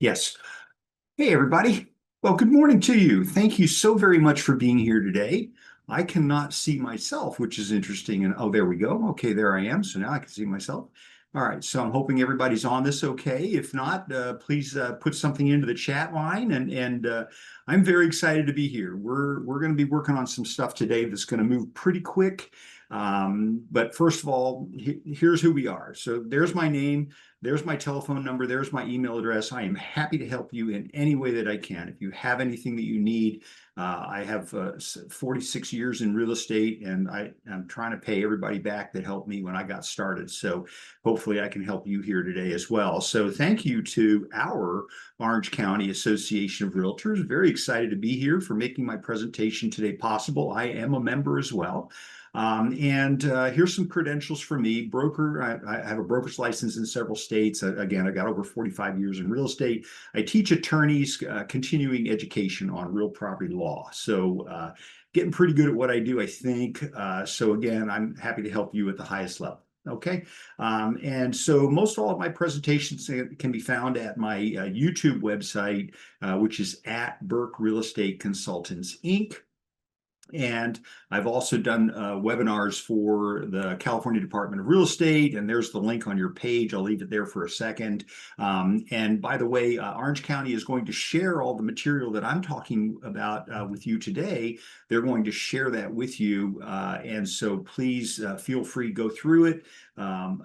Yes. Hey, everybody. Well, good morning to you. Thank you so very much for being here today. I cannot see myself, which is interesting. And oh, there we go. Okay, there I am. So now I can see myself. All right. So I'm hoping everybody's on this okay. If not, please put something into the chat line. And I'm very excited to be here. We're going to be working on some stuff today that's going to move pretty quick. But first of all, here's who we are. So there's my name. There's my telephone number. There's my email address. I am happy to help you in any way that I can. If you have anything that you need, I have 46 years in real estate, and I'm trying to pay everybody back that helped me when I got started. So hopefully I can help you here today as well. So thank you to our Orange County Association of Realtors. Very excited to be here for making my presentation today possible. I am a member as well. And here's some credentials for me. Broker, I have a broker's license in several states. Again, I got over 45 years in real estate. I teach attorneys continuing education on real property law. So getting pretty good at what I do, I think. So again, I'm happy to help you at the highest level. Okay. And so most all of my presentations can be found at my YouTube website, which is at Burke Real Estate Consultants, Inc. And I've also done webinars for the California Department of Real Estate, and there's the link on your page. I'll leave it there for a second. And by the way, Orange County is going to share all the material that I'm talking about with you today. They're going to share that with you. And so please feel free to go through it.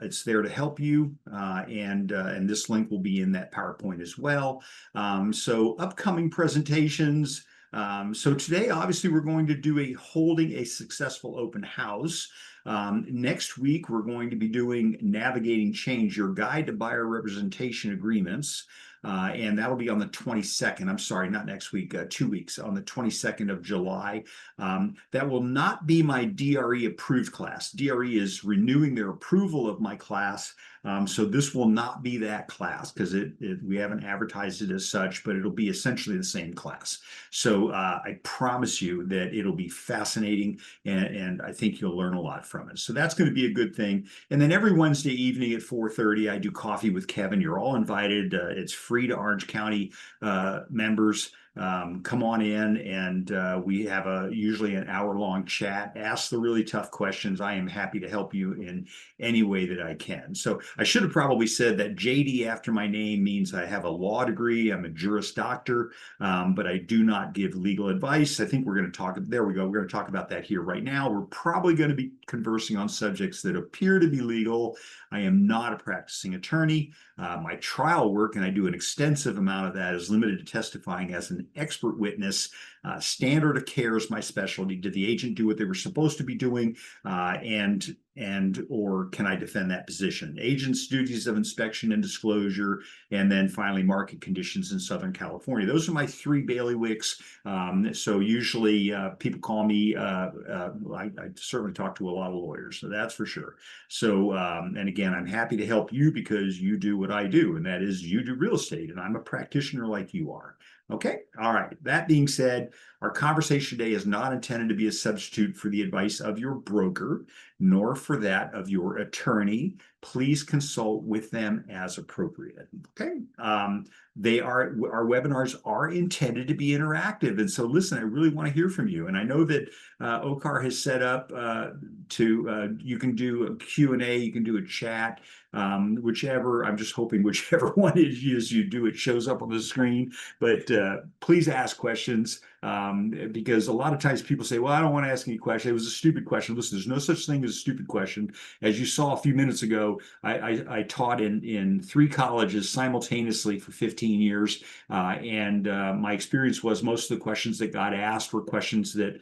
It's there to help you. And this link will be in that PowerPoint as well. So upcoming presentations. So today, obviously, we're going to do holding a successful open house. Next week, we're going to be doing Navigating Change, your guide to buyer representation agreements. And that'll be on the 22nd. I'm sorry, not next week, 2 weeks, on the 22nd of July. That will not be my DRE approved class. DRE is renewing their approval of my class. So this will not be that class because we haven't advertised it as such, but it'll be essentially the same class. So I promise you that it'll be fascinating, and I think you'll learn a lot from it. So that's going to be a good thing. And then every Wednesday evening at 4:30, I do Coffee with Kevin. You're all invited. It's free to Orange County members. Come on in, and we have usually an hour-long chat. Ask the really tough questions. I am happy to help you in any way that I can. So I should have probably said that JD after my name means I have a law degree. I'm a Juris Doctor, but I do not give legal advice. I think we're going to talk, there we go. We're going to talk about that here right now. We're probably going to be conversing on subjects that appear to be legal. I am not a practicing attorney. My trial work, and I do an extensive amount of that, is limited to testifying as an expert witness. Standard of care is my specialty. Did the agent do what they were supposed to be doing? Or can I defend that position? Agents' duties of inspection and disclosure, and then finally market conditions in Southern California. Those are my three bailiwicks. So usually people call me, I certainly talk to a lot of lawyers, so that's for sure. So, and again, I'm happy to help you because you do what I do, and that is you do real estate, and I'm a practitioner like you are. Okay. All right. That being said, our conversation today is not intended to be a substitute for the advice of your broker, nor for that of your attorney. Please consult with them as appropriate. Okay. Our webinars are intended to be interactive. And so listen, I really want to hear from you. And I know that OCAR has set up you can do a Q&A, you can do a chat, whichever, I'm just hoping whichever one it is you do, it shows up on the screen. But please ask questions because a lot of times people say, well, I don't want to ask any question. It was a stupid question. Listen, there's no such thing as a stupid question. As you saw a few minutes ago, I taught in 3 colleges simultaneously for 15 years. And my experience was most of the questions that got asked were questions that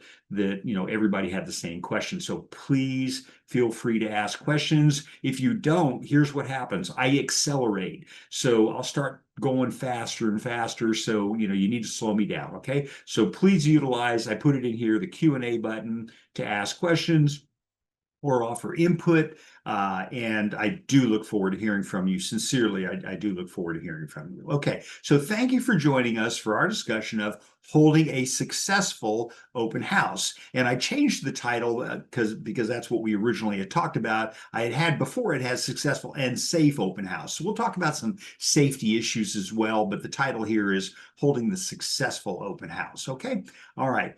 everybody had the same question. So please feel free to ask questions. If you don't, here's what happens. I accelerate. So I'll start going faster and faster. So, you need to slow me down. Okay. So please utilize, I put it in here, the Q&A button to ask questions or offer input. And I do look forward to hearing from you. Sincerely, I do look forward to hearing from you. Okay, so thank you for joining us for our discussion of holding a successful open house. And I changed the title because that's what we originally had talked about. I had before it has successful and safe open house. So we'll talk about some safety issues as well, but the title here is holding the successful open house. Okay. All right.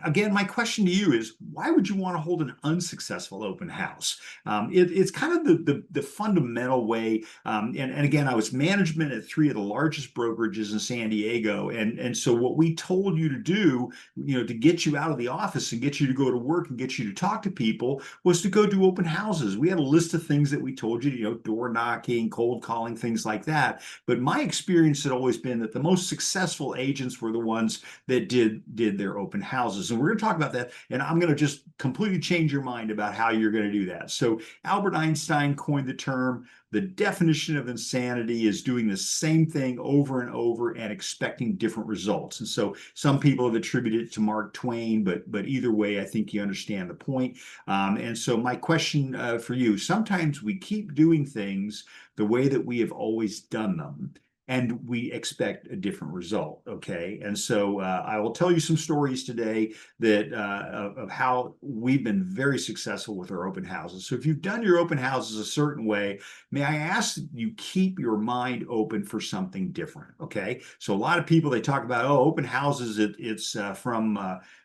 Again, my question to you is, why would you want to hold an unsuccessful open house? It's kind of the fundamental way. And again, I was management at three of the largest brokerages in San Diego. And so what we told you to do, to get you out of the office and get you to go to work and get you to talk to people was to go do open houses. We had a list of things that we told you, door knocking, cold calling, things like that. But my experience had always been that the most successful agents were the ones that did their open houses. And we're going to talk about that. And I'm going to just completely change your mind about how you're going to do that. So Albert Einstein coined the term, the definition of insanity is doing the same thing over and over and expecting different results. And so some people have attributed it to Mark Twain, but either way, I think you understand the point. And so my question for you, sometimes we keep doing things the way that we have always done them, and we expect a different result. Okay. And so I will tell you some stories today that of how we've been very successful with our open houses. So if you've done your open houses a certain way, may I ask that you keep your mind open for something different? Okay. So a lot of people, they talk about, oh, open houses, it's from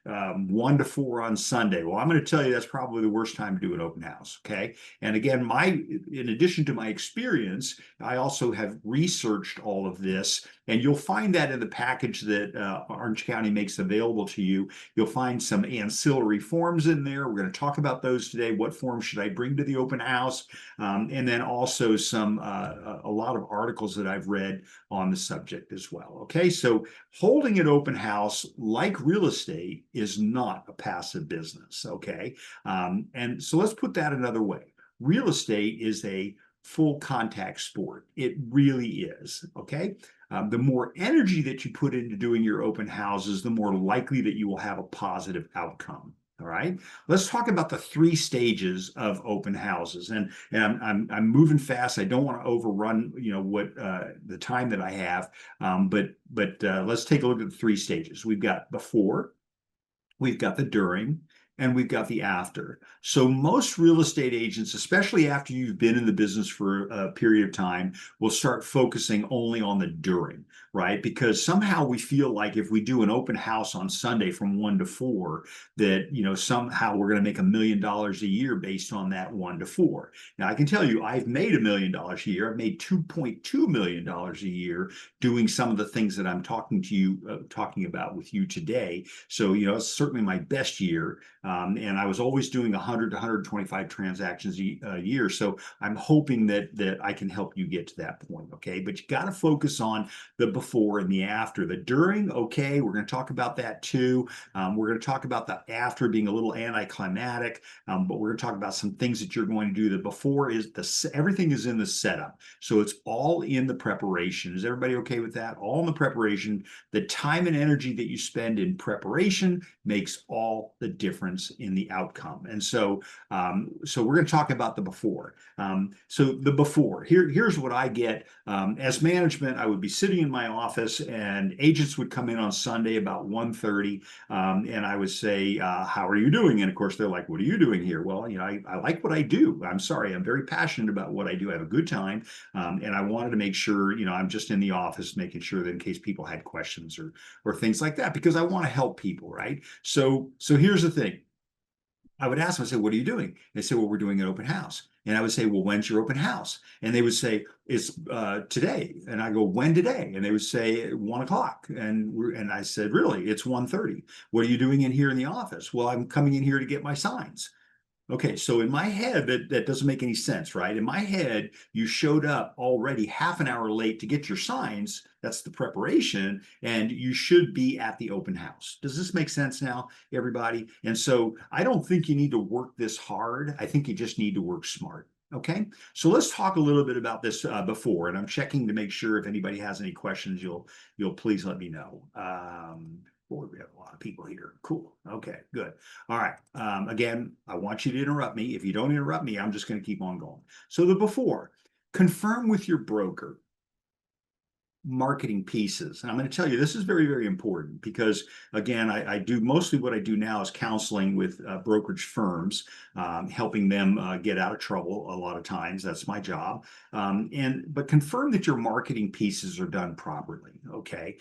1 to 4 on Sunday. Well, I'm going to tell you that's probably the worst time to do an open house. Okay. And again, in addition to my experience, I also have researched all of this, and you'll find that in the package that Orange County makes available to you. You'll find some ancillary forms in there. We're going to talk about those today. What forms should I bring to the open house? And then also a lot of articles that I've read on the subject as well. Okay, so holding an open house, like real estate, is not a passive business. Okay, and so let's put that another way. Real estate is a full contact sport. It really is. Okay. The more energy that you put into doing your open houses, the more likely that you will have a positive outcome. All right. Let's talk about the 3 stages of open houses. And I'm moving fast. I don't want to overrun, what the time that I have. But let's take a look at the 3 stages. We've got before, we've got the during, and we've got the after. So most real estate agents, especially after you've been in the business for a period of time, will start focusing only on the during, right? Because somehow we feel like if we do an open house on Sunday from 1 to 4, that, somehow we're going to make $1 million a year based on that 1 to 4. Now, I can tell you, I've made $1 million a year. I've made $2.2 million a year doing some of the things that I'm talking about with you today. So, it's certainly my best year. And I was always doing 100 to 125 transactions a year. So I'm hoping that I can help you get to that point. Okay. But you got to focus on the before and the after. The during, okay, we're going to talk about that too. We're going to talk about the after being a little anticlimactic, but we're going to talk about some things that you're going to do. The before is everything is in the setup. So it's all in the preparation. Is everybody okay with that? All in the preparation. The time and energy that you spend in preparation makes all the difference in the outcome. And so we're going to talk about the before. So the before, here's what I get. As management, I would be sitting in my office and agents would come in on Sunday about 1:30, and I would say, how are you doing? And of course, they're like, what are you doing here? Well, I like what I do. I'm sorry. I'm very passionate about what I do. I have a good time. And I wanted to make sure, I'm just in the office making sure that in case people had questions or things like that, because I want to help people, right? So here's the thing. I would ask them, I say, what are you doing? They say, well, we're doing an open house. And I would say, well, when's your open house? And they would say, it's today. And I go, when today? And they would say 1 o'clock. And I said, really? It's 1:30. What are you doing in here in the office? Well, I'm coming in here to get my signs. Okay, so in my head, that doesn't make any sense, right? In my head, you showed up already half an hour late to get your signs. That's the preparation, and you should be at the open house. Does this make sense now, everybody? And so I don't think you need to work this hard. I think you just need to work smart. Okay, so let's talk a little bit about this before, and I'm checking to make sure if anybody has any questions, you'll please let me know. Boy, we have a lot of people here. Cool. Okay, good. All right. Again, I want you to interrupt me. If you don't interrupt me, I'm just going to keep on going. So the before, confirm with your broker marketing pieces. And I'm going to tell you, this is very, very important because, again, I do mostly what I do now is counseling with brokerage firms, helping them get out of trouble a lot of times. That's my job. But confirm that your marketing pieces are done properly. Okay.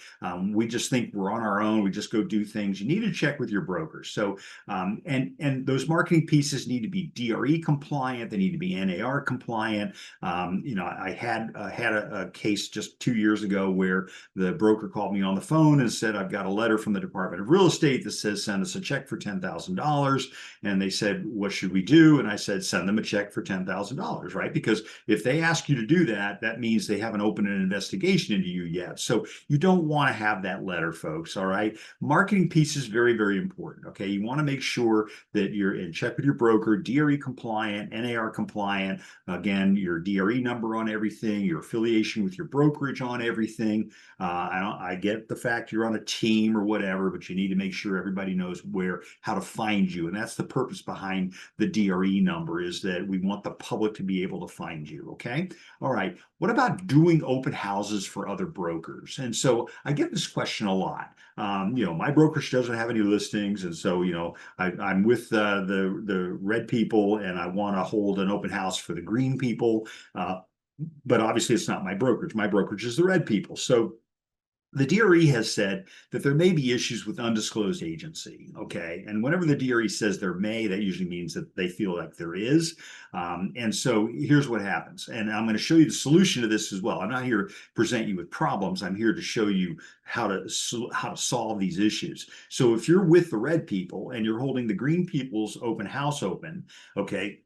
We just think we're on our own. We just go do things. You need to check with your brokers. So, and those marketing pieces need to be DRE compliant. They need to be NAR compliant. I had a case just 2 years ago where the broker called me on the phone and said, I've got a letter from the Department of Real Estate that says send us a check for $10,000. And they said, what should we do? And I said, send them a check for $10,000, right? Because if they ask you to do that, that means they haven't opened an investigation into you yet. So you don't want to have that letter, folks. All right. Marketing piece is very, very important. Okay. You want to make sure that you're in check with your broker, DRE compliant, NAR compliant. Again, your DRE number on everything, your affiliation with your brokerage on everything. I get the fact you're on a team or whatever, but you need to make sure everybody knows how to find you. And that's the purpose behind the DRE number, is that we want the public to be able to find you. Okay. All right. What about doing open houses for other brokers? And so I get this question a lot. My brokerage doesn't have any listings. And so, I'm with the red people and I want to hold an open house for the green people. But obviously it's not my brokerage. My brokerage is the red people. So the DRE has said that there may be issues with undisclosed agency, okay? And whenever the DRE says there may, that usually means that they feel like there is. And so here's what happens. And I'm going to show you the solution to this as well. I'm not here to present you with problems. I'm here to show you how to solve these issues. So if you're with the red people and you're holding the green people's open house open, okay,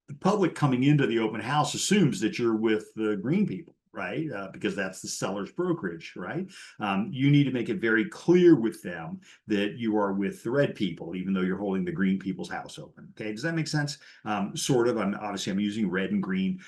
the public coming into the open house assumes that you're with the green people, right? Because that's the seller's brokerage, right? You need to make it very clear with them that you are with the red people, even though you're holding the green people's house open. Okay, does that make sense? Sort of. I'm using red and green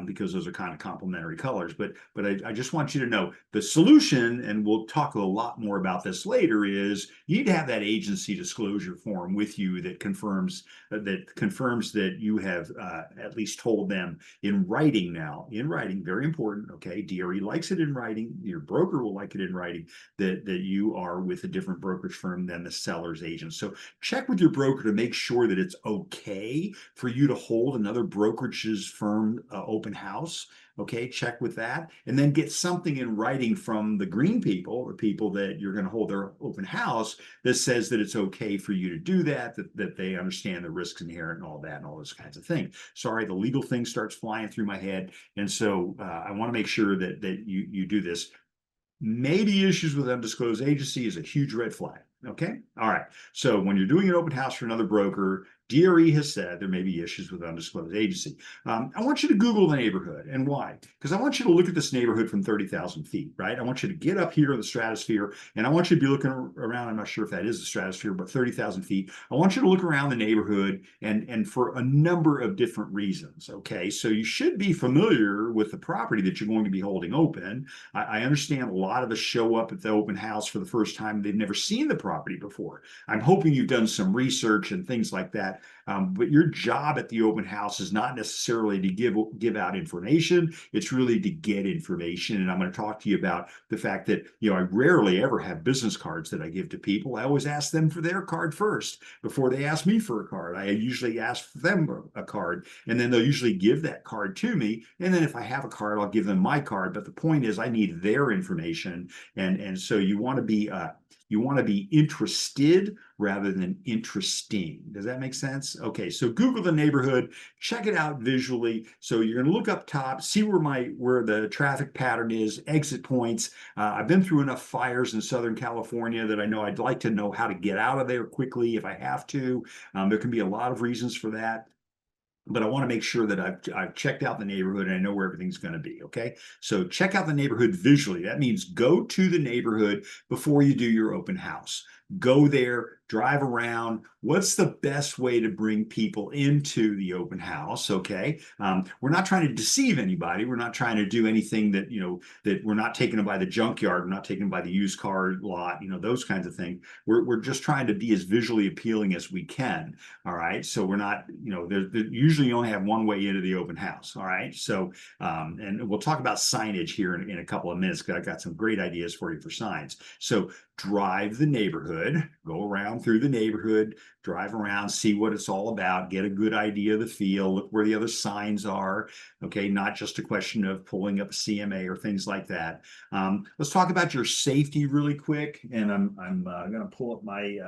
because those are kind of complementary colors. But I just want you to know the solution, and we'll talk a lot more about this later, is you need to have that agency disclosure form with you that confirms that you have at least told them in writing now, very important. Okay, DRE likes it in writing. Your broker will like it in writing that you are with a different brokerage firm than the seller's agent. So check with your broker to make sure that it's okay for you to hold another brokerage's firm open house. Okay, check with that, and then get something in writing from the green people, the people that you're going to hold their open house, that says that it's okay for you to do that, that they understand the risks inherent and all that and all those kinds of things. Sorry, the legal thing starts flying through my head, and so I want to make sure that you do this. Maybe issues with undisclosed agency is a huge red flag. Okay. All right. So when you're doing an open house for another broker, DRE has said there may be issues with undisclosed agency. I want you to Google the neighborhood. And why? Because I want you to look at this neighborhood from 30,000 feet, right? I want you to get up here in the stratosphere, and I want you to be looking around. I'm not sure if that is the stratosphere, but 30,000 feet. I want you to look around the neighborhood, and for a number of different reasons. Okay. So you should be familiar with the property that you're going to be holding open. I understand a lot of us show up at the open house for the first time. They've never seen the property before. I'm hoping you've done some research and things like that. But your job at the open house is not necessarily to give out information. It's really to get information. And I'm going to talk to you about the fact that, I rarely ever have business cards that I give to people. I always ask them for their card first before they ask me for a card. I usually ask them a card, and then they'll usually give that card to me. And then if I have a card, I'll give them my card. But the point is, I need their information. And so you want to be interested rather than interesting. Does that make sense? Okay, so Google the neighborhood, check it out visually. So you're going to look up top, see where the traffic pattern is, exit points. I've been through enough fires in Southern California that I know I'd like to know how to get out of there quickly if I have to. There can be a lot of reasons for that. But I want to make sure that I've checked out the neighborhood and I know where everything's going to be. Okay. So check out the neighborhood visually. That means go to the neighborhood before you do your open house. go there, drive around. What's the best way to bring people into the open house? Okay. We're not trying to deceive anybody. We're not trying to do anything that, that we're not taking them by the junkyard. We're not taking them by the used car lot, those kinds of things. We're just trying to be as visually appealing as we can. All right. So we're not, usually you only have one way into the open house. All right. So, and we'll talk about signage here in a couple of minutes because I've got some great ideas for you for signs. So drive the neighborhood, go around through the neighborhood, drive around, see what it's all about, get a good idea of the feel, look where the other signs are. Okay, not just a question of pulling up a CMA or things like that. Let's talk about your safety really quick. And I'm going to pull up my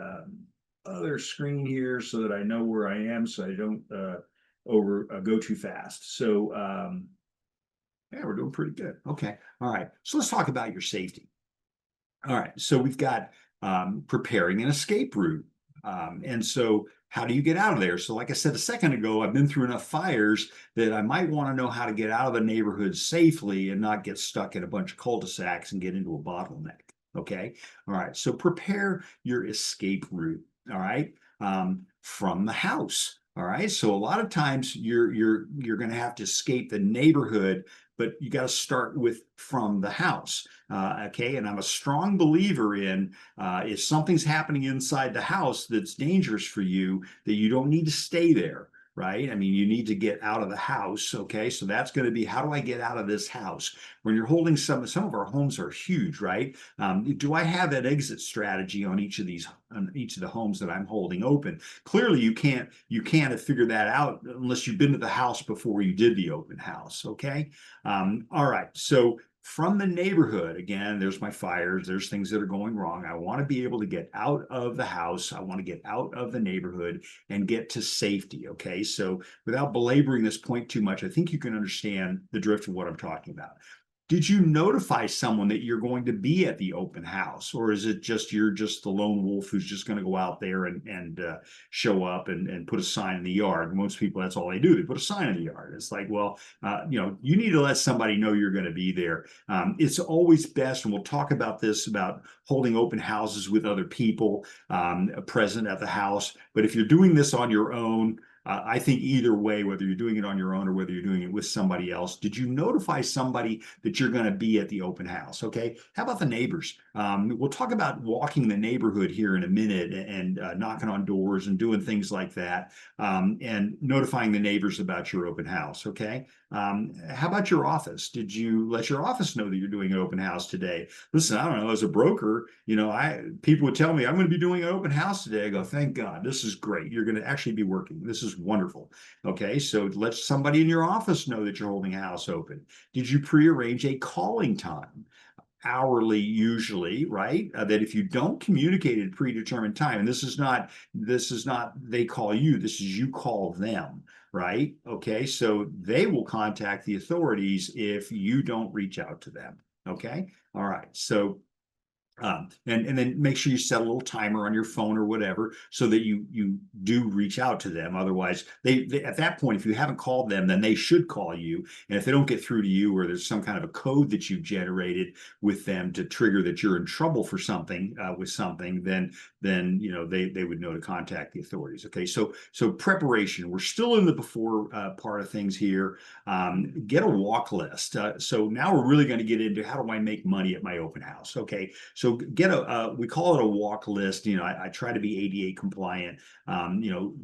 other screen here so that I know where I am, so I don't go too fast. So yeah, we're doing pretty good. Okay, all right. So let's talk about your safety. All right, so we've got preparing an escape route. And so how do you get out of there? So like I said a second ago, I've been through enough fires that I might want to know how to get out of the neighborhood safely and not get stuck in a bunch of cul-de-sacs and get into a bottleneck. Okay, all right, so prepare your escape route, all right, from the house. All right, so a lot of times you're going to have to escape the neighborhood, but you got to start with from the house. Okay, and I'm a strong believer in if something's happening inside the house that's dangerous for you, that you don't need to stay there. Right? I mean, you need to get out of the house. Okay, so that's going to be, how do I get out of this house? When you're holding some of our homes are huge, right? Do I have an exit strategy on each of the homes that I'm holding open? Clearly, you can't have figured that out unless you've been to the house before you did the open house. Okay, all right, so from the neighborhood, again, there's my fires, there's things that are going wrong. I want to be able to get out of the house. I want to get out of the neighborhood and get to safety. Okay, so without belaboring this point too much, I think you can understand the drift of what I'm talking about. Did you notify someone that you're going to be at the open house, or is it just you're just the lone wolf who's just going to go out there and show up and put a sign in the yard? Most people, that's all they do. They put a sign in the yard. It's like, well, you need to let somebody know you're going to be there. It's always best, and we'll talk about this, about holding open houses with other people present at the house. But if you're doing this on your own, I think either way, whether you're doing it on your own or whether you're doing it with somebody else, did you notify somebody that you're going to be at the open house? Okay. How about the neighbors? We'll talk about walking the neighborhood here in a minute and knocking on doors and doing things like that, and notifying the neighbors about your open house. Okay. How about your office? Did you let your office know that you're doing an open house today? Listen, I don't know, as a broker, people would tell me I'm going to be doing an open house today. I go, thank God, this is great. You're going to actually be working. This is wonderful. Okay, so let somebody in your office know that you're holding a house open. Did you prearrange a calling time? Hourly, usually, right? That if you don't communicate at a predetermined time, and this is not they call you, this is you call them, right? Okay, so they will contact the authorities if you don't reach out to them. Okay, all right, so and then make sure you set a little timer on your phone or whatever so that you do reach out to them. Otherwise, they at that point, if you haven't called them, then they should call you. And if they don't get through to you, or there's some kind of a code that you've generated with them to trigger that you're in trouble for something with something, then they would know to contact the authorities. Okay, so preparation. We're still in the before part of things here. Get a walk list. So now we're really going to get into how do I make money at my open house. Okay, so get we call it a walk list. I try to be ADA compliant.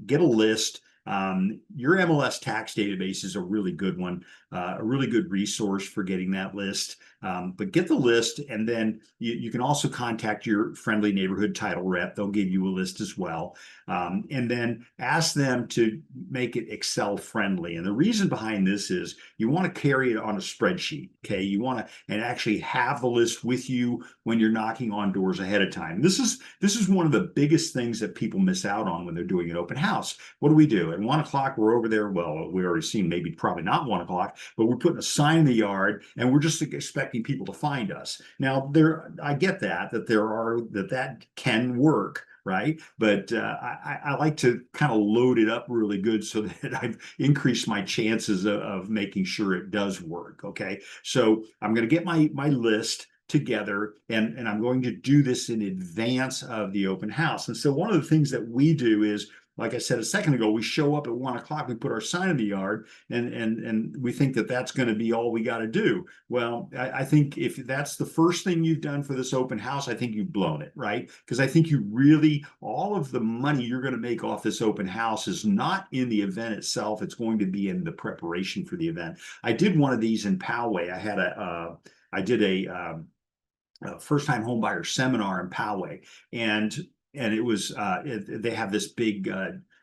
Get a list. Your MLS tax database is a really good one, a really good resource for getting that list. But get the list, and then you can also contact your friendly neighborhood title rep. They'll give you a list as well. And then ask them to make it Excel friendly. And the reason behind this is you want to carry it on a spreadsheet. Okay, you want to and actually have the list with you when you're knocking on doors ahead of time. This is one of the biggest things that people miss out on when they're doing an open house. What do we do? At 1 o'clock, we're over there. Well, we already seen probably not 1 o'clock, but we're putting a sign in the yard and we're just expecting people to find us. Now, I get that can work, right? But I like to kind of load it up really good so that I've increased my chances of making sure it does work. Okay, so I'm going to get my list together, and I'm going to do this in advance of the open house. And so one of the things that we do is, like I said a second ago, we show up at 1 o'clock, we put our sign in the yard, and we think that that's going to be all we got to do. Well, I think if that's the first thing you've done for this open house, I think you've blown it, right? Because I think you really, all of the money you're going to make off this open house is not in the event itself. It's going to be in the preparation for the event. I did one of these in Poway. I did a first-time homebuyer seminar in Poway, and it was they have this big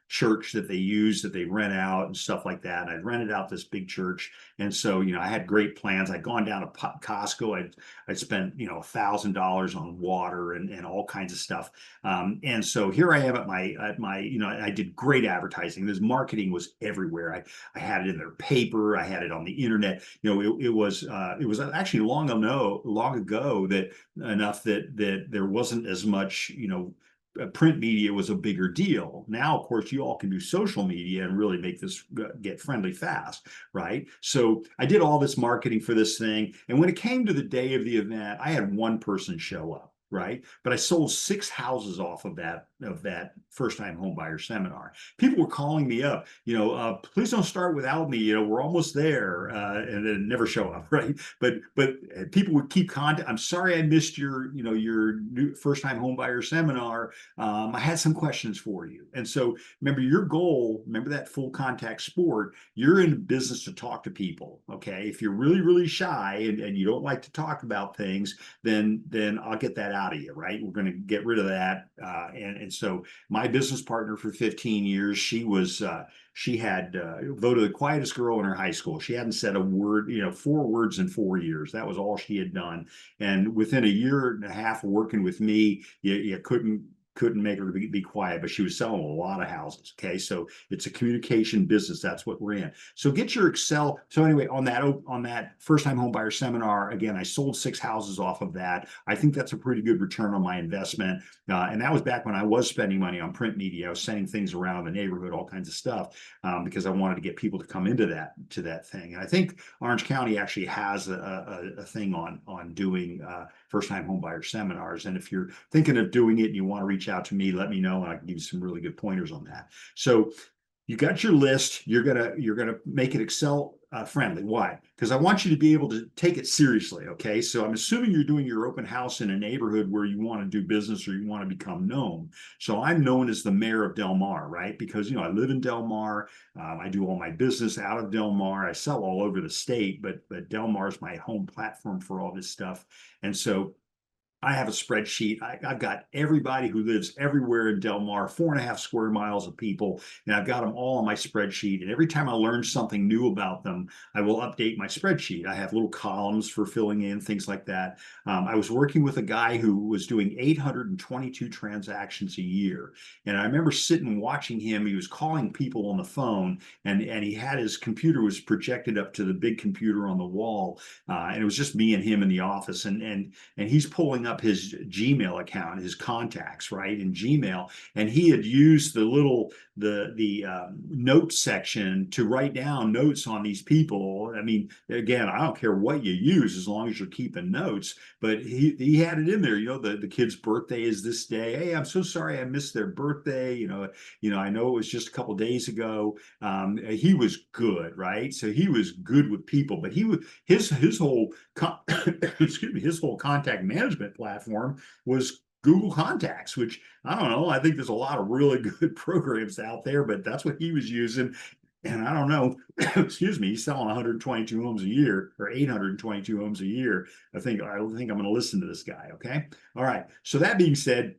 church that they use, that they rent out and stuff like that. And I rented out this big church, and so I had great plans. I'd gone down to Costco. I'd spent $1,000 on water and all kinds of stuff. And so here I am at my I did great advertising. This marketing was everywhere. I had it in their paper. I had it on the internet. It was actually long ago that enough that there wasn't as much print media was a bigger deal. Now, of course, you all can do social media and really make this get friendly fast, right? So I did all this marketing for this thing. And when it came to the day of the event, I had one person show up, right? But I sold 6 houses off of that first-time homebuyer seminar. People were calling me up, please don't start without me. We're almost there, and then never show up, right? But people would keep contact. I'm sorry I missed your new first-time homebuyer seminar. I had some questions for you. And so remember your goal. Remember that full contact sport. You're in business to talk to people. Okay, if you're really really shy and you don't like to talk about things, then I'll get that out of you, right? We're going to get rid of that. And so my business partner for 15 years, she had voted the quietest girl in her high school. She hadn't said a word, 4 words in 4 years. That was all she had done. And within a year and a half of working with me, you couldn't make her be quiet, but she was selling a lot of houses. Okay, so it's a communication business. That's what we're in. So get your Excel. So anyway, on that first-time homebuyer seminar, again, I sold 6 houses off of that. I think that's a pretty good return on my investment. And that was back when I was spending money on print media. I was sending things around the neighborhood, all kinds of stuff, because I wanted to get people to come into that thing. And I think Orange County actually has a thing on doing first-time homebuyer seminars. And if you're thinking of doing it and you want to reach out to me, let me know, and I can give you some really good pointers on that. So you got your list. You're gonna make it Excel friendly. Why? Because I want you to be able to take it seriously. Okay, so I'm assuming you're doing your open house in a neighborhood where you want to do business or you want to become known. So I'm known as the mayor of Del Mar, right? Because I live in Del Mar. I do all my business out of Del Mar. I sell all over the state, but Del Mar is my home platform for all this stuff. And so I have a spreadsheet. I've got everybody who lives everywhere in Del Mar, 4.5 square miles of people, and I've got them all on my spreadsheet. And every time I learn something new about them, I will update my spreadsheet. I have little columns for filling in, things like that. I was working with a guy who was doing 822 transactions a year. And I remember sitting watching him. He was calling people on the phone, and he had his computer was projected up to the big computer on the wall. And it was just me and him in the office. And he's pulling up his Gmail account, his contacts, right, in Gmail, and he had used the note section to write down notes on these people. I mean, again, I don't care what you use as long as you're keeping notes, but he had it in there. The kid's birthday is this day. Hey, I'm so sorry I missed their birthday. I know it was just a couple days ago. He was good, right? So he was good with people, but his whole excuse me, his whole contact management platform was Google Contacts, which I don't know. I think there's a lot of really good programs out there, but that's what he was using. And I don't know, excuse me, he's selling 122 homes a year or 822 homes a year. I think I'm going to listen to this guy. Okay. All right. So that being said,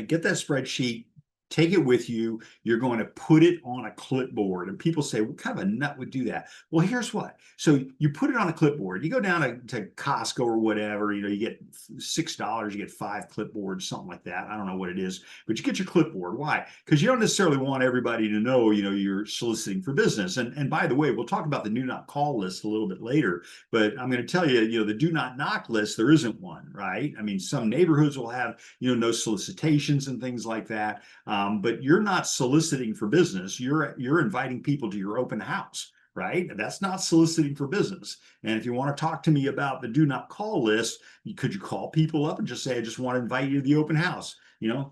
get that spreadsheet. Take it with you. You're going to put it on a clipboard. And people say, what kind of a nut would do that? Well, here's what. So you put it on a clipboard. You go down to Costco or whatever, you get $6, you get 5 clipboards, something like that. I don't know what it is, but you get your clipboard. Why? Because you don't necessarily want everybody to know, you're soliciting for business. And by the way, we'll talk about the do not call list a little bit later, but I'm going to tell you, the do not knock list, there isn't one, right? I mean, some neighborhoods will have, no solicitations and things like that. But you're not soliciting for business. You're inviting people to your open house, right? That's not soliciting for business. And if you want to talk to me about the do not call list, could you call people up and just say, I just want to invite you to the open house?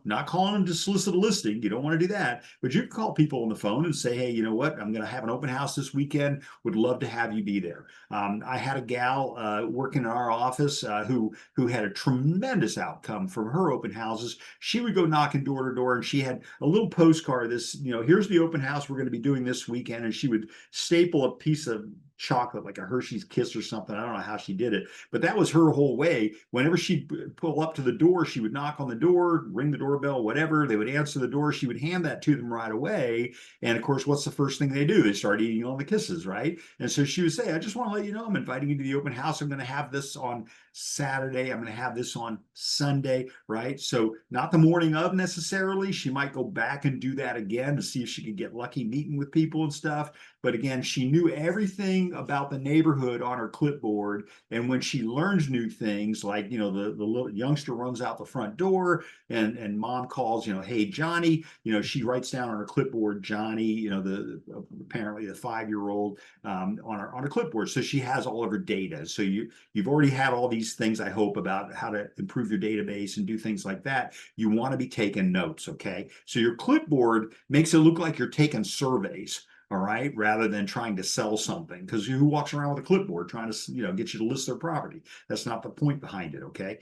Not calling them to solicit a listing. You don't want to do that. But you can call people on the phone and say, hey, you know what? I'm going to have an open house this weekend. Would love to have you be there. I had a gal working in our office who had a tremendous outcome from her open houses. She would go knocking door to door, and she had a little postcard. Here's the open house we're going to be doing this weekend, and she would staple a piece of chocolate like a Hershey's Kiss or something. I don't know how she did it, but that was her whole way. Whenever she'd pull up to the door, she would knock on the door, ring the doorbell, whatever. They would answer the door. She would hand that to them right away. And of course, what's the first thing they do? They start eating all the kisses, right? And so she would say, I just want to let you know I'm inviting you to the open house. I'm going to have this on Saturday. I'm going to have this on Sunday, right? So not the morning of necessarily. She might go back and do that again to see if she could get lucky meeting with people and stuff. But again, she knew everything about the neighborhood on her clipboard. And when she learns new things, like, the little youngster runs out the front door and mom calls, hey, Johnny, she writes down on her clipboard, Johnny, apparently the 5-year-old on her clipboard. So she has all of her data. So you've already had all these things, I hope, about how to improve your database and do things like that. You want to be taking notes, okay? So your clipboard makes it look like you're taking surveys, all right, rather than trying to sell something. Because who walks around with a clipboard trying to, get you to list their property? That's not the point behind it, okay?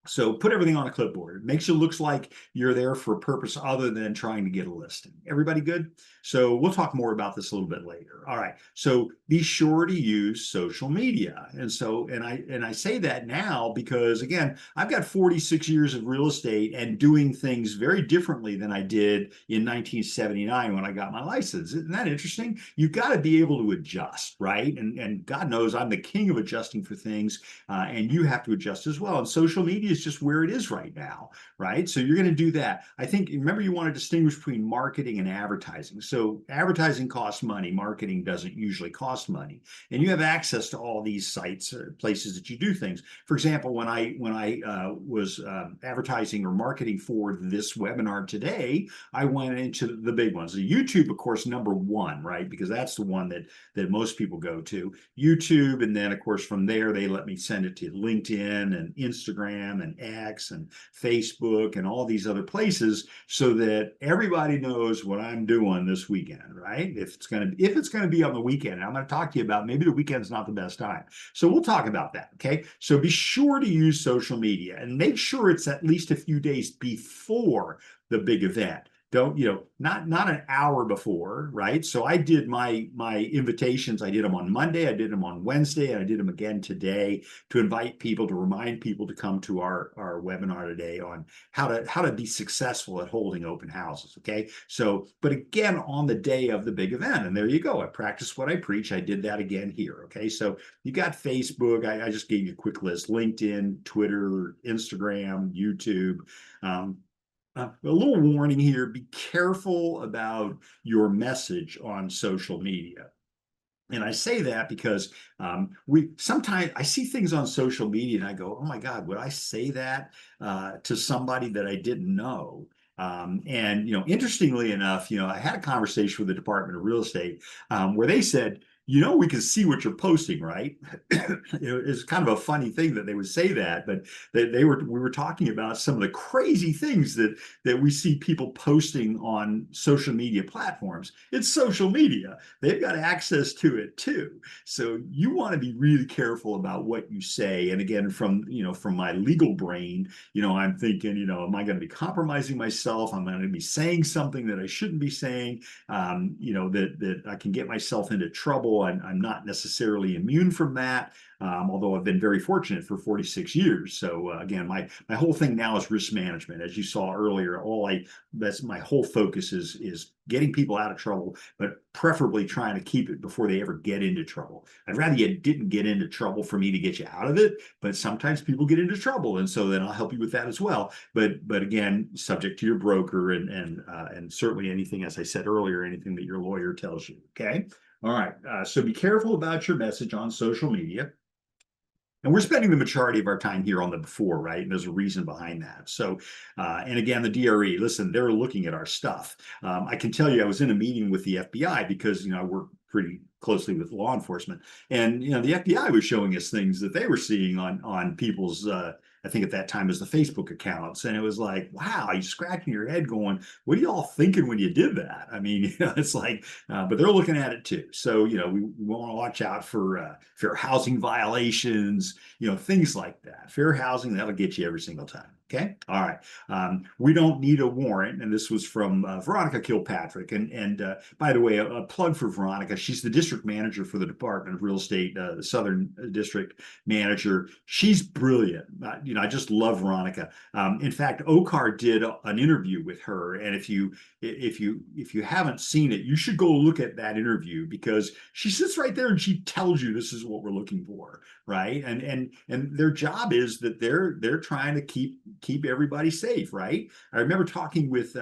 So put everything on a clipboard. It makes it looks like you're there for a purpose other than trying to get a listing. Everybody good? So we'll talk more about this a little bit later. All right. So be sure to use social media. And I say that now because, again, I've got 46 years of real estate and doing things very differently than I did in 1979 when I got my license. Isn't that interesting? You've got to be able to adjust, right? And God knows I'm the king of adjusting for things, and you have to adjust as well. And social media is just where it is right now, right? So you're going to do that. I think, remember, you want to distinguish between marketing and advertising. So advertising costs money. Marketing doesn't usually cost money. And you have access to all these sites or places that you do things. For example, when I was advertising or marketing for this webinar today, I went into the big ones. The YouTube, of course, number one, right? Because that's the one that most people go to. YouTube, and then, of course, from there, they let me send it to LinkedIn and Instagram and X and Facebook and all these other places so that everybody knows what I'm doing this weekend, right? If it's going to be on the weekend, I'm going to talk to you about maybe the weekend's not the best time. So we'll talk about that, okay? So be sure to use social media and make sure it's at least a few days before the big event. Don't, not an hour before, right? So I did my invitations. I did them on Monday, I did them on Wednesday, and I did them again today to invite people, to remind people to come to our webinar today on how to be successful at holding open houses. Okay. So, but again, on the day of the big event, and there you go. I practiced what I preach. I did that again here. Okay. So you got Facebook. I just gave you a quick list: LinkedIn, Twitter, Instagram, YouTube. A little warning here, be careful about your message on social media. And I say that because sometimes I see things on social media and I go, oh my God, would I say that to somebody that I didn't know? And interestingly enough, I had a conversation with the Department of Real Estate where they said, we can see what you're posting, right? It's kind of a funny thing that they would say that, but we were talking about some of the crazy things that we see people posting on social media platforms. It's social media. They've got access to it too. So you want to be really careful about what you say. And again, from my legal brain, I'm thinking, am I going to be compromising myself? Am I going to be saying something that I shouldn't be saying? That I can get myself into trouble. I'm not necessarily immune from that, although I've been very fortunate for 46 years. So again, my whole thing now is risk management. As you saw earlier, that's my whole focus is getting people out of trouble, but preferably trying to keep it before they ever get into trouble. I'd rather you didn't get into trouble for me to get you out of it, but sometimes people get into trouble, and so then I'll help you with that as well. But again, subject to your broker and certainly anything, as I said earlier, anything that your lawyer tells you. Okay. All right. So be careful about your message on social media. And we're spending the majority of our time here on the before, right? And there's a reason behind that. So, and again, the DRE, listen, they're looking at our stuff. I can tell you, I was in a meeting with the FBI because, I work pretty closely with law enforcement. And, the FBI was showing us things that they were seeing on people's, I think at that time it was the Facebook accounts. And it was like, wow, you scratching your head going, what are y'all thinking when you did that? I mean, it's like, but they're looking at it too. So, we want to watch out for fair housing violations, things like that. Fair housing, that'll get you every single time. Okay. All right. We don't need a warrant. And this was from Veronica Kilpatrick. And by the way, a plug for Veronica. She's the district manager for the Department of Real Estate, the Southern District manager. She's brilliant. I just love Veronica. In fact, OCAR did an interview with her. And if you haven't seen it, you should go look at that interview because she sits right there and she tells you this is what we're looking for, right? And their job is that they're trying to keep everybody safe, right? I remember talking with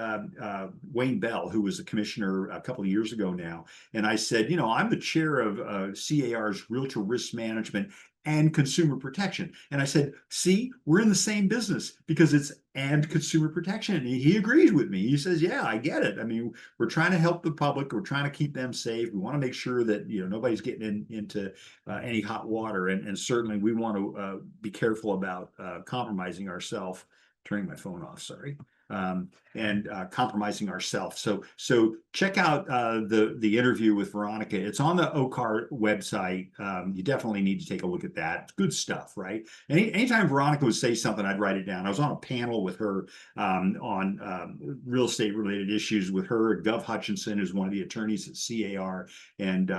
Wayne Bell, who was a commissioner a couple of years ago now, and I said, I'm the chair of CAR's Realtor Risk Management and Consumer Protection. And I said, see, we're in the same business because it's and consumer protection. And he agrees with me. He says, yeah, I get it. I mean, we're trying to help the public. We're trying to keep them safe. We want to make sure that, nobody's getting into any hot water. And certainly we want to be careful about compromising ourselves. Turning my phone off, sorry. And compromising ourselves. So check out the interview with Veronica. It's on the OCAR website. You definitely need to take a look at that. It's good stuff, right? Anytime Veronica would say something, I'd write it down. I was on a panel with her on real estate related issues with her, Gov Hutchinson, who's one of the attorneys at CAR, and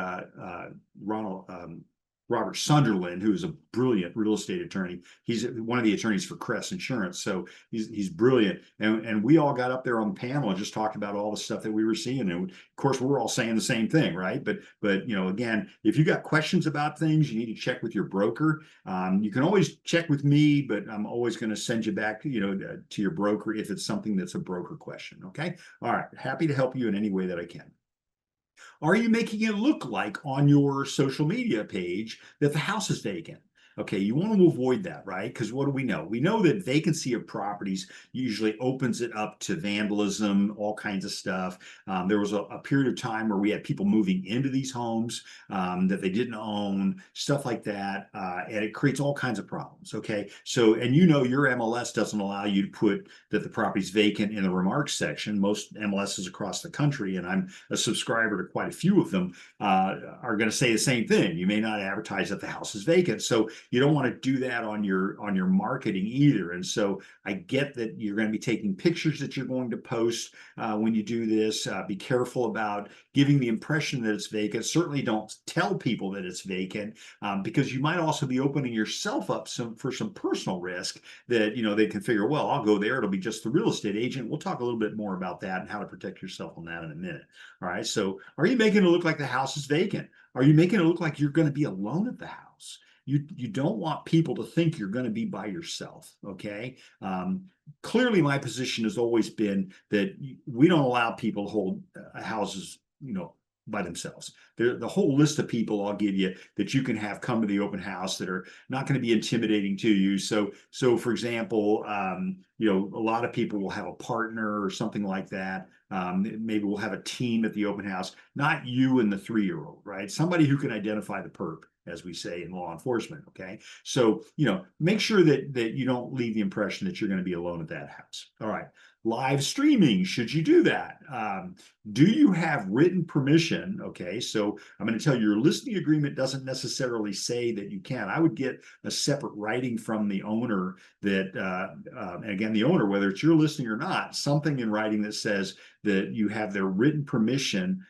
Robert Sunderland, who is a brilliant real estate attorney. He's one of the attorneys for Crest Insurance. So he's brilliant. And we all got up there on the panel and just talked about all the stuff that we were seeing. And of course, we're all saying the same thing, right? But again, if you got questions about things, you need to check with your broker. You can always check with me, but I'm always going to send you back, to your broker if it's something that's a broker question. Okay. All right. Happy to help you in any way that I can. Are you making it look like on your social media page that the house is vacant? Okay, you want to avoid that, right? Because what do we know? We know that vacancy of properties usually opens it up to vandalism, all kinds of stuff. There was a period of time where we had people moving into these homes that they didn't own, stuff like that, and it creates all kinds of problems, okay? So, and your MLS doesn't allow you to put that the property's vacant in the remarks section. Most MLSs across the country, and I'm a subscriber to quite a few of them, are going to say the same thing. You may not advertise that the house is vacant. So you don't want to do that on your marketing either. And so I get that you're going to be taking pictures that you're going to post when you do this. Be careful about giving the impression that it's vacant. Certainly don't tell people that it's vacant because you might also be opening yourself up for some personal risk that they can figure, well, I'll go there. It'll be just the real estate agent. We'll talk a little bit more about that and how to protect yourself on that in a minute. All right. So are you making it look like the house is vacant? Are you making it look like you're going to be alone at the house? You don't want people to think you're going to be by yourself, okay? Clearly, my position has always been that we don't allow people to hold houses, by themselves. The whole list of people I'll give you that you can have come to the open house that are not going to be intimidating to you. So for example, a lot of people will have a partner or something like that. Maybe we'll have a team at the open house, not you and the 3-year-old, right? Somebody who can identify the perp, as we say in law enforcement. Okay. So, make sure that you don't leave the impression that you're going to be alone at that house. All right. Live streaming, should you do that? Do you have written permission? Okay, so I'm going to tell you your listing agreement doesn't necessarily say that you can. I would get a separate writing from the owner that, and again, the owner, whether it's your listing or not, something in writing that says that you have their written permission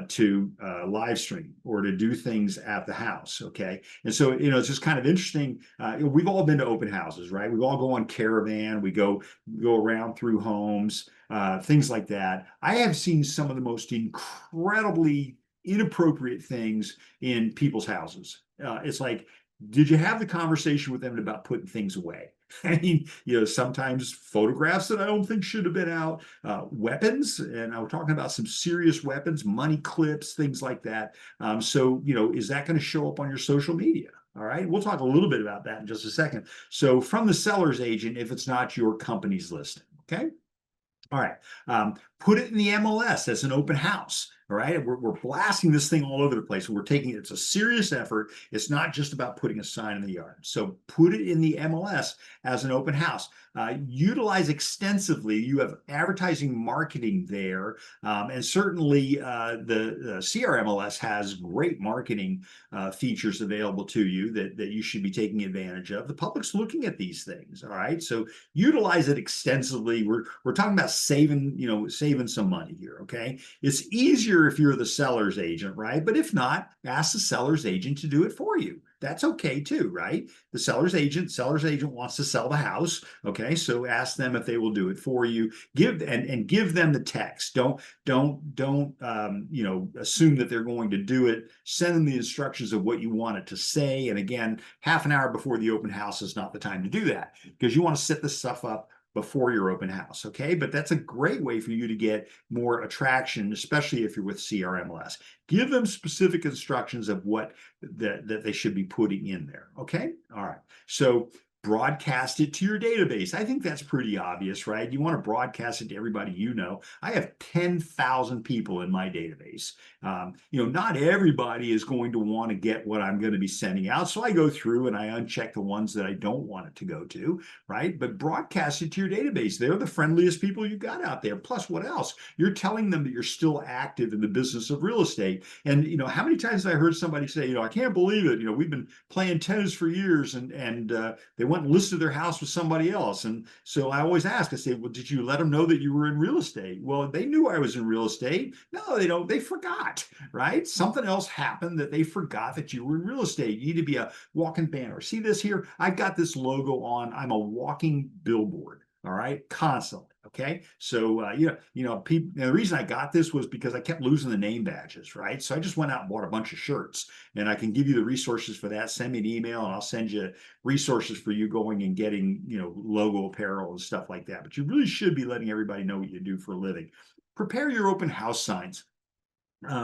to live stream or to do things at the house. Okay. And so, it's just kind of interesting. We've all been to open houses, right? We all go on Caravan. We go around through homes, things like that. I have seen some of the most incredibly inappropriate things in people's houses. It's like, did you have the conversation with them about putting things away? I mean, sometimes photographs that I don't think should have been out, weapons, and I'm talking about some serious weapons, money clips, things like that. So, is that going to show up on your social media? All right, we'll talk a little bit about that in just a second. So from the seller's agent, if it's not your company's listing, okay? All right. Put it in the MLS as an open house. All right. We're blasting this thing all over the place. We're taking it's a serious effort. It's not just about putting a sign in the yard. So put it in the MLS as an open house. Utilize extensively. You have advertising marketing there. And certainly the CRMLS has great marketing features available to you that you should be taking advantage of. The public's looking at these things. All right. So utilize it extensively. We're talking about saving some money here. Okay, it's easier if you're the seller's agent, right? But if not, ask the seller's agent to do it for you. That's okay too, right? The seller's agent wants to sell the house. Okay, so ask them if they will do it for you. Give them the text. Don't assume that they're going to do it. Send them the instructions of what you want it to say. And again, half an hour before the open house is not the time to do that, because you want to set this stuff up before your open house, okay? But that's a great way for you to get more attraction, especially if you're with CRMLS. Give them specific instructions of what that they should be putting in there, okay? All right, so broadcast it to your database. I think that's pretty obvious, right? You want to broadcast it to everybody you know. I have 10,000 people in my database. Not everybody is going to want to get what I'm going to be sending out. So I go through and I uncheck the ones that I don't want it to go to, right? But broadcast it to your database. They're the friendliest people you got out there. Plus, what else? You're telling them that you're still active in the business of real estate. And, how many times have I heard somebody say, I can't believe it. We've been playing tennis for years and they went and listed their house with somebody else. And so I always ask, I say, well, did you let them know that you were in real estate? Well, they knew I was in real estate. No, they don't. They forgot, right? Something else happened that they forgot that you were in real estate. You need to be a walking banner. See this here? I've got this logo on. I'm a walking billboard. All right, constantly. Okay, so people. The reason I got this was because I kept losing the name badges, right? So I just went out and bought a bunch of shirts, and I can give you the resources for that. Send me an email, and I'll send you resources for you going and getting logo apparel and stuff like that. But you really should be letting everybody know what you do for a living. Prepare your open house signs.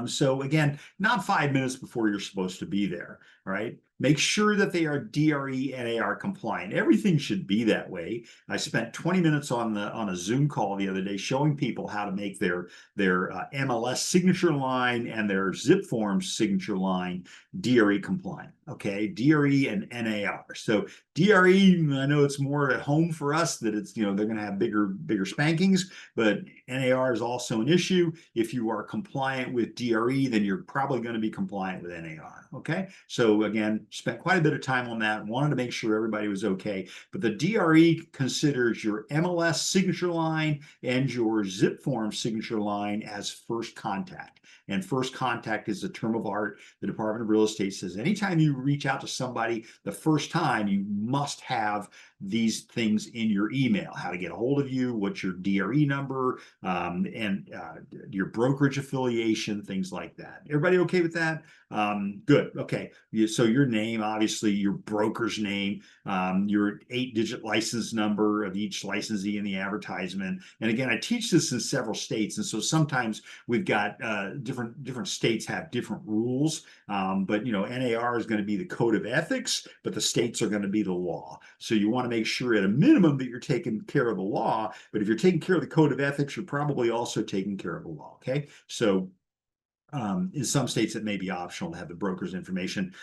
So again, not 5 minutes before you're supposed to be there, right? Make sure that they are DRE NAR compliant. Everything should be that way. I spent 20 minutes on a Zoom call the other day showing people how to make their MLS signature line and their zip form signature line DRE compliant. Okay, DRE and NAR. So DRE, I know it's more at home for us that it's they're going to have bigger spankings, but NAR is also an issue. If you are compliant with DRE, then you're probably going to be compliant with NAR. Okay, so again, spent quite a bit of time on that. Wanted to make sure everybody was okay. But the DRE considers your MLS signature line and your zip form signature line as first contact. And first contact is a term of art. The Department of Real Estate says anytime you reach out to somebody the first time, you must have these things in your email: how to get a hold of you, what's your DRE number, and your brokerage affiliation, things like that. Everybody okay with that? Good. Okay. So your name, obviously your broker's name, your 8-digit license number of each licensee in the advertisement. And again, I teach this in several states, and so sometimes we've got different states have different rules. But NAR is going to be the code of ethics, but the states are going to be the law. So you want to make sure at a minimum that you're taking care of the law. But if you're taking care of the code of ethics, you're probably also taking care of the law. Okay. So in some states, it may be optional to have the broker's information.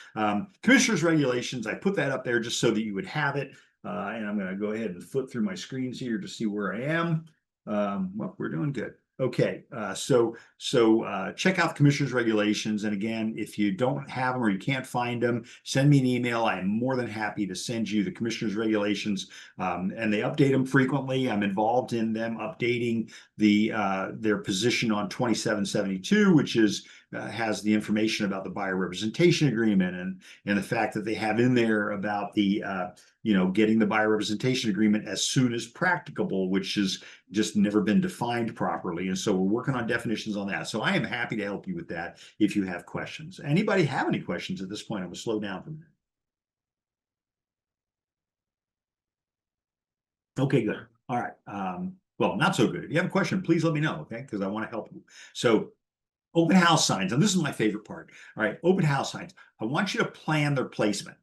Commissioner's regulations, I put that up there just so that you would have it. And I'm going to go ahead and flip through my screens here to see where I am. Well, we're doing good. Okay, so check out the commissioner's regulations. And again, if you don't have them or you can't find them, send me an email. I am more than happy to send you the commissioner's regulations. And they update them frequently. I'm involved in them updating their position on 2772, which is has the information about the buyer representation agreement and the fact that they have in there about the getting the buyer representation agreement as soon as practicable, which has just never been defined properly. And so we're working on definitions on that. So I am happy to help you with that if you have questions. Anybody have any questions at this point? I'm going to slow down for a minute. Okay, good. All right. Well, not so good. If you have a question, please let me know, okay? Because I want to help you. So open house signs, and this is my favorite part. All right, open house signs. I want you to plan their placement.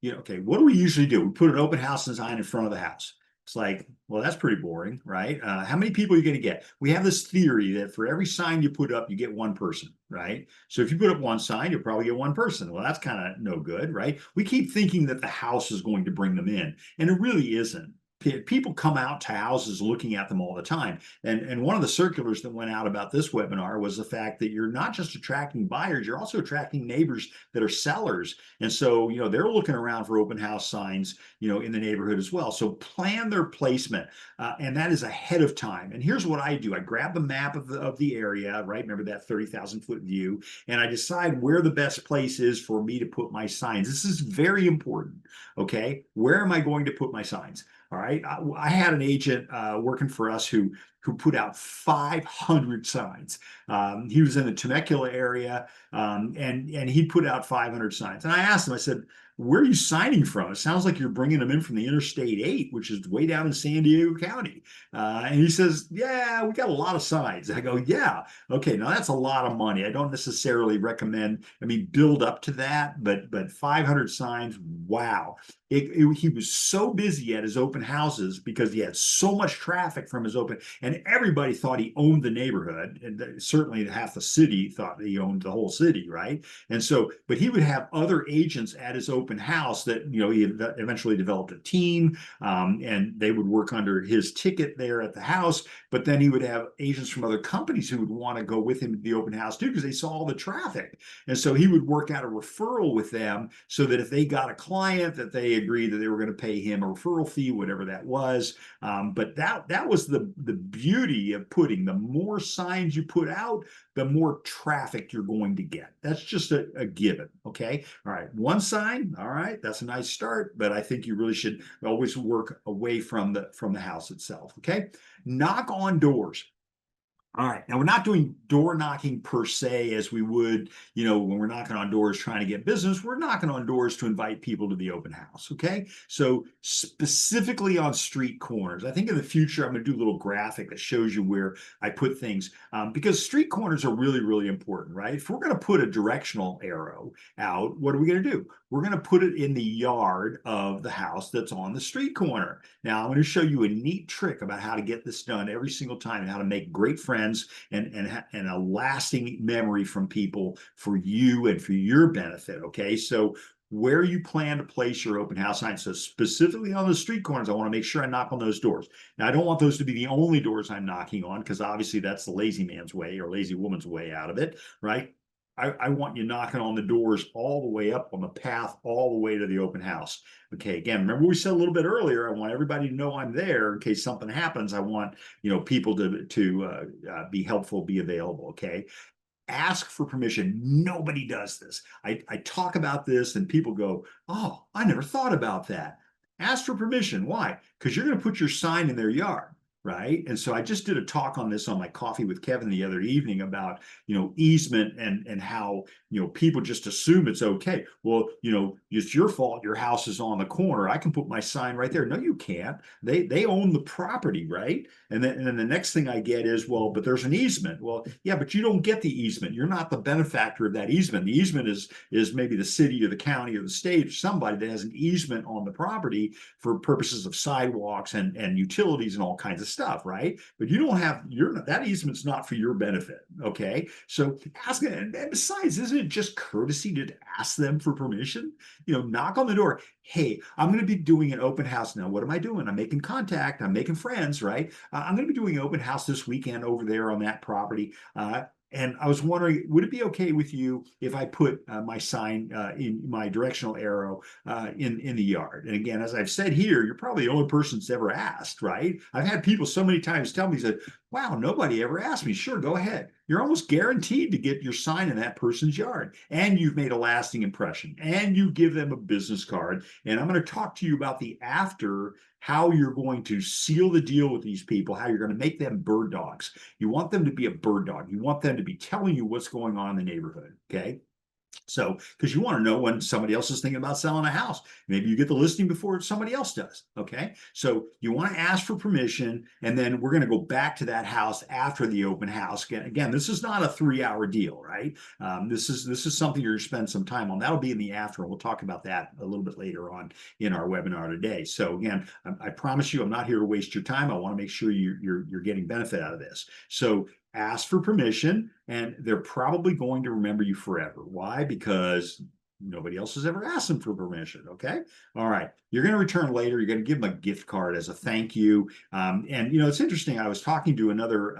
Okay, what do we usually do? We put an open house sign in front of the house. It's like, well, that's pretty boring, right? How many people are you going to get? We have this theory that for every sign you put up, you get one person, right? So if you put up one sign, you'll probably get one person. Well, that's kind of no good, right? We keep thinking that the house is going to bring them in, and it really isn't. People come out to houses looking at them all the time. And one of the circulars that went out about this webinar was the fact that you're not just attracting buyers, you're also attracting neighbors that are sellers. And so, they're looking around for open house signs, in the neighborhood as well. So plan their placement, and that is ahead of time. And here's what I do. I grab the map of the area, right? Remember that 30,000 foot view, and I decide where the best place is for me to put my signs. This is very important, okay? Where am I going to put my signs? All right. I had an agent working for us who put out 500 signs. He was in the Temecula area, and he put out 500 signs. And I asked him, I said, "Where are you signing from? It sounds like you're bringing them in from the Interstate 8, which is way down in San Diego County." And he says, "Yeah, we got a lot of signs." I go, "Yeah, okay. Now that's a lot of money. I don't necessarily recommend. I mean, build up to that, but 500 signs, wow." He was so busy at his open houses because he had so much traffic from his open, and everybody thought he owned the neighborhood, and certainly half the city thought he owned the whole city, right? And so, but he would have other agents at his open house that he eventually developed a team, and they would work under his ticket there at the house. But then he would have agents from other companies who would want to go with him to the open house too because they saw all the traffic, and so he would work out a referral with them so that if they got a client that they agreed that they were going to pay him a referral fee, whatever that was. But that was the beauty of putting. The more signs you put out, the more traffic you're going to get. That's just a given. Okay. All right. One sign. All right. That's a nice start, but I think you really should always work away from the house itself. Okay. Knock on doors. All right. Now we're not doing door knocking per se as we would, when we're knocking on doors trying to get business. We're knocking on doors to invite people to the open house. Okay. So specifically on street corners, I think in the future I'm going to do a little graphic that shows you where I put things, because street corners are really, really important, right? If we're going to put a directional arrow out, what are we going to do? We're going to put it in the yard of the house that's on the street corner. Now I'm going to show you a neat trick about how to get this done every single time and how to make great friends and a lasting memory from people for you and for your benefit. Okay, so where you plan to place your open house sign. So specifically on the street corners, I want to make sure I knock on those doors. Now, I don't want those to be the only doors I'm knocking on because obviously that's the lazy man's way or lazy woman's way out of it, right? I want you knocking on the doors all the way up on the path, all the way to the open house. Okay, again, remember we said a little bit earlier, I want everybody to know I'm there in case something happens. I want, people to be helpful, be available, okay? Ask for permission. Nobody does this. I talk about this and people go, "Oh, I never thought about that." Ask for permission. Why? Because you're going to put your sign in their yard, right? And so I just did a talk on this on my coffee with Kevin the other evening about, easement and how, people just assume it's okay. Well, it's your fault. Your house is on the corner. I can put my sign right there. No, you can't. They own the property, right? And then the next thing I get is, well, but there's an easement. Well, yeah, but you don't get the easement. You're not the benefactor of that easement. The easement is maybe the city or the county or the state or somebody that has an easement on the property for purposes of sidewalks and utilities and all kinds of stuff, right? But you don't have that easement's not for your benefit. Okay. So ask it. And besides, isn't it just courtesy to ask them for permission? Knock on the door. Hey, I'm going to be doing an open house now. What am I doing? I'm making contact. I'm making friends, right? I'm going to be doing an open house this weekend over there on that property. And I was wondering, would it be okay with you if I put my sign in my directional arrow in the yard? And again, as I've said here, you're probably the only person that's ever asked, right? I've had people so many times tell me, that, "Wow, nobody ever asked me." Sure, go ahead. You're almost guaranteed to get your sign in that person's yard, and you've made a lasting impression, and you give them a business card. And I'm going to talk to you about the after, how you're going to seal the deal with these people, how you're going to make them bird dogs. You want them to be a bird dog. You want them to be telling you what's going on in the neighborhood. Okay. So, because you want to know when somebody else is thinking about selling a house. Maybe you get the listing before somebody else does. Okay. So you want to ask for permission, and then we're going to go back to that house after the open house. Again, this is not a 3 hour deal, right? This is something you're going to spend some time on. That'll be in the after. We'll talk about that a little bit later on in our webinar today. So again, I promise you, I'm not here to waste your time. I want to make sure you're getting benefit out of this. So ask for permission, and they're probably going to remember you forever. Why? Because nobody else has ever asked them for permission. Okay. All right. You're going to return later. You're going to give them a gift card as a thank you. And it's interesting. I was talking to another,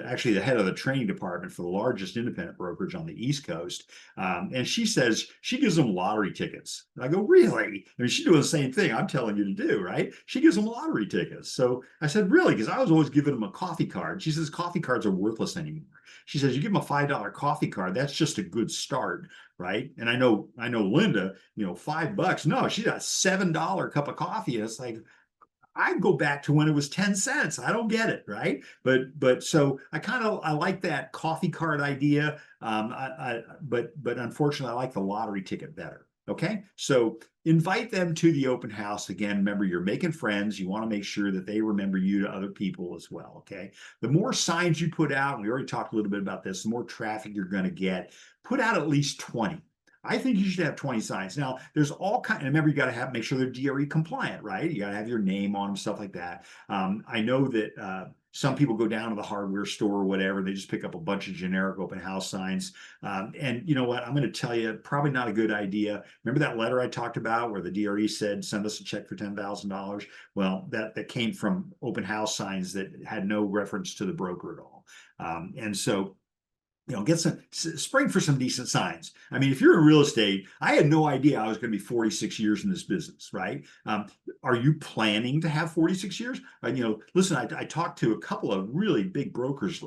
actually the head of the training department for the largest independent brokerage on the East Coast. And she says she gives them lottery tickets. And I go, really? I mean, she's doing the same thing I'm telling you to do, right? She gives them lottery tickets. So I said, really? Because I was always giving them a coffee card. She says coffee cards are worthless anymore. She says, you give them a $5 coffee card. That's just a good start, right? And I know Linda, $5. No, she got $7 cup of coffee. And it's like, I go back to when it was 10 cents. I don't get it, right? But so I like that coffee card idea. But unfortunately, I like the lottery ticket better. Okay, so invite them to the open house. Again, remember, you're making friends. You want to make sure that they remember you to other people as well. Okay, the more signs you put out, and we already talked a little bit about this, the more traffic you're going to get. Put out at least 20. I think you should have 20 signs. Now, there's all kind. And remember, you got to make sure they're DRE compliant, right? You got to have your name on them, stuff like that. I know that some people go down to the hardware store or whatever. They just pick up a bunch of generic open house signs. And you know what? I'm going to tell you, probably not a good idea. Remember that letter I talked about where the DRE said, send us a check for $10,000? Well, that came from open house signs that had no reference to the broker at all. And so get some spring for some decent signs. I mean, if you're in real estate, I had no idea I was going to be 46 years in this business, right? Are you planning to have 46 years? Listen, I talked to a couple of really big brokers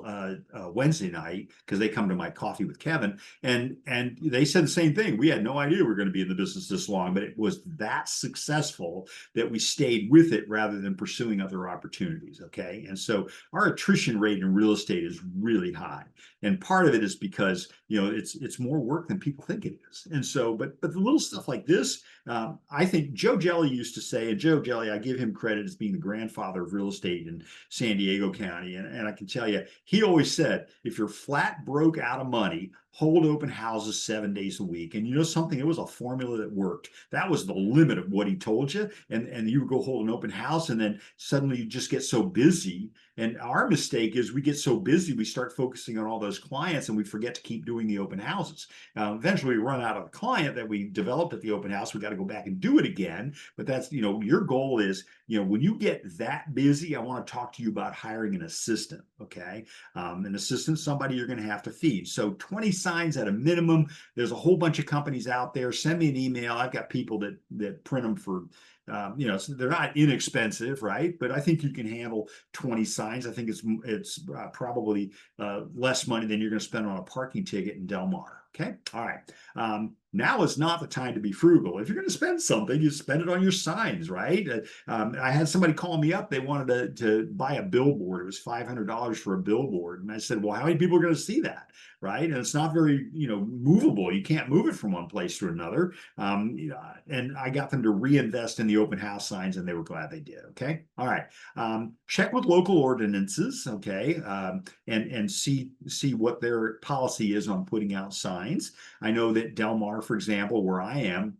Wednesday night because they come to my coffee with Kevin, and they said the same thing. We had no idea we were going to be in the business this long, but it was that successful that we stayed with it rather than pursuing other opportunities. Okay, and so our attrition rate in real estate is really high, and part of it is because it's more work than people think it is. And so, but the little stuff like this, I think Joe Jelly used to say, and Joe Jelly, I give him credit as being the grandfather of real estate in San Diego County. And I can tell you, he always said, if you're flat broke out of money, hold open houses 7 days a week. And you know something? It was a formula that worked. That was the limit of what he told you. And you would go hold an open house, and then suddenly you just get so busy. And our mistake is we get so busy, we start focusing on all those clients and we forget to keep doing the open houses. Eventually, we run out of a client that we developed at the open house. We got to go back and do it again. But that's, your goal is, when you get that busy, I want to talk to you about hiring an assistant. Okay. An assistant, somebody you're going to have to feed. So 20 signs at a minimum. There's a whole bunch of companies out there. Send me an email. I've got people that print them for so they're not inexpensive, right? But I think you can handle 20 signs. I think it's probably less money than you're going to spend on a parking ticket in Del Mar. Okay. All right. Now is not the time to be frugal. If you're going to spend something, you spend it on your signs, right? I had somebody call me up. They wanted to buy a billboard. It was $500 for a billboard. And I said, well, how many people are going to see that? Right. And it's not very, movable. You can't move it from one place to another. And I got them to reinvest in the open house signs, and they were glad they did. Okay. All right. Check with local ordinances. Okay. And see what their policy is on putting out signs. I know that Del Mar, for example, where I am,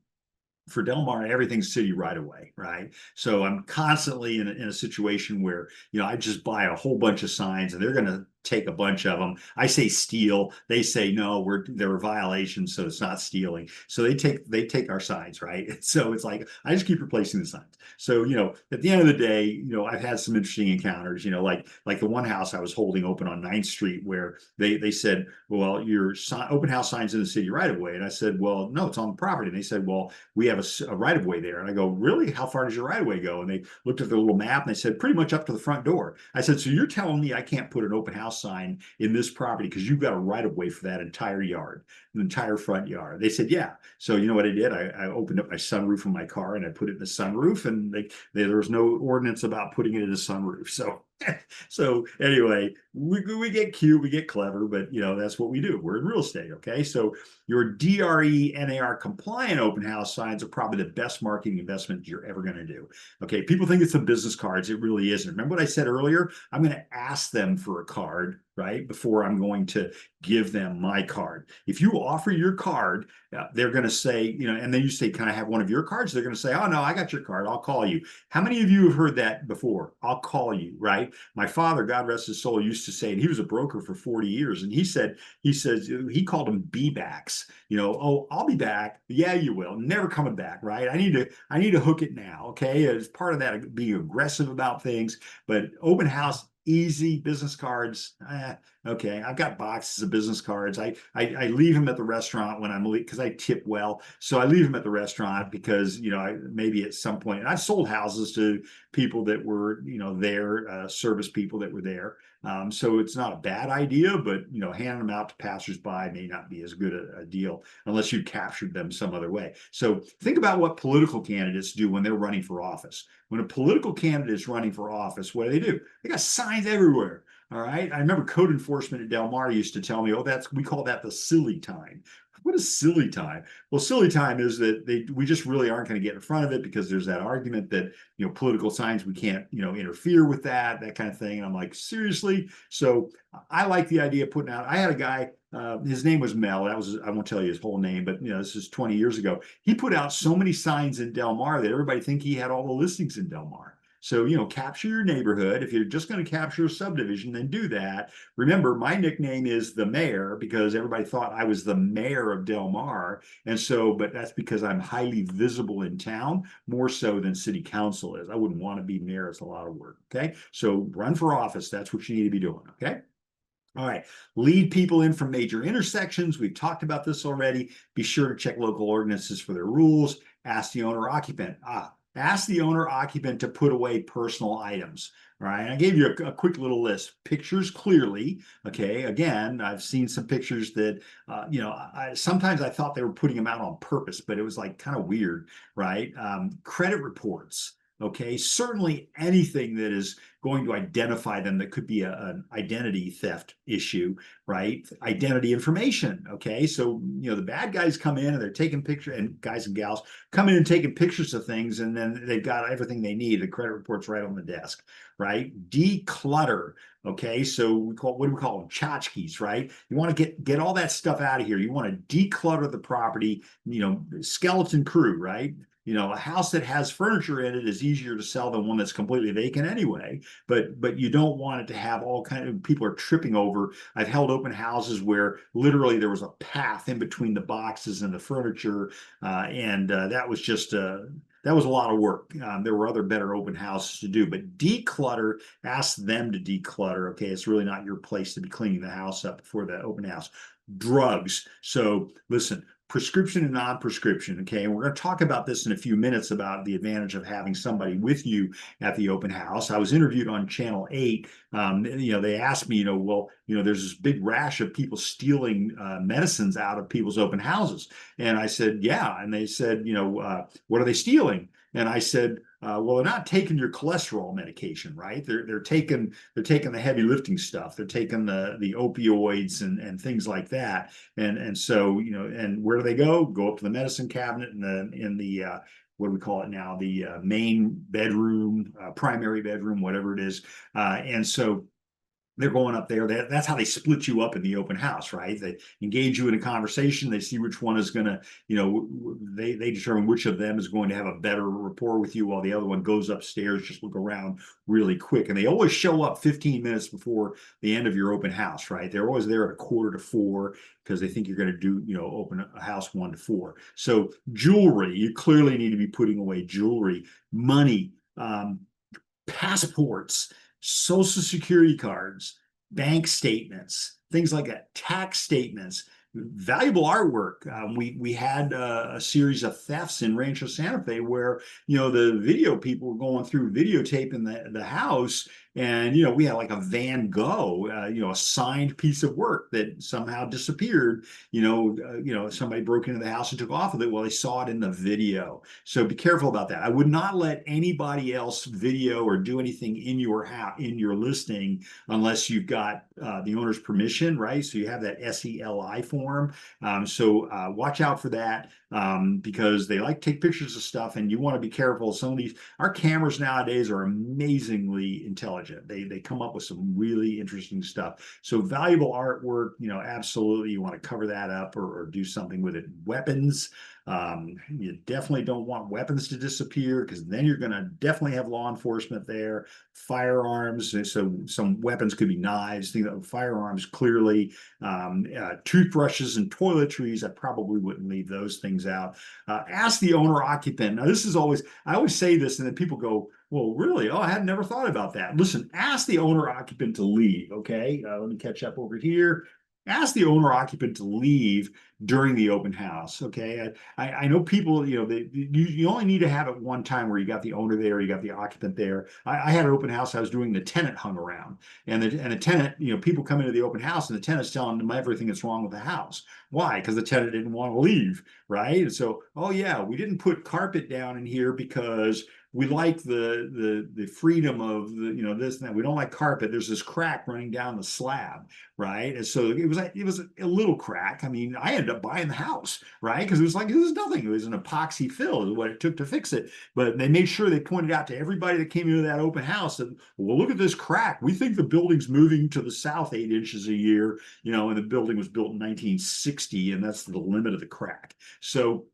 for Del Mar, everything's city right away, right? So I'm constantly in a situation where, I just buy a whole bunch of signs and they're going to take a bunch of them. I say steal. They say, no, there are violations, so it's not stealing. So they take our signs, right? So it's like, I just keep replacing the signs. So, at the end of the day, I've had some interesting encounters, like the one house I was holding open on 9th Street where they said, well, your open house sign's in the city right away. And I said, well, no, it's on the property. And they said, well, we have a right of way there. And I go, really? How far does your right of way go? And they looked at their little map and they said, pretty much up to the front door. I said, so you're telling me I can't put an open house sign in this property because you've got a right of way for that entire yard, the entire front yard? They said, yeah. So you know what I did? I opened up my sunroof in my car and I put it in the sunroof, and there was no ordinance about putting it in the sunroof. So So anyway, we get cute, we get clever, but that's what we do. We're in real estate, okay? So your DRE NAR compliant open house signs are probably the best marketing investment you're ever going to do. Okay, people think it's the business cards. It really isn't. Remember what I said earlier? I'm going to ask them for a card, right, before I'm going to give them my card. If you offer your card, they're going to say, and then you say, can I have one of your cards? They're going to say, oh, no, I got your card. I'll call you. How many of you have heard that before? I'll call you, right? My father, God rest his soul, used to say, and he was a broker for 40 years, and he says, he called them be-backs. Oh, I'll be back. Yeah, you will. Never coming back, right? I need to hook it now, okay? As part of that, being aggressive about things, but open house, easy. Business cards, okay, I've got boxes of business cards. I leave them at the restaurant when I'm because I tip well, so I leave them at the restaurant because maybe at some point, and I've sold houses to people that were there, service people that were there. So it's not a bad idea, but handing them out to passersby may not be as good a deal unless you captured them some other way. So think about what political candidates do when they're running for office. When a political candidate is running for office, what do? They got signs everywhere. All right. I remember code enforcement at Del Mar used to tell me, oh, we call that the silly time. What is silly time? Well, silly time is that we just really aren't going to get in front of it because there's that argument that political signs, we can't interfere with that kind of thing. And I'm like, seriously? So I like the idea of putting out. I had a guy. His name was Mel. I won't tell you his whole name, but this is 20 years ago. He put out so many signs in Del Mar that everybody think he had all the listings in Del Mar. So, capture your neighborhood. If you're just going to capture a subdivision, then do that. Remember, my nickname is the mayor because everybody thought I was the mayor of Del Mar. And so, but that's because I'm highly visible in town, more so than city council is. I wouldn't want to be mayor. It's a lot of work. Okay. So run for office. That's what you need to be doing. Okay. All right, lead people in from major intersections. We've talked about this already. Be sure to check local ordinances for their rules. Ask the owner occupant. Ask the owner occupant to put away personal items. All right, I gave you a quick little list. Pictures clearly. Okay, again, I've seen some pictures that, sometimes I thought they were putting them out on purpose, but it was like kind of weird, right? Credit reports. Okay, certainly anything that is going to identify them that could be an identity theft issue, right? Identity information. Okay, so the bad guys come in and they're taking pictures, and guys and gals come in and taking pictures of things, and then they've got everything they need. The credit report's right on the desk, right? Declutter. Okay, so what do we call them? Tchotchkes, right? You want to get all that stuff out of here. You want to declutter the property. Skeleton crew, right? A house that has furniture in it is easier to sell than one that's completely vacant anyway. But you don't want it to have all kind of people are tripping over. I've held open houses where literally there was a path in between the boxes and the furniture, and that was just that was a lot of work. There were other better open houses to do, but declutter, ask them to declutter. Okay, it's really not your place to be cleaning the house up before the open house. Drugs. So listen, prescription and non-prescription. Okay, and we're going to talk about this in a few minutes about the advantage of having somebody with you at the open house. I was interviewed on Channel 8. They asked me, there's this big rash of people stealing medicines out of people's open houses, and I said, yeah, and they said, what are they stealing? And I said, well, they're not taking your cholesterol medication, right? They're taking the heavy lifting stuff. They're taking the opioids and things like that. And so and where do they go? Go up to the medicine cabinet in the what do we call it now? The main bedroom, primary bedroom, whatever it is. And so they're going up there. That's how they split you up in the open house, right? They engage you in a conversation. They see which one is going to, they determine which of them is going to have a better rapport with you while the other one goes upstairs, just look around really quick. And they always show up 15 minutes before the end of your open house, right? They're always there at 3:45 because they think you're going to do, open a house 1 to 4. So jewelry, you clearly need to be putting away jewelry, money, passports, social security cards, bank statements, things like that, tax statements, valuable artwork. We had a series of thefts in Rancho Santa Fe where the video people were going through videotaping the house, And, you know, we had like a Van Gogh, you know, a signed piece of work that somehow disappeared. You know, somebody broke into the house and took off with it. Well, they saw it in the video. So be careful about that. I would not let anybody else video or do anything in your house, in your listing, unless you've got the owner's permission, right? So you have that SELI form. So watch out for that, because they like to take pictures of stuff, and you want to be careful. Some of these, our cameras nowadays are amazingly intelligent. They come up with some really interesting stuff. So valuable artwork, you know, absolutely you want to cover that up, or do something with it. Weapons, you definitely don't want weapons to disappear, because then you're going to definitely have law enforcement there. Firearms, so some weapons could be knives, things like firearms, clearly. Toothbrushes and toiletries, I probably wouldn't leave those things out. Ask the owner occupant. Now, this is always, I always say this, and then people go, well, really? Oh, I had never thought about that. Listen, ask the owner occupant to leave. Okay. Let me catch up over here. Ask the owner occupant to leave during the open house. Okay. I know people, you know, you only need to have it one time where you got the owner there, you got the occupant there. I had an open house I was doing, the tenant hung around, and the tenant, you know, people come into the open house and the tenant's telling them everything that's wrong with the house. Why? Because the tenant didn't want to leave, right? And so, oh yeah, we didn't put carpet down in here because we like the freedom of the, you know, this and that. We don't like carpet. There's this crack running down the slab, right? And so it was a little crack. I mean, I ended up buying the house, right? Because it was like, it was nothing. It was an epoxy fill is what it took to fix it. But they made sure they pointed out to everybody that came into that open house that, well, look at this crack. We think the building's moving to the south 8 inches a year, you know, and the building was built in 1960, and that's the limit of the crack. So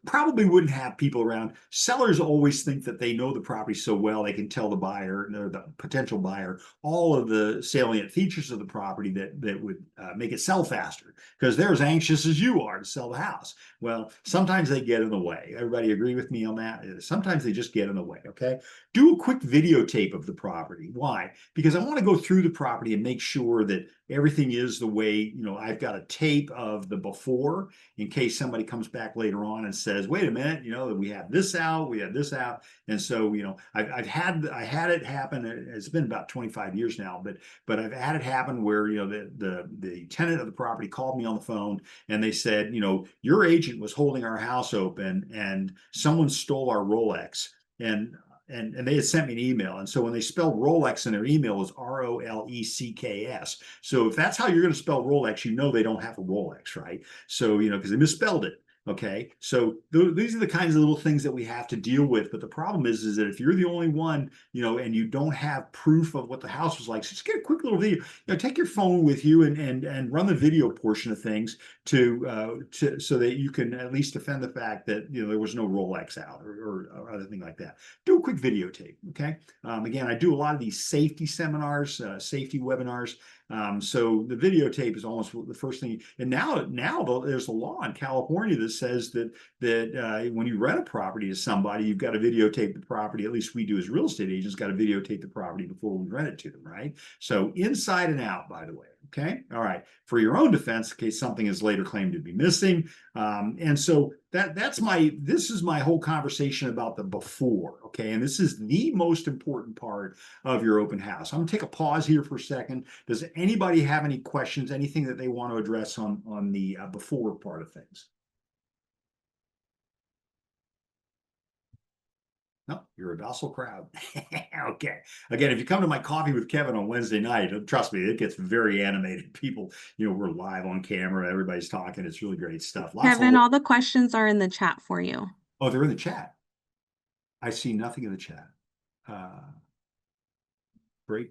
probably wouldn't have people around. Sellers always think that they know the property so well they can tell the buyer or the potential buyer all of the salient features of the property that would make it sell faster, because they're as anxious as you are to sell the house. Well, sometimes they get in the way. Everybody agree with me on that? Sometimes they just get in the way. Okay, do a quick videotape of the property. Why? Because I want to go through the property and make sure that everything is the way, you know, I've got a tape of the before, in case somebody comes back later on and says, wait a minute, you know, we have this out, we have this out. And so, you know, I had it happen. It's been about 25 years now, but I've had it happen where, you know, the tenant of the property called me on the phone and they said, you know, your agent was holding our house open and someone stole our Rolex. And they had sent me an email. And so when they spelled Rolex in their email, it was Rolecks. So if that's how you're going to spell Rolex, you know they don't have a Rolex, right? So, you know, because they misspelled it. Okay, so these are the kinds of little things that we have to deal with. But the problem is that if you're the only one, you know, and you don't have proof of what the house was like, so just get a quick little video. You know, take your phone with you and run the video portion of things to so that you can at least defend the fact that, you know, there was no Rolex out or other thing like that. Do a quick videotape. Okay, again, I do a lot of these safety seminars, safety webinars. So the videotape is almost the first thing. And now there's a law in California that says that when you rent a property to somebody, you've got to videotape the property. At least we do as real estate agents, got to videotape the property before we rent it to them, right? So inside and out, by the way. Okay. All right. For your own defense, in case something is later claimed to be missing. And so this is my whole conversation about the before. Okay. And this is the most important part of your open house. I'm gonna take a pause here for a second. Does anybody have any questions, anything that they want to address on the before part of things? No, you're a docile crowd. Okay. Again, if you come to my coffee with Kevin on Wednesday night, trust me, it gets very animated. People, you know, we're live on camera, everybody's talking. It's really great stuff. Lots Kevin, of, all the questions are in the chat for you. oh, they're in the chat. I see nothing in the chat. Uh, Great.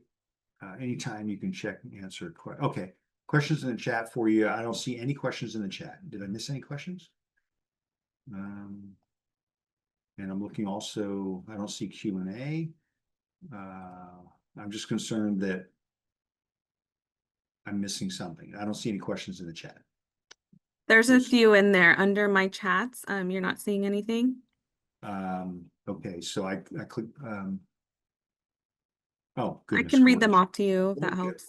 Anytime you can check and answer. Okay. Questions in the chat for you. I don't see any questions in the chat. Did I miss any questions? And I'm looking also, I don't see Q&A. I'm just concerned that I'm missing something. I don't see any questions in the chat. There's a few in there under my chats. You're not seeing anything? Okay, so I click, oh, goodness. I can read them off to you if that Okay. helps.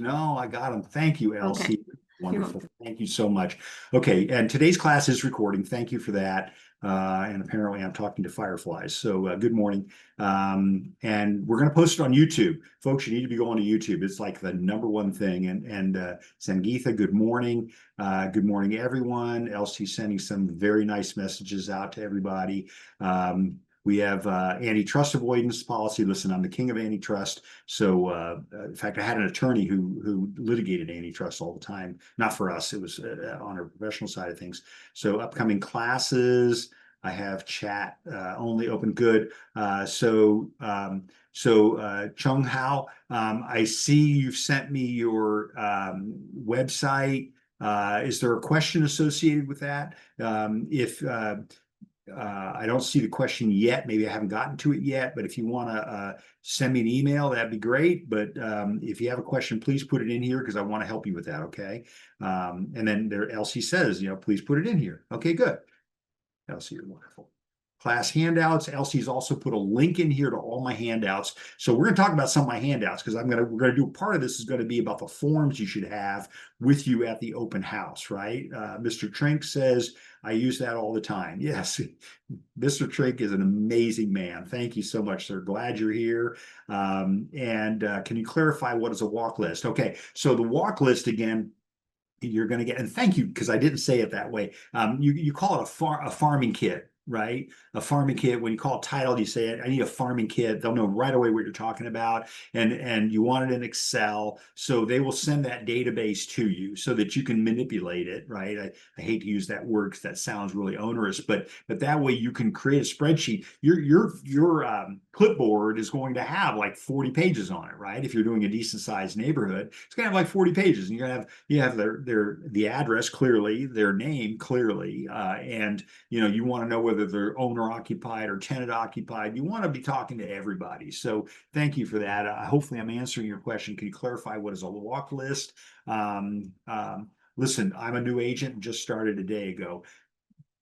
No, I got them. Thank you, Okay. Elsie. Wonderful. Thank you so much. Okay, and today's class is recording. Thank you for that. And apparently I'm talking to fireflies. So good morning. And we're going to post it on YouTube. Folks, you need to be going to YouTube. It's like the #1 thing. And Sangeetha, good morning. Good morning, everyone. Elsie sending some very nice messages out to everybody. We have antitrust avoidance policy. Listen, I'm the king of antitrust. So, in fact, I had an attorney who litigated antitrust all the time. Not for us. It was on our professional side of things. So, upcoming classes. I have chat only open. Good. Chung Hao, I see you've sent me your website. Is there a question associated with that? If I don't see the question yet. Maybe I haven't gotten to it yet, but if you want to send me an email, that'd be great. But if you have a question, please put it in here because I want to help you with that, okay? And then there, Elsie says, please put it in here. Okay, good. Elsie, you're wonderful. Class handouts. Elsie's also put a link in here to all my handouts. So we're going to talk about some of my handouts because we're going to do part of this is going to be about the forms you should have with you at the open house, right? Mr. Trink says, I use that all the time. Yes, Mr. Trink is an amazing man. Thank you so much, sir. Glad you're here. Can you clarify what is a walk list? Okay, so the walk list, again, you're going to get, and thank you, because I didn't say it that way. You call it a farming kit, right? A farming kit. When you call it titled, you say, I need a farming kit. They'll know right away what you're talking about. And you want it in Excel. So they will send that database to you so that you can manipulate it, right? I hate to use that word because that sounds really onerous, but that way you can create a spreadsheet. Your clipboard is going to have like 40 pages on it, right? If you're doing a decent sized neighborhood, it's going to have like 40 pages, and you have the address clearly, their name clearly, and you want to know whether they're owner occupied or tenant occupied. You want to be talking to everybody. So thank you for that. Hopefully I'm answering your question. Can you clarify what is a walk list? Listen, I'm a new agent and just started a day ago.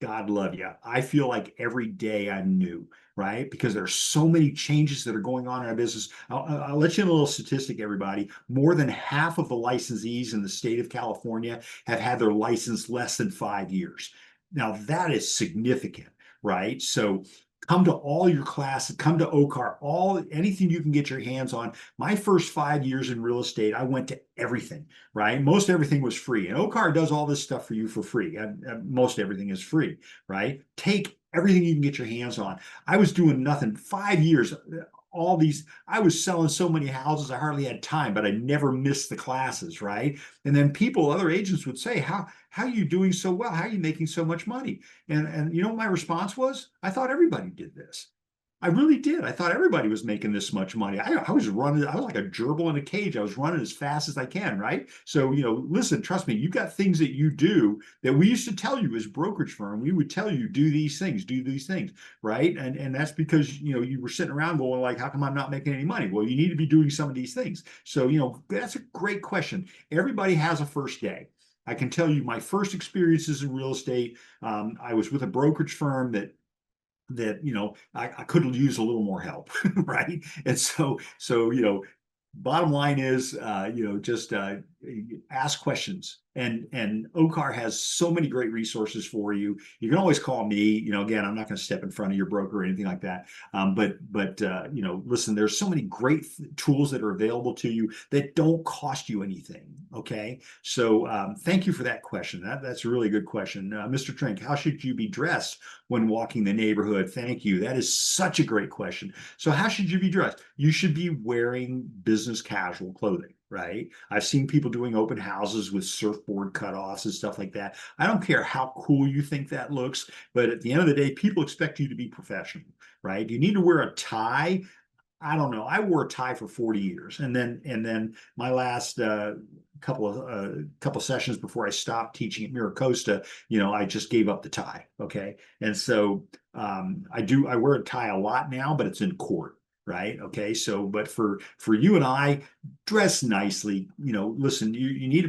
God love you. I feel like every day I'm new, right? Because there's so many changes that are going on in our business. I'll let you in a little statistic, everybody. More than half of the licensees in the state of California have had their license less than 5 years. Now that is significant, right? So come to all your classes, come to OCAR, anything you can get your hands on. My first 5 years in real estate, I went to everything, right? Most everything was free. And OCAR does all this stuff for you for free. Most everything is free, right? Take everything you can get your hands on. I was doing nothing. 5 years, I was selling so many houses, I hardly had time, but I never missed the classes, right? And then other agents would say, how are you doing so well? How are you making so much money? And you know what my response was? I thought everybody did this. I really did. I thought everybody was making this much money. I was running, I was like a gerbil in a cage. I was running as fast as I can, right? So, listen, trust me, you got things that you do that we used to tell you as brokerage firm. We would tell you, do these things, right? And that's because, you were sitting around going like, how come I'm not making any money? Well, you need to be doing some of these things. So, that's a great question. Everybody has a first day. I can tell you my first experiences in real estate. I was with a brokerage firm that I could use a little more help, right? And so bottom line is just ask questions, and OCAR has so many great resources for you. You can always call me. Again, I'm not going to step in front of your broker or anything like that. But listen, there's so many great tools that are available to you that don't cost you anything. Okay, so thank you for that question. That's a really good question, Mr. Trink. How should you be dressed when walking the neighborhood? Thank you. That is such a great question. So how should you be dressed? You should be wearing business casual clothing, right? I've seen people doing open houses with surfboard cutoffs and stuff like that. I don't care how cool you think that looks, but at the end of the day, people expect you to be professional, right? You need to wear a tie. I don't know. I wore a tie for 40 years, and then my last couple sessions before I stopped teaching at Miracosta, I just gave up the tie. Okay, and so I wear a tie a lot now, but it's in court. Right. Okay. So, but for you and I, dress nicely. Listen, you need to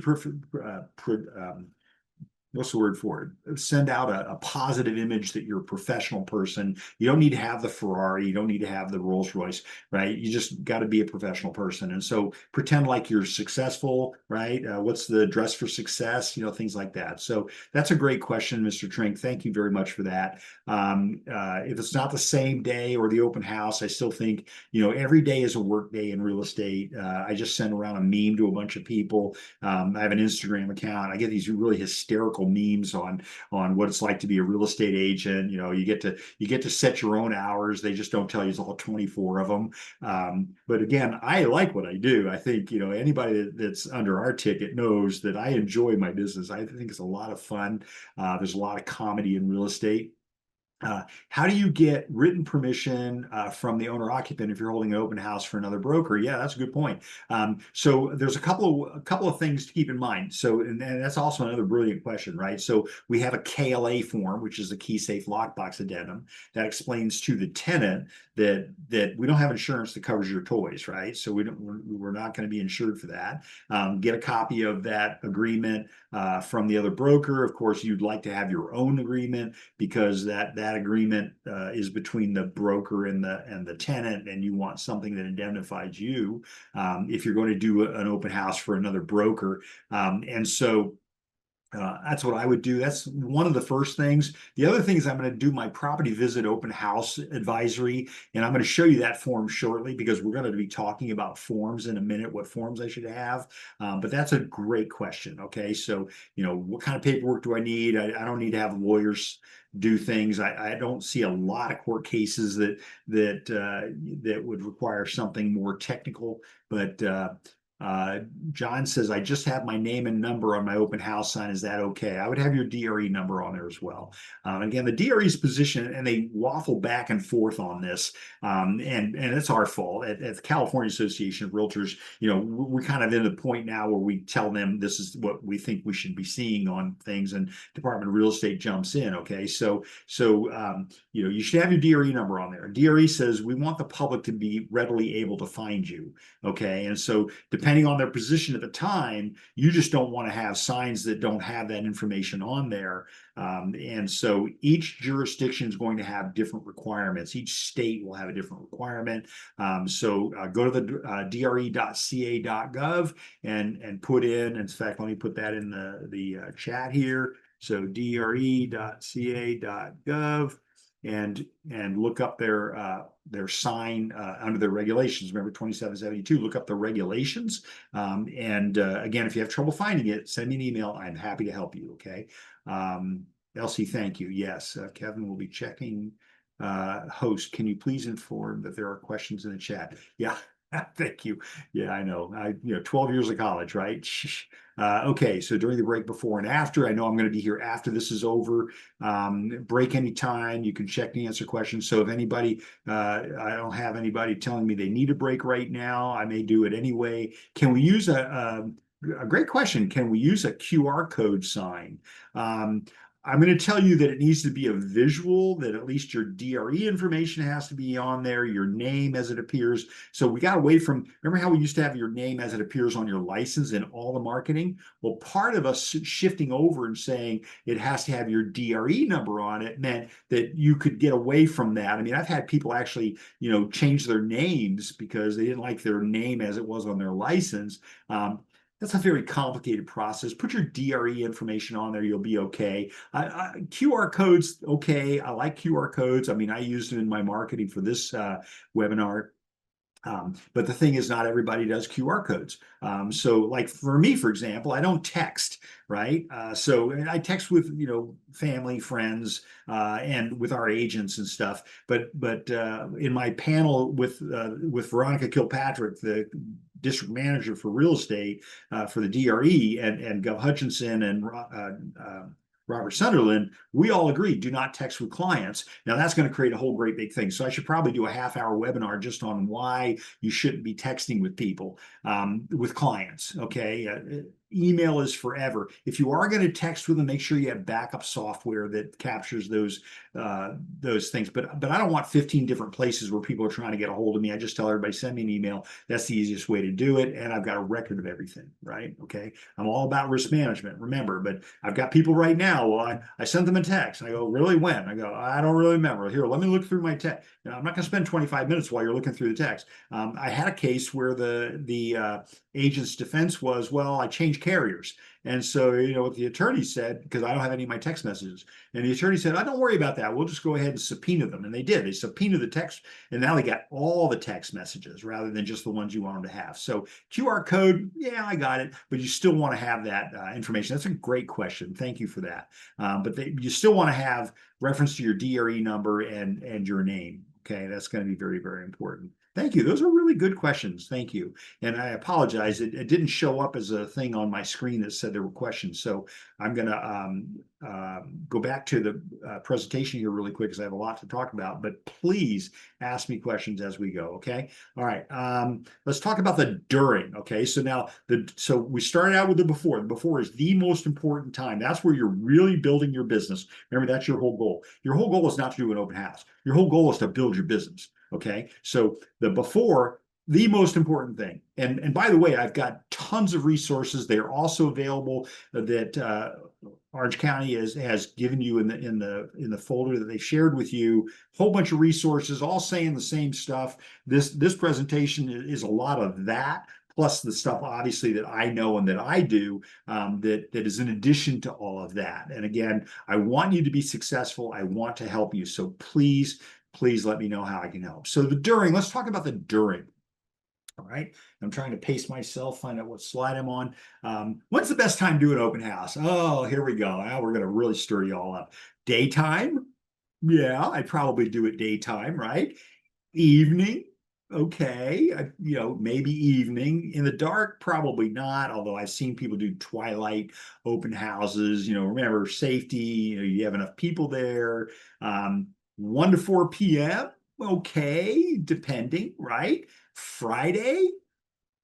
what's the word for it? Send out a positive image that you're a professional person. You don't need to have the Ferrari. You don't need to have the Rolls Royce, right? You just got to be a professional person. And so pretend like you're successful, right? What's the dress for success? Things like that. So that's a great question, Mr. Trink. Thank you very much for that. If it's not the same day or the open house, I still think, every day is a work day in real estate. I just sent around a meme to a bunch of people. I have an Instagram account. I get these really hysterical memes on what it's like to be a real estate agent. You get to set your own hours. They just don't tell you it's all 24 of them. But again, I like what I do. I think anybody that's under our ticket knows that I enjoy my business. I think it's a lot of fun. There's a lot of comedy in real estate. How do you get written permission from the owner occupant if you're holding an open house for another broker? Yeah, that's a good point. So there's a couple of things to keep in mind. So and that's also another brilliant question, right? So we have a KLA form, which is a key safe lockbox addendum that explains to the tenant that we don't have insurance that covers your toys, right? So we're not going to be insured for that. Get a copy of that agreement from the other broker. Of course, you'd like to have your own agreement because that agreement is between the broker and the tenant, and you want something that indemnifies you if you're going to do an open house for another broker. And so that's what I would do. That's one of the first things. The other thing is I'm going to do my property visit open house advisory, and I'm going to show you that form shortly because we're going to be talking about forms in a minute, what forms I should have. But that's a great question. Okay, so what kind of paperwork do I need? I don't need to have lawyers do things. I don't see a lot of court cases that would require something more technical, but John says, I just have my name and number on my open house sign. Is that okay? I would have your DRE number on there as well. Again, the DRE's position, and they waffle back and forth on this, and it's our fault. At the California Association of Realtors, we're kind of in the point now where we tell them this is what we think we should be seeing on things, and Department of Real Estate jumps in. Okay, so you should have your DRE number on there. DRE says we want the public to be readily able to find you. Okay, and so depending on their position at the time, you just don't want to have signs that don't have that information on there. And so each jurisdiction is going to have different requirements. Each state will have a different requirement. So go to the dre.ca.gov and put in fact, let me put that in the chat here. So dre.ca.gov and look up their sign under their regulations. Remember 2772, look up the regulations. Again, if you have trouble finding it, send me an email. I'm happy to help you, okay? Elsie, thank you. Yes, Kevin will be checking. Host, can you please inform that there are questions in the chat? Yeah, thank you. Yeah, I know. 12 years of college, right? Okay, so during the break, before and after, I know I'm going to be here after this is over. Break anytime. You can check and answer questions. So if anybody, I don't have anybody telling me they need a break right now, I may do it anyway. Can we use a great question? Can we use a QR code sign? I'm going to tell you that it needs to be a visual, that at least your DRE information has to be on there, your name as it appears. So we got away from, remember how we used to have your name as it appears on your license in all the marketing? Well, part of us shifting over and saying it has to have your DRE number on it meant that you could get away from that. I mean, I've had people actually, change their names because they didn't like their name as it was on their license. That's a very complicated process. Put your DRE information on there. You'll be okay. QR codes, okay. I like QR codes. I mean, I used them in my marketing for this webinar. But the thing is, not everybody does QR codes. So like for me, for example, I don't text, right? So I text with, family, friends, and with our agents and stuff. But in my panel with Veronica Kilpatrick, the district manager for real estate for the DRE, and Gov Hutchinson and Robert Sunderland, we all agree, do not text with clients. Now that's going to create a whole great big thing. So I should probably do a half-hour webinar just on why you shouldn't be texting with people, with clients. Okay. email is forever. If you are going to text with them, make sure you have backup software that captures those things. But I don't want 15 different places where people are trying to get a hold of me. I just tell everybody, send me an email. That's the easiest way to do it. And I've got a record of everything, right? Okay. I'm all about risk management, remember, but I've got people right now. Well, I sent them a text. I go, really, when? I go, I don't really remember. Here, let me look through my text. Now, I'm not going to spend 25 minutes while you're looking through the text. I had a case where the agent's defense was, well, I changed carriers. And so, what the attorney said, because I don't have any of my text messages, and the attorney said, don't worry about that. We'll just go ahead and subpoena them. And they did. They subpoenaed the text, and now they got all the text messages rather than just the ones you want them to have. So QR code, yeah, I got it, but you still want to have that information. That's a great question. Thank you for that. But you still want to have reference to your DRE number and your name. Okay, that's going to be very, very important. Thank you. Those are really good questions. Thank you. And I apologize. It didn't show up as a thing on my screen that said there were questions. So I'm going to go back to the presentation here really quick because I have a lot to talk about. But please ask me questions as we go. Okay. All right. Let's talk about the during. Okay. So now so we started out with the before. The before is the most important time. That's where you're really building your business. Remember, that's your whole goal. Your whole goal is not to do an open house. Your whole goal is to build your business. Okay, so the before, the most important thing. And by the way, I've got tons of resources. They're also available that Orange County has given you in the folder that they shared with you. A whole bunch of resources, all saying the same stuff. This presentation is a lot of that, plus the stuff obviously that I know and that I do that is in addition to all of that. And again, I want you to be successful. I want to help you. So please let me know how I can help. So the during, let's talk about the during. All right. I'm trying to pace myself, find out what slide I'm on. When's the best time to do an open house? Oh, here we go. Now we're going to really stir you all up. Daytime? Yeah, I'd probably do it daytime, right? Evening? Okay, maybe evening. In the dark, probably not, although I've seen people do twilight open houses. Remember, safety, you have enough people there. 1 to 4 p.m. Okay, depending, right? Friday,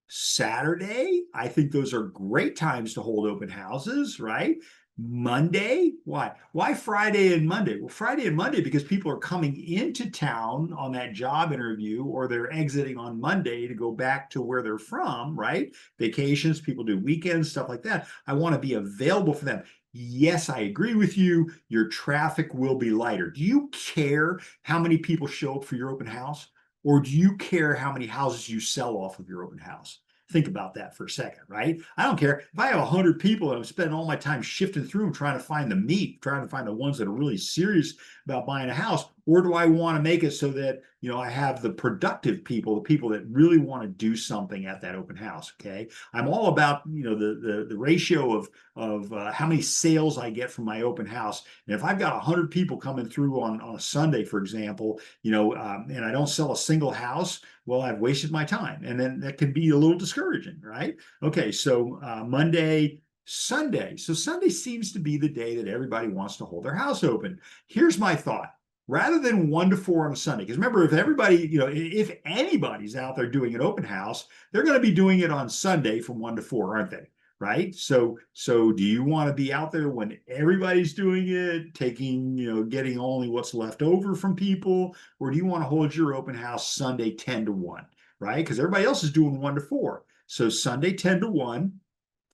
Saturday, I think those are great times to hold open houses, right? Monday, why? Why Friday and Monday? Well, Friday and Monday because people are coming into town on that job interview, or they're exiting on Monday to go back to where they're from, right? Vacations, people do weekends, stuff like that. I want to be available for them. Yes, I agree with you. Your traffic will be lighter. Do you care how many people show up for your open house? Or do you care how many houses you sell off of your open house? Think about that for a second, right? I don't care. If I have 100 people and I'm spending all my time shifting through them, trying to find the meat, trying to find the ones that are really serious about buying a house, or do I want to make it so that, I have the productive people, the people that really want to do something at that open house, okay? I'm all about, the ratio of how many sales I get from my open house. And if I've got 100 people coming through on a Sunday, for example, and I don't sell a single house, well, I've wasted my time. And then that can be a little discouraging, right? Okay, so Monday, Sunday. So Sunday seems to be the day that everybody wants to hold their house open. Here's my thought. Rather than 1 to 4 on a Sunday, because remember, if everybody, if anybody's out there doing an open house, they're going to be doing it on Sunday from 1 to 4, aren't they? Right? So do you want to be out there when everybody's doing it, taking, getting only what's left over from people, or do you want to hold your open house Sunday 10 to 1, right? Because everybody else is doing 1 to 4. So Sunday 10 to 1,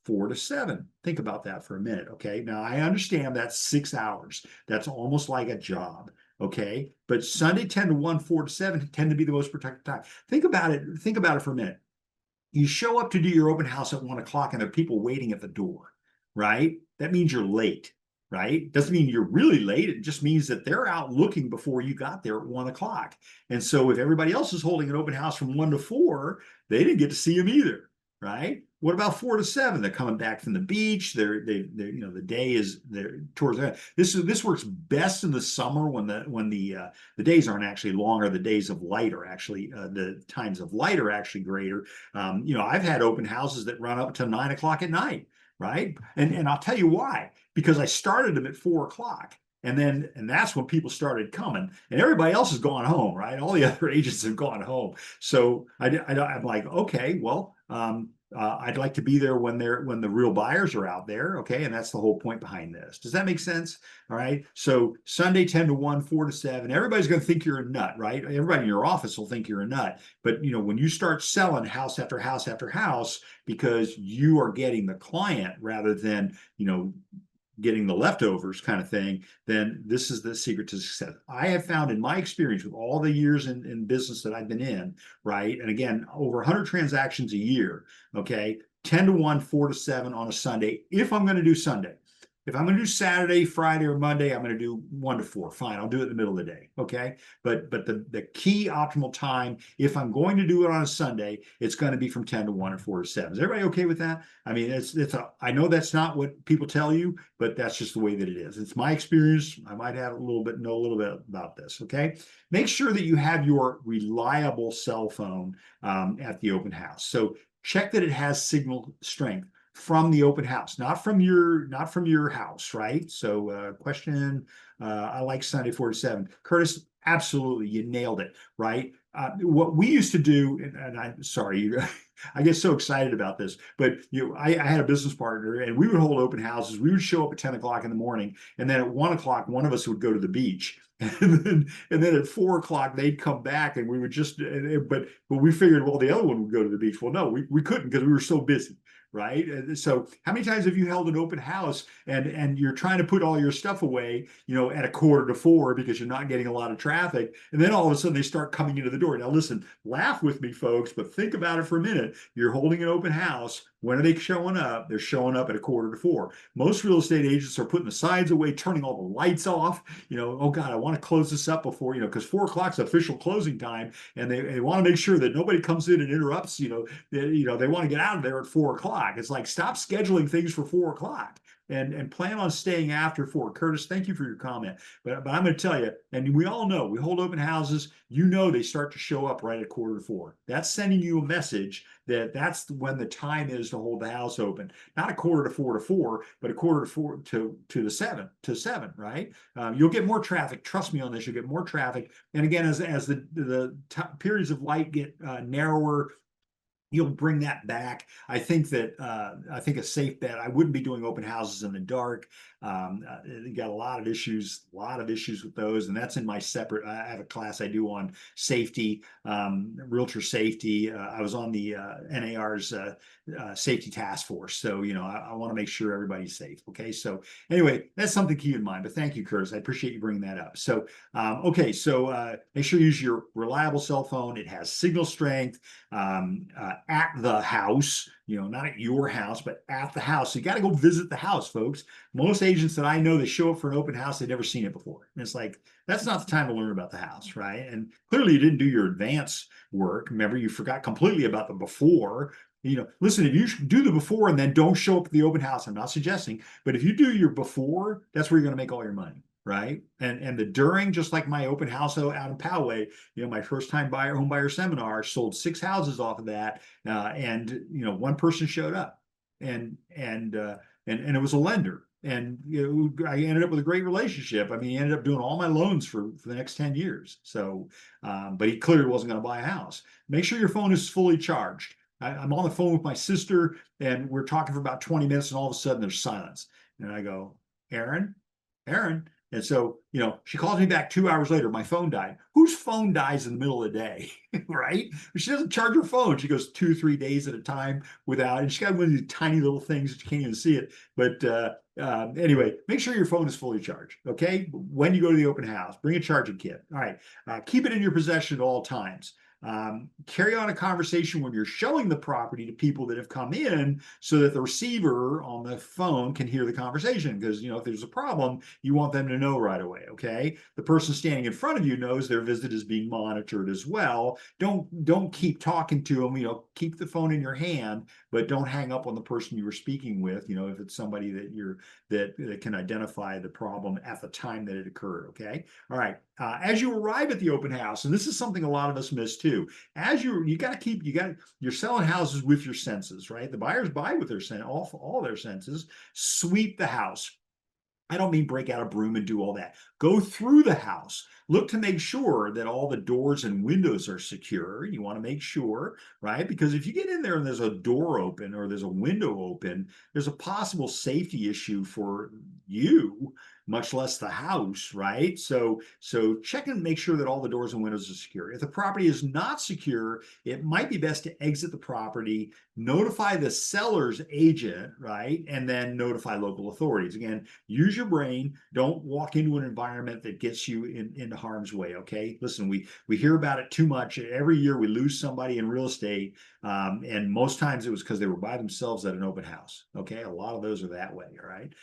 4 to 7. Think about that for a minute, okay? Now, I understand that's 6 hours. That's almost like a job, okay? But Sunday 10 to 1, 4 to 7 tend to be the most productive time. Think about it for a minute. You show up to do your open house at 1 o'clock and there are people waiting at the door, right? That means you're late, right? Doesn't mean you're really late. It just means that they're out looking before you got there at 1 o'clock. And so if everybody else is holding an open house from 1 to 4, they didn't get to see them either, right? What about 4 to 7? They're coming back from the beach. The day is towards the end. This works best in the summer when the days aren't actually longer. The days of light are actually the times of light are actually greater. I've had open houses that run up to 9 o'clock at night, right? And I'll tell you why. Because I started them at 4 o'clock. And that's when people started coming, and everybody else has gone home, right? All the other agents have gone home. So I'm like, okay, well, I'd like to be there when the real buyers are out there. Okay. And that's the whole point behind this. Does that make sense? All right. So Sunday, 10 to 1, 4 to 7, everybody's going to think you're a nut, right? Everybody in your office will think you're a nut. But when you start selling house after house after house, because you are getting the client rather than, getting the leftovers kind of thing, then this is the secret to success. I have found in my experience with all the years in business that I've been in, right? And again, over 100 transactions a year, okay? 10 to 1, 4 to 7 on a Sunday, if I'm going to do Sunday. If I'm going to do Saturday, Friday, or Monday, I'm going to do 1 to 4. Fine, I'll do it in the middle of the day. Okay. But the key optimal time, if I'm going to do it on a Sunday, it's going to be from 10 to 1 or 4 to 7. Is everybody okay with that? I mean, I know that's not what people tell you, but that's just the way that it is. It's my experience. I might know a little bit about this. Okay. Make sure that you have your reliable cell phone at the open house. So check that it has signal strength from the open house, not from your house, right? So question, I like Sunday 4 to 7. Curtis, absolutely, you nailed it, right? What we used to do, and I'm sorry, I get so excited about this, but I had a business partner and we would hold open houses. We would show up at 10 o'clock in the morning, and then at 1 o'clock, one of us would go to the beach. And then at 4 o'clock they'd come back, and we would but we figured, well, the other one would go to the beach. Well, no, we couldn't because we were so busy. Right. So how many times have you held an open house and you're trying to put all your stuff away, at a 3:45 because you're not getting a lot of traffic. And then all of a sudden they start coming into the door. Now, listen, laugh with me, folks, but think about it for a minute. You're holding an open house. When are they showing up? They're showing up at a 3:45. Most real estate agents are putting the signs away, turning all the lights off. Oh God, I want to close this up before, because 4 o'clock's official closing time. And they want to make sure that nobody comes in and interrupts, they want to get out of there at 4 o'clock. It's like, stop scheduling things for 4 o'clock and plan on staying after 4. Curtis, thank you for your comment. But I'm going to tell you, and we all know, we hold open houses, they start to show up right at 3:45. That's sending you a message that that's when the time is to hold the house open. Not a 3:45 to 4, but a 3:45 to 7, right? You'll get more traffic. Trust me on this. You'll get more traffic. And again, as the periods of light get narrower, you'll bring that back. I think a safe bet. I wouldn't be doing open houses in the dark. You got a lot of issues with those, and that's in my separate. I have a class I do on safety, realtor safety. I was on the NAR's safety task force, so I want to make sure everybody's safe. Okay, so anyway, that's something to keep in mind. But thank you, Curtis. I appreciate you bringing that up. So okay, so make sure you use your reliable cell phone. It has signal strength. At the house, not at your house, but at the house. So you got to go visit the house, folks. Most agents that I know, they show up for an open house, they've never seen it before. And it's like, that's not the time to learn about the house, right? And clearly you didn't do your advance work. Remember, you forgot completely about the before. Listen, if you do the before and then don't show up at the open house, I'm not suggesting, but if you do your before, that's where you're going to make all your money. Right. And the during, just like my open house out in Poway, my first time home buyer seminar, sold 6 houses off of that. And one person showed up and it was a lender. And I ended up with a great relationship. I mean, he ended up doing all my loans for the next 10 years. So, but he clearly wasn't going to buy a house. Make sure your phone is fully charged. I'm on the phone with my sister and we're talking for about 20 minutes and all of a sudden there's silence. And I go, Aaron. And so, she calls me back 2 hours later. My phone died. Whose phone dies in the middle of the day, right? She doesn't charge her phone. She goes 2-3 days at a time without, and she's got one of these tiny little things that you can't even see it. But anyway, make sure your phone is fully charged, okay? When you go to the open house, bring a charging kit. All right, keep it in your possession at all times. Carry on a conversation when you're showing the property to people that have come in so that the receiver on the phone can hear the conversation. Because, if there's a problem, you want them to know right away, okay? The person standing in front of you knows their visit is being monitored as well. Don't keep talking to them, keep the phone in your hand, but don't hang up on the person you were speaking with, if it's somebody that can identify the problem at the time that it occurred, okay? All right, as you arrive at the open house, and this is something a lot of us miss too, you're selling houses with your senses, right? The buyers buy with their all their senses. Sweep the house. I don't mean break out a broom and do all that. Go through the house. Look to make sure that all the doors and windows are secure. You want to make sure, right? Because if you get in there and there's a door open or there's a window open, there's a possible safety issue for you, much less the house, right? So check and make sure that all the doors and windows are secure. If the property is not secure, it might be best to exit the property, notify the seller's agent, right? And then notify local authorities. Again, use your brain. Don't walk into an environment that gets you into harm's way. Okay. Listen, we hear about it too much. Every year we lose somebody in real estate. And most times it was because they were by themselves at an open house. Okay. A lot of those are that way. All right.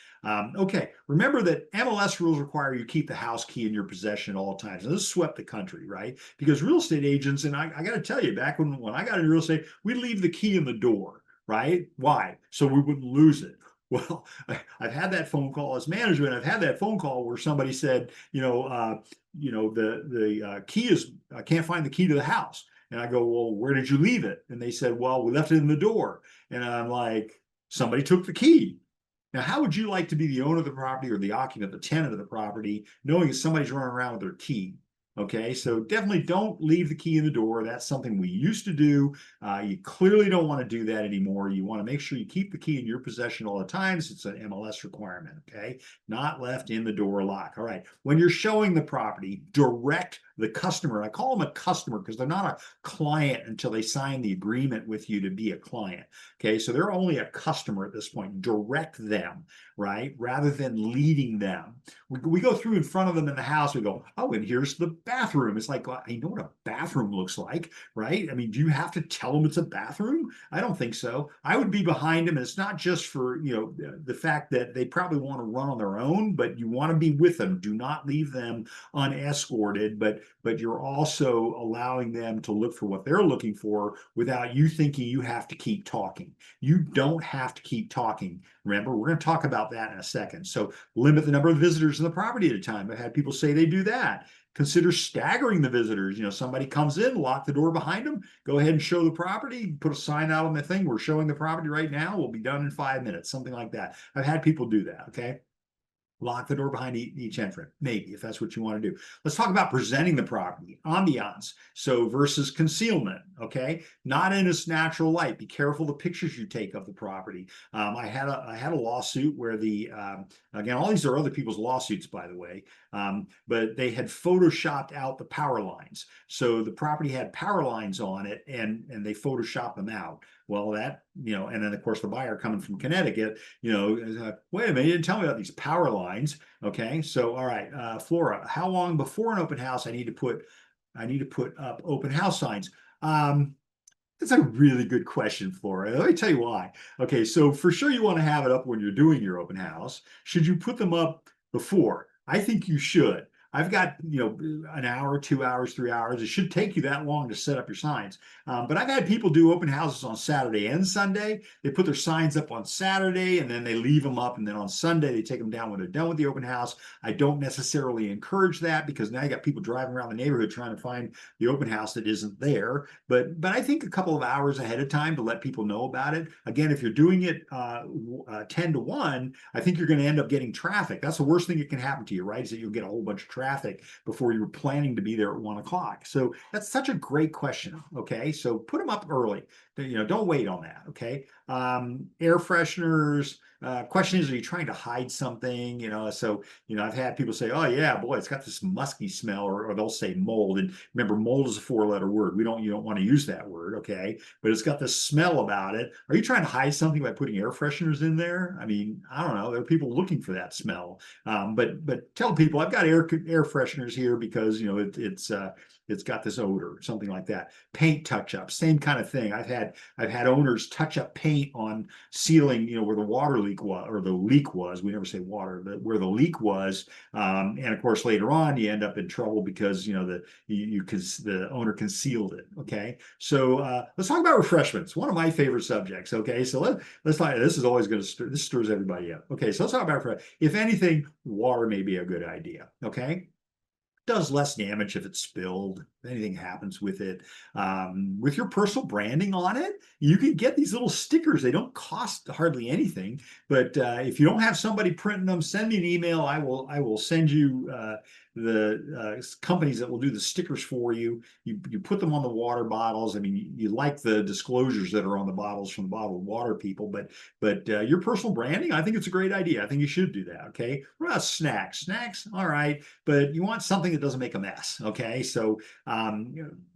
Okay. Remember that MLS rules require you keep the house key in your possession at all times. And this swept the country, right? Because real estate agents, and I got to tell you, back when I got into real estate, we'd leave the key in the door, right? Why? So we wouldn't lose it. Well, I've had that phone call as management. I've had that phone call where somebody said, the key is, I can't find the key to the house. And I go, well, where did you leave it? And they said, well, we left it in the door. And I'm like, somebody took the key. Now, how would you like to be the owner of the property or the occupant, the tenant of the property, knowing that somebody's running around with their key? Okay, so definitely don't leave the key in the door. That's something we used to do. You clearly don't want to do that anymore. You want to make sure you keep the key in your possession all the times. It's an MLS requirement, okay? Not left in the door lock. All right, when you're showing the property, direct the customer. I call them a customer because they're not a client until they sign the agreement with you to be a client. Okay, so they're only a customer at this point. Direct them, right? Rather than leading them. We go through in front of them in the house. We go, oh, and here's the bathroom. It's like, well, I know what a bathroom looks like, right? I mean, do you have to tell them it's a bathroom? I don't think so. I would be behind them. And it's not just for, the fact that they probably want to run on their own, but you want to be with them. Do not leave them unescorted, but you're also allowing them to look for what they're looking for without you thinking you have to keep talking. You don't have to keep talking. Remember, we're going to talk about that in a second. So limit the number of visitors in the property at a time. I've had people say they do that. Consider staggering the visitors. Somebody comes in, lock the door behind them, go ahead and show the property, put a sign out on the thing. We're showing the property right now. We'll be done in 5 minutes, something like that. I've had people do that. Okay. Lock the door behind each entrance, maybe, if that's what you want to do. Let's talk about presenting the property, ambiance, so versus concealment, okay? Not in its natural light. Be careful the pictures you take of the property. I had a lawsuit where again, all these are other people's lawsuits, by the way, but they had photoshopped out the power lines. So the property had power lines on it, and they photoshopped them out. Well, and then of course the buyer coming from Connecticut, wait a minute, you didn't tell me about these power lines. Okay, so all right, Flora, how long before an open house I need to put up open house signs? That's a really good question, Flora. Let me tell you why. Okay, so for sure you want to have it up when you're doing your open house. Should you put them up before? I think you should. I've got, an hour, 2 hours, 3 hours. It should take you that long to set up your signs. But I've had people do open houses on Saturday and Sunday. They put their signs up on Saturday and then they leave them up. And then on Sunday, they take them down when they're done with the open house. I don't necessarily encourage that because now you got people driving around the neighborhood trying to find the open house that isn't there. But I think a couple of hours ahead of time to let people know about it. Again, if you're doing it 10 to 1, I think you're going to end up getting traffic. That's the worst thing that can happen to you, right? Is that you'll get a whole bunch of traffic before you were planning to be there at 1 o'clock. So that's such a great question. Okay. So put them up early. Don't wait on that. Okay. Air fresheners. Question is, are you trying to hide something? So I've had people say, oh yeah, boy, it's got this musky smell, or they'll say mold. And remember, mold is a 4-letter word. You don't want to use that word. Okay. But it's got this smell about it. Are you trying to hide something by putting air fresheners in there? I mean, I don't know. There are people looking for that smell. But tell people I've got air fresheners here because it's got this odor, something like that. Paint touch-ups, same kind of thing. I've had owners touch up paint on ceiling, where the water leak was, or the leak was. We never say water, but where the leak was. And of course, later on, you end up in trouble because the owner concealed it. Okay, so let's talk about refreshments. One of my favorite subjects. Okay, so let's talk. This is always going to this stirs everybody up. Okay, so let's talk about if anything, water may be a good idea. Okay. does less damage if it's spilled, if anything happens with it. With your personal branding on it, you can get these little stickers. They don't cost hardly anything, but if you don't have somebody printing them, send me an email. I will send you the companies that will do the stickers for you. You put them on the water bottles. I mean, you like the disclosures that are on the bottles from the bottled water people, but your personal branding, I think it's a great idea. I think you should do that. Okay. What about snacks? Snacks, all right, but you want something that doesn't make a mess. Okay. So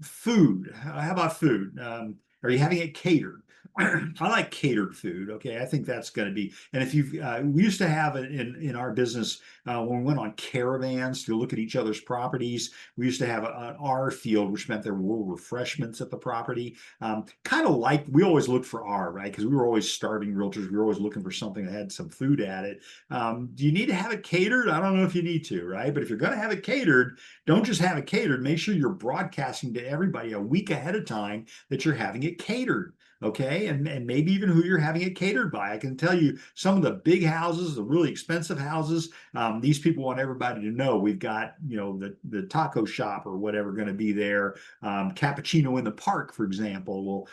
food. How about food? Are you having it catered? I like catered food. Okay, I think that's going to be. And if you've, we used to have it in our business when we went on caravans to look at each other's properties. We used to have an R field, which meant there were refreshments at the property. Kind of like we always looked for R, right? Because we were always starving realtors. We were always looking for something that had some food at it. Do you need to have it catered? I don't know if you need to, right? But if you're going to have it catered, don't just have it catered. Make sure you're broadcasting to everybody a week ahead of time that you're having it catered. Okay, and maybe even who you're having it catered by. I can tell you some of the big houses, the really expensive houses, these people want everybody to know we've got, you know, the taco shop or whatever going to be there. Cappuccino in the Park, for example,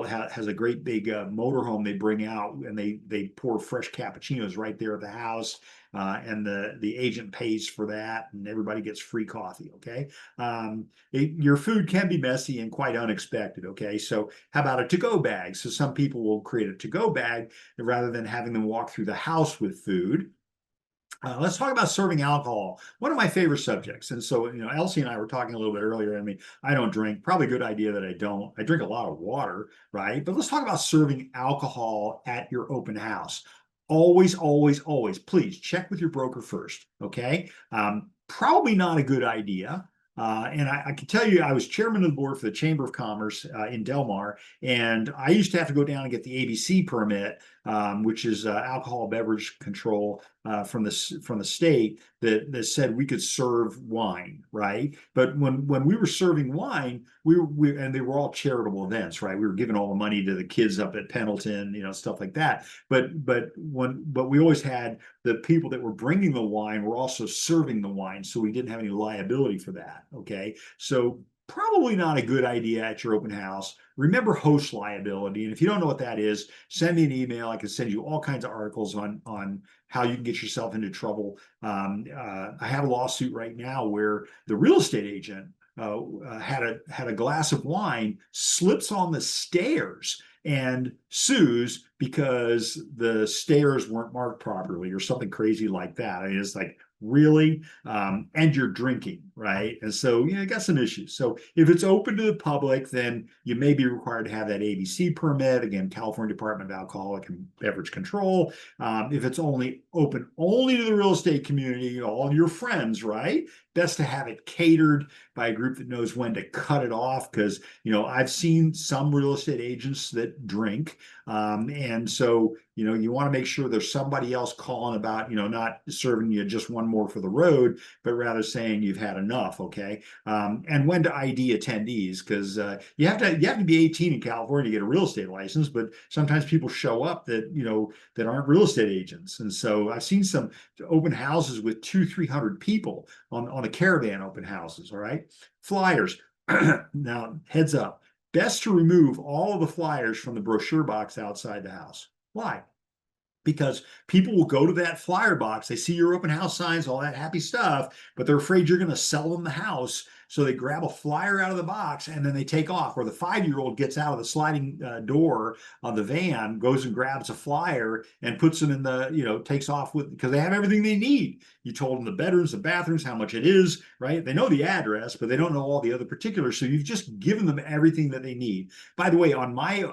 has a great big motorhome they bring out, and they pour fresh cappuccinos right there at the house. And the agent pays for that, and everybody gets free coffee. Okay, your food can be messy and quite unexpected. Okay, so how about a to-go bag? So some people will create a to-go bag rather than having them walk through the house with food. Let's talk about serving alcohol. One of my favorite subjects. And so, you know, Elsie and I were talking a little bit earlier. I mean, I don't drink. Probably a good idea that I don't. I drink a lot of water, right? But let's talk about serving alcohol at your open house. Always, always, always, please check with your broker first. Okay. Probably not a good idea. And I can tell you, I was chairman of the board for the Chamber of Commerce in Del Mar, and I used to have to go down and get the ABC permit, which is alcohol beverage control from the state that said we could serve wine, right? But when we were serving wine, and they were all charitable events, right? We were giving all the money to the kids up at Pendleton, you know, stuff like that. But we always had the people that were bringing the wine were also serving the wine, so we didn't have any liability for that. Okay, so probably not a good idea at your open house. Remember host liability, and if you don't know what that is, send me an email. I can send you all kinds of articles on how you can get yourself into trouble. I have a lawsuit right now where the real estate agent had a glass of wine, slips on the stairs, and sues because the stairs weren't marked properly or something crazy like that. I mean, it's like, really? And you're drinking, right? And so, you know, got some issues. So if it's open to the public, then you may be required to have that ABC permit. Again, California Department of Alcoholic and Beverage Control. If it's open only to the real estate community, all your friends, right? Best to have it catered by a group that knows when to cut it off, because, you know, I've seen some real estate agents that drink. And so, you know, you want to make sure there's somebody else calling about, you know, not serving you just one more for the road, but rather saying you've had enough. Okay. And when to ID attendees, because you have to be 18 in California to get a real estate license, but sometimes people show up that, you know, that aren't real estate agents. And so I've seen some open houses with 200-300 people on the caravan open houses. All right. Flyers. Now, heads up. Best to remove all of the flyers from the brochure box outside the house. Why? Because people will go to that flyer box. They see your open house signs, all that happy stuff, but they're afraid you're going to sell them the house. So they grab a flyer out of the box and then they take off. Or the 5-year-old gets out of the sliding door of the van, goes and grabs a flyer and puts them in the, you know, takes off with, because they have everything they need. You told them the bedrooms, the bathrooms, how much it is, right? They know the address, but they don't know all the other particulars. So you've just given them everything that they need. By the way, on my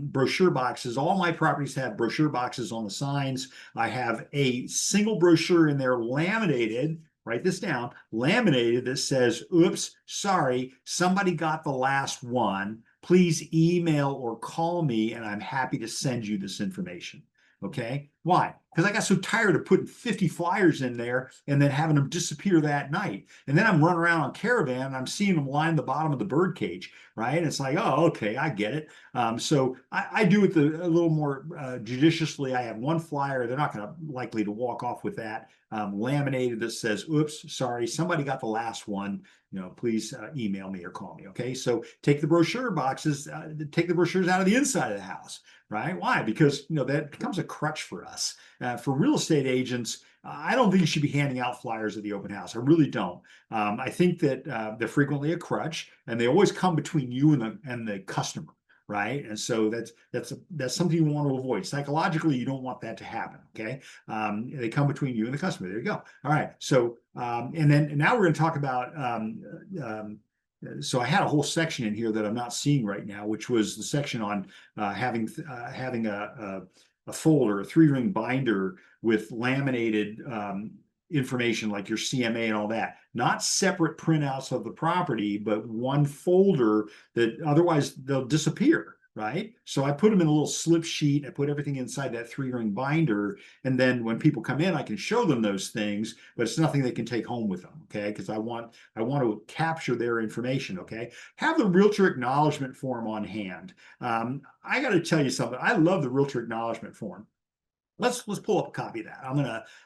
brochure boxes, all my properties have brochure boxes on the signs. I have a single brochure in there laminated. Write this down, laminated, that says, oops, sorry, somebody got the last one. Please email or call me and I'm happy to send you this information. Okay. Why? Because I got so tired of putting 50 flyers in there and then having them disappear that night. And then I'm running around on Caravan and I'm seeing them line the bottom of the bird cage, right? And it's like, oh, okay, I get it. So I do it a little more judiciously. I have one flyer. They're not going to likely to walk off with that laminated that says, oops, sorry, somebody got the last one. Please email me or call me. Okay. So take the brochure boxes, take the brochures out of the inside of the house, right? Why? Because, that becomes a crutch for us. For real estate agents, I don't think you should be handing out flyers at the open house. I really don't. I think that they're frequently a crutch, and they always come between you and the customer, right? And so that's something you want to avoid. Psychologically, you don't want that to happen. Okay, they come between you and the customer. There you go. All right. So and now we're going to talk about. So I had a whole section in here that I'm not seeing right now, which was the section on having a folder, a 3-ring binder with laminated information like your CMA and all that, not separate printouts of the property, but one folder that otherwise they'll disappear, right? So I put them in a little slip sheet. I put everything inside that 3-ring binder. And then when people come in, I can show them those things, but it's nothing they can take home with them, okay? Because I want to capture their information, okay? Have the realtor acknowledgement form on hand. I got to tell you something. I love the realtor acknowledgement form. Let's pull up a copy of that. I'm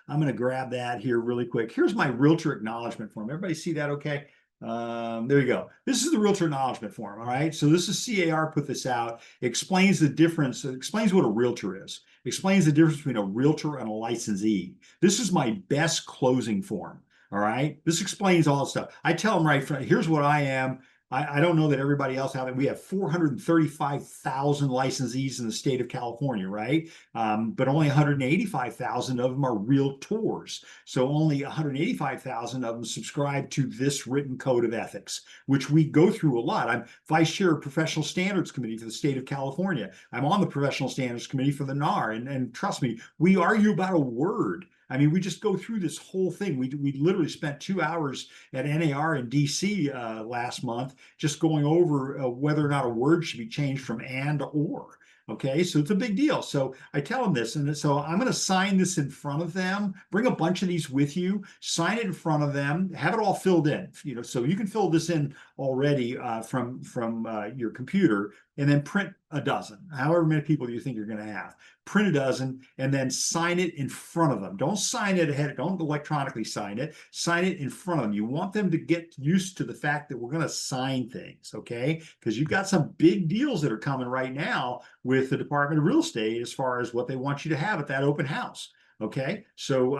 gonna grab that here really quick. Here's my realtor acknowledgement form. Everybody see that okay? There you go. This is the realtor acknowledgement form. All right. So this is CAR put this out. It explains the difference. It explains what a realtor is. It explains the difference between a realtor and a licensee. This is my best closing form. All right. This explains all the stuff. I tell them right front, here's what I am. I don't know that everybody else out there. We have 435,000 licensees in the state of California, right? But only 185,000 of them are realtors. So only 185,000 of them subscribe to this written code of ethics, which we go through a lot. I'm vice chair of professional standards committee for the state of California. I'm on the professional standards committee for the NAR. And trust me, we argue about a word. I mean, we just go through this whole thing. We literally spent 2 hours at NAR in DC last month just going over whether or not a word should be changed from and or. Okay, so it's a big deal. So I tell them this, and so I'm going to sign this in front of them. Bring a bunch of these with you. Sign it in front of them. Have it all filled in. So you can fill this in already from your computer, and then print a dozen. However many people you think you're going to have, print a dozen, and then sign it in front of them. Don't sign it ahead. Don't electronically sign it. Sign it in front of them. You want them to get used to the fact that we're going to sign things, okay? Because you've got some big deals that are coming right now with the Department of Real Estate as far as what they want you to have at that open house. Okay, so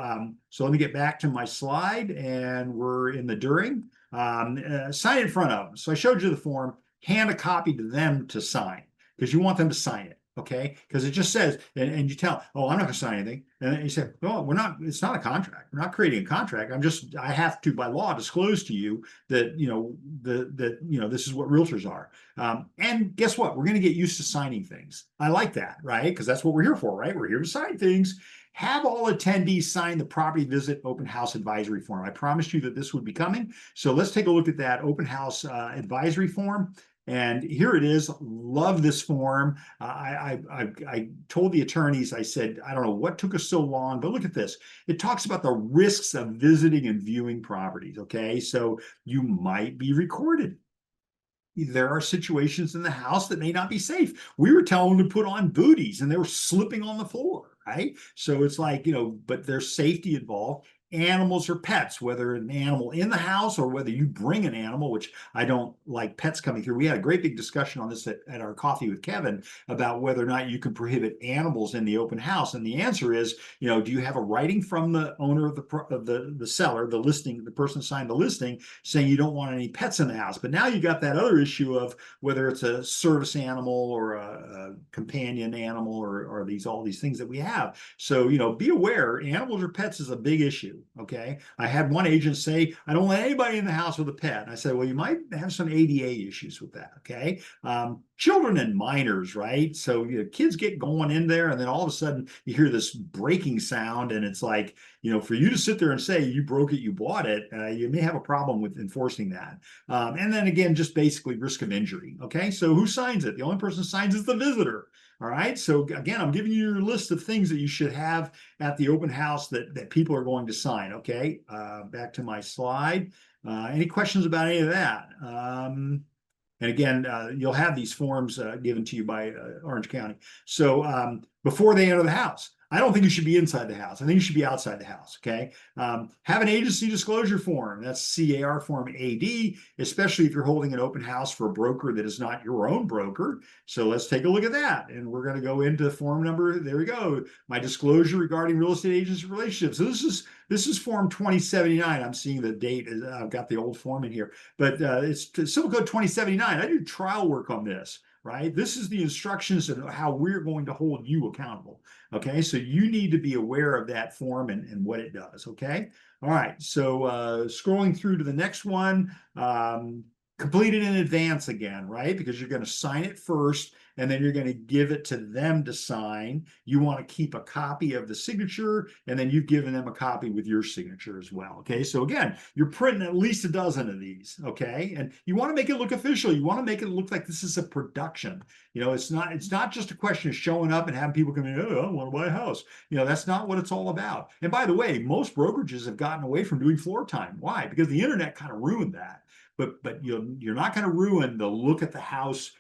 let me get back to my slide, and we're in the during. Sign in front of them. So I showed you the form. Hand a copy to them to sign because you want them to sign it. Okay, because it just says, and you tell, oh, I'm not going to sign anything, and then you say, well, we're not. It's not a contract. We're not creating a contract. I have to by law disclose to you that this is what realtors are. And guess what? We're going to get used to signing things. I like that, right? Because that's what we're here for, right? We're here to sign things. Have all attendees sign the property visit open house advisory form. I promised you that this would be coming. So let's take a look at that open house advisory form. And here it is. Love this form. I told the attorneys, I said, I don't know what took us so long, but look at this. It talks about the risks of visiting and viewing properties. Okay, so you might be recorded. There are situations in the house that may not be safe. We were telling them to put on booties and they were slipping on the floor, right? So it's like, but there's safety involved. Animals or pets, whether an animal in the house or whether you bring an animal, which I don't like pets coming through. We had a great big discussion on this at our coffee with Kevin about whether or not you can prohibit animals in the open house. And the answer is, do you have a writing from the owner of the seller, the listing, the person signed the listing saying you don't want any pets in the house? But now you got that other issue of whether it's a service animal or a companion animal or all these things that we have. So, be aware, animals or pets is a big issue. Okay. I had one agent say, I don't want anybody in the house with a pet. And I said, well, you might have some ADA issues with that. Okay. Children and minors, right? So kids get going in there and then all of a sudden you hear this breaking sound and it's like, for you to sit there and say you broke it, you bought it, you may have a problem with enforcing that. And then again, just basically risk of injury. Okay, so who signs it? The only person who signs is the visitor. All right. So again, I'm giving you your list of things that you should have at the open house that people are going to sign. Okay. Back to my slide. Any questions about any of that? And again, you'll have these forms given to you by Orange County. So before they enter the house, I don't think you should be inside the house. I think you should be outside the house. Okay. Have an agency disclosure form. That's CAR form AD, especially if you're holding an open house for a broker that is not your own broker. So let's take a look at that. And we're going to go into form number. There we go. My disclosure regarding real estate agents and relationships. So this is form 2079. I'm seeing the date. I've got the old form in here, but it's Civil Code 2079. I do trial work on this. Right? This is the instructions and how we're going to hold you accountable. Okay, so you need to be aware of that form and what it does. Okay, all right. So scrolling through to the next one, complete it in advance again, right? Because you're going to sign it first and then you're going to give it to them to sign. You want to keep a copy of the signature and then you've given them a copy with your signature as well. Okay, so again, you're printing at least a dozen of these. Okay, and you want to make it look official. You want to make it look like this is a production. It's not just a question of showing up and having people come in, oh, I want to buy a house. That's not what it's all about. And by the way, most brokerages have gotten away from doing floor time. Why? Because the internet kind of ruined that. But you're not going to ruin the look at the house,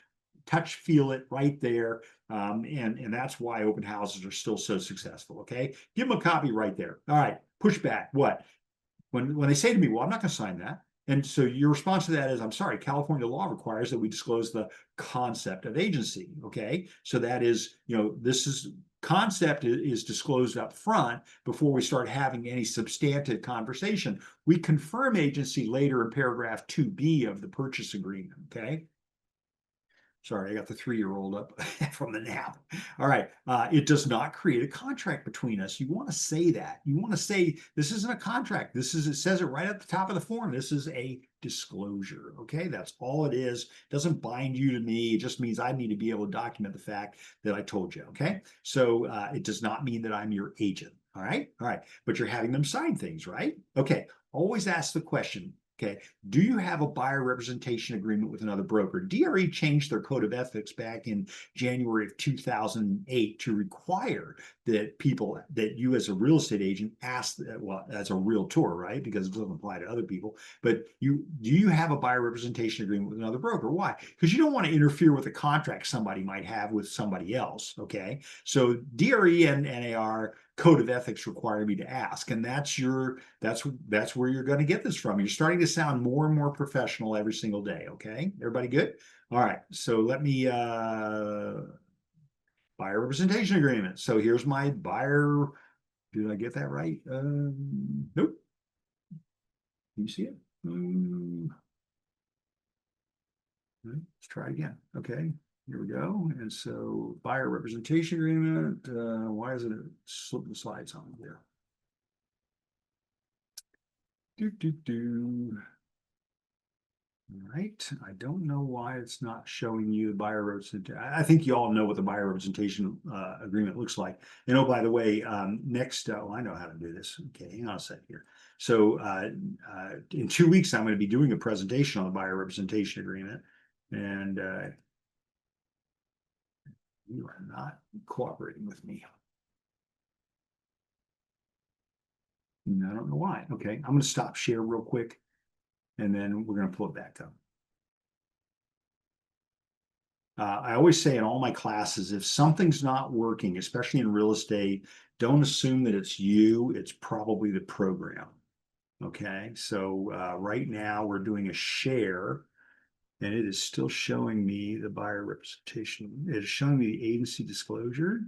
touch, feel it right there. And that's why open houses are still so successful. Okay, give them a copy right there. All right, pushback. What? When they say to me, well, I'm not going to sign that. And so your response to that is, I'm sorry, California law requires that we disclose the concept of agency. Okay, so that is, this is concept is disclosed up front before we start having any substantive conversation. We confirm agency later in paragraph 2B of the purchase agreement. Okay. Sorry, I got the 3-year-old up from the nap. All right. It does not create a contract between us. You want to say that. You want to say this isn't a contract. It says it right at the top of the form. This is a disclosure. Okay. That's all it is. It doesn't bind you to me. It just means I need to be able to document the fact that I told you. Okay. So it does not mean that I'm your agent. All right. All right. But you're having them sign things, right? Okay. Always ask the question. Okay, do you have a buyer representation agreement with another broker? DRE changed their code of ethics back in January of 2008 to require that you as a real estate agent ask, well, as a realtor, right? Because it doesn't apply to other people. But do you have a buyer representation agreement with another broker? Why? Because you don't want to interfere with a contract somebody might have with somebody else. Okay, so DRE and NAR code of ethics require me to ask, and that's where you're going to get this from. You're starting to sound more and more professional every single day. Okay, everybody good? All right, so let me buyer representation agreement. So here's my buyer. Did I get that right? Nope. Can you see it? Let's try again. Okay. Here we go. And so buyer representation agreement. Why isn't it slipping the slides on there? All right. I don't know why it's not showing you the buyer representation. I think you all know what the buyer representation agreement looks like. And oh, by the way, next, I know how to do this. Okay, hang on a sec here. So in 2 weeks, I'm going to be doing a presentation on the buyer representation agreement. And you are not cooperating with me. And I don't know why. Okay, I'm going to stop share real quick, and then we're going to pull it back up. I always say in all my classes, if something's not working, especially in real estate, don't assume that it's you. It's probably the program. Okay, so right now we're doing a share. And it is still showing me the buyer representation. It is showing me the agency disclosure.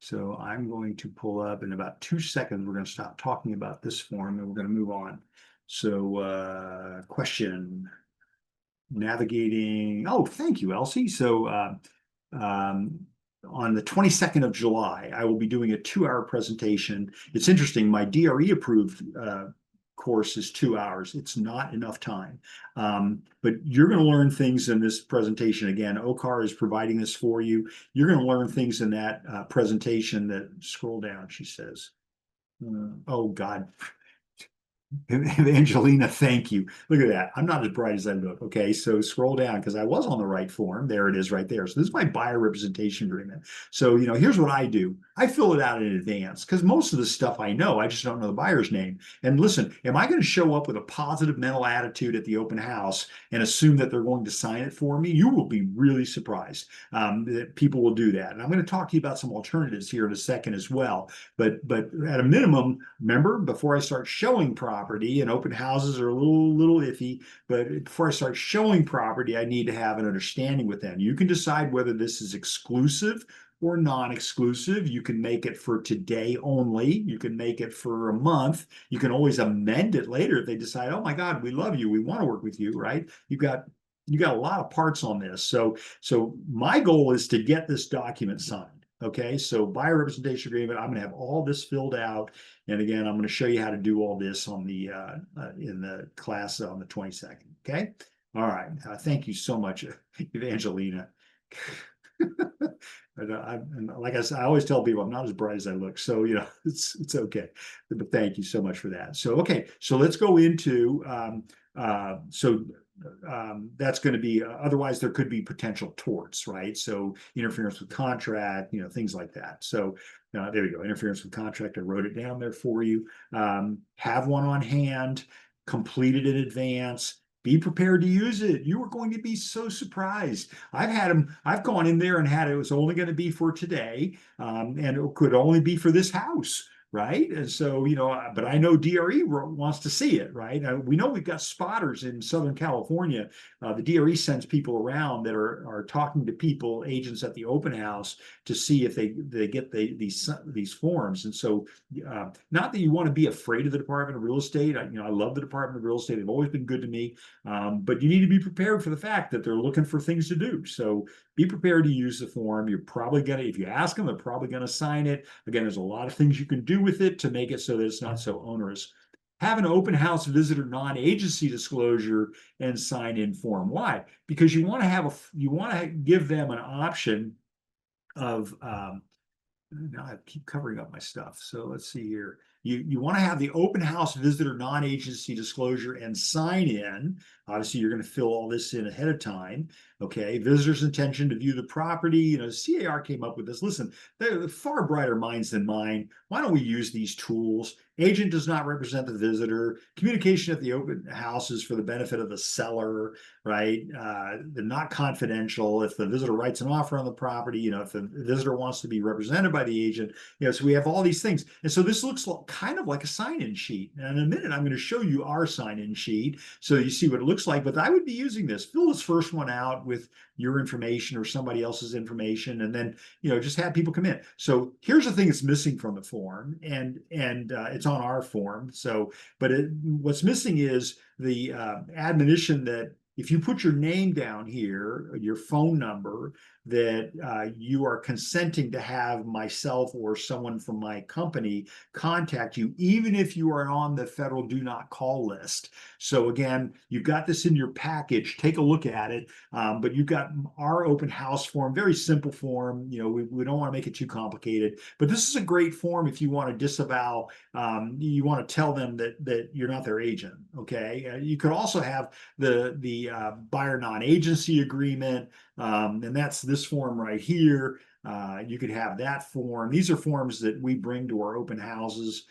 So I'm going to pull up in about 2 seconds. We're going to stop talking about this form and we're going to move on. So question, navigating. Oh, thank you, Elsie. So on the 22nd of July, I will be doing a 2-hour presentation. It's interesting. My DRE approved course is 2 hours. It's not enough time. But you're going to learn things in this presentation. Again, OCAR is providing this for you. You're going to learn things in that presentation that, scroll down, she says. Oh God. Evangelina, thank you. Look at that. I'm not as bright as I look. Okay, so scroll down because I was on the right form. There it is right there. So this is my buyer representation agreement. So, here's what I do. I fill it out in advance because most of the stuff I know, I just don't know the buyer's name. And listen, am I going to show up with a positive mental attitude at the open house and assume that they're going to sign it for me? You will be really surprised that people will do that. And I'm going to talk to you about some alternatives here in a second as well. But at a minimum, remember, before I start showing property, and open houses are a little iffy, but before I start showing property, I need to have an understanding with them. You can decide whether this is exclusive or non-exclusive. You can make it for today only. You can make it for a month. You can always amend it later if they decide, oh my God, we love you, we want to work with you, right? You got a lot of parts on this. So my goal is to get this document signed. Okay, so buyer representation agreement, I'm going to have all this filled out. And again, I'm going to show you how to do all this on the in the class on the 22nd. Okay, all right. Thank you so much, Evangelina. And like I said, I always tell people I'm not as bright as I look, so it's okay. But thank you so much for that. So okay, so let's go into that's going to be otherwise there could be potential torts, right? So interference with contract, things like that. So there we go, interference with contract. I wrote it down there for you. Have one on hand, complete it in advance. Be prepared to use it. You are going to be so surprised. I've gone in there and had it was only going to be for today, and it could only be for this house, right? And so, but I know DRE wants to see it, right? We know we've got spotters in Southern California. The DRE sends people around that are talking to people, agents at the open house, to see if they get these forms. And so, not that you want to be afraid of the Department of Real Estate. I love the Department of Real Estate. They've always been good to me. But you need to be prepared for the fact that they're looking for things to do. So be prepared to use the form. You're probably going to, if you ask them, they're probably going to sign it. Again, there's a lot of things you can do with it to make it so that it's not so onerous. Have an open house visitor non-agency disclosure and sign in form. Why? Because you want to give them an option of now I keep covering up my stuff. So let's see here. You want to have the open house visitor non-agency disclosure and sign in. Obviously, you're going to fill all this in ahead of time. Okay. Visitor's intention to view the property. CAR came up with this. Listen, they're far brighter minds than mine. Why don't we use these tools? Agent does not represent the visitor. Communication at the open house is for the benefit of the seller, right? They're not confidential. If the visitor writes an offer on the property, if the visitor wants to be represented by the agent, so we have all these things. And so this looks kind of like a sign-in sheet. And in a minute, I'm going to show you our sign-in sheet so you see what it looks like. But I would be using this. Fill this first one out with your information or somebody else's information, and then just have people come in. So here's the thing that's missing from the form, and it's on our form. So, but what's missing is the admonition that if you put your name down here, your phone number, that you are consenting to have myself or someone from my company contact you, even if you are on the federal do not call list. So again, you've got this in your package. Take a look at it. But you've got our open house form, very simple form. We don't want to make it too complicated. But this is a great form if you want to disavow. You want to tell them that you're not their agent. Okay. You could also have the buyer non-agency agreement. And that's this form right here. You could have that form. These are forms that we bring to our open houses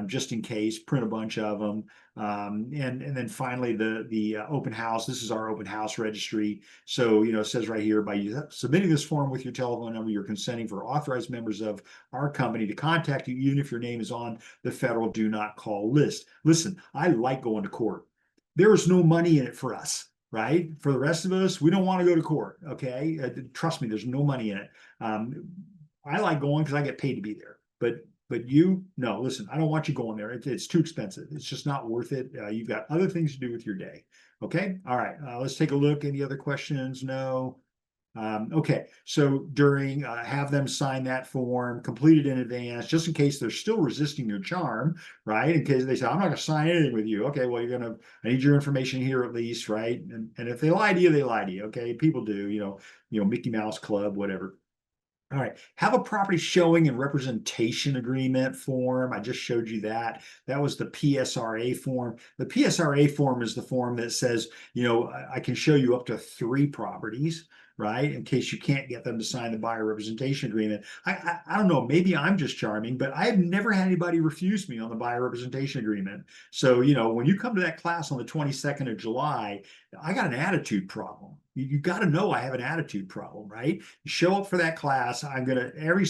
just in case, print a bunch of them. And then finally, the open house. This is our open house registry. So, it says right here, by submitting this form with your telephone number, you're consenting for authorized members of our company to contact you, even if your name is on the federal do not call list. Listen, I like going to court. There is no money in it for us. Right? For the rest of us, we don't want to go to court. Okay. Trust me, there's no money in it. I like going because I get paid to be there. But no, listen, I don't want you going there. It's too expensive. It's just not worth it. You've got other things to do with your day. Okay. All right. Let's take a look. Any other questions? No. Okay, so during have them sign that form, complete it in advance, just in case they're still resisting your charm, right? In case they say, I'm not going to sign anything with you. Okay, well, I need your information here at least, right? And if they lie to you, they lie to you. Okay, people do, Mickey Mouse Club, whatever. All right. Have a property showing and representation agreement form. I just showed you that. That was the PSRA form. The PSRA form is the form that says, I can show you up to 3 properties, right? In case you can't get them to sign the buyer representation agreement. I don't know, maybe I'm just charming, but I've never had anybody refuse me on the buyer representation agreement. So, when you come to that class on the 22nd of July, I got an attitude problem. You got to know I have an attitude problem, right? You show up for that class. Everybody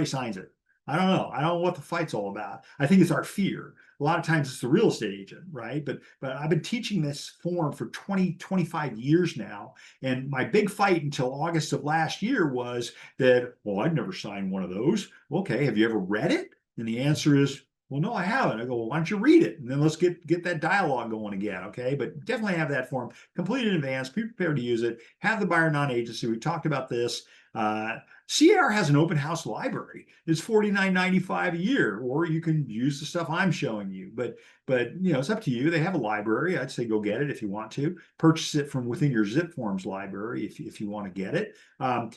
signs it. I don't know. I don't know what the fight's all about. I think it's our fear. A lot of times it's the real estate agent, right? But I've been teaching this form for 25 years now. And my big fight until August of last year was that, well, I'd never signed one of those. Okay, have you ever read it? And the answer is, well, no, I haven't. I go, well, why don't you read it? And then let's get that dialogue going again. Okay. But definitely have that form complete in advance, be prepared to use it, have the buyer non-agency. We talked about this. CAR has an open house library. It's $49.95 a year, or you can use the stuff I'm showing you. But it's up to you. They have a library. I'd say go get it if you want to. Purchase it from within your Zip Forms library if you want to get it.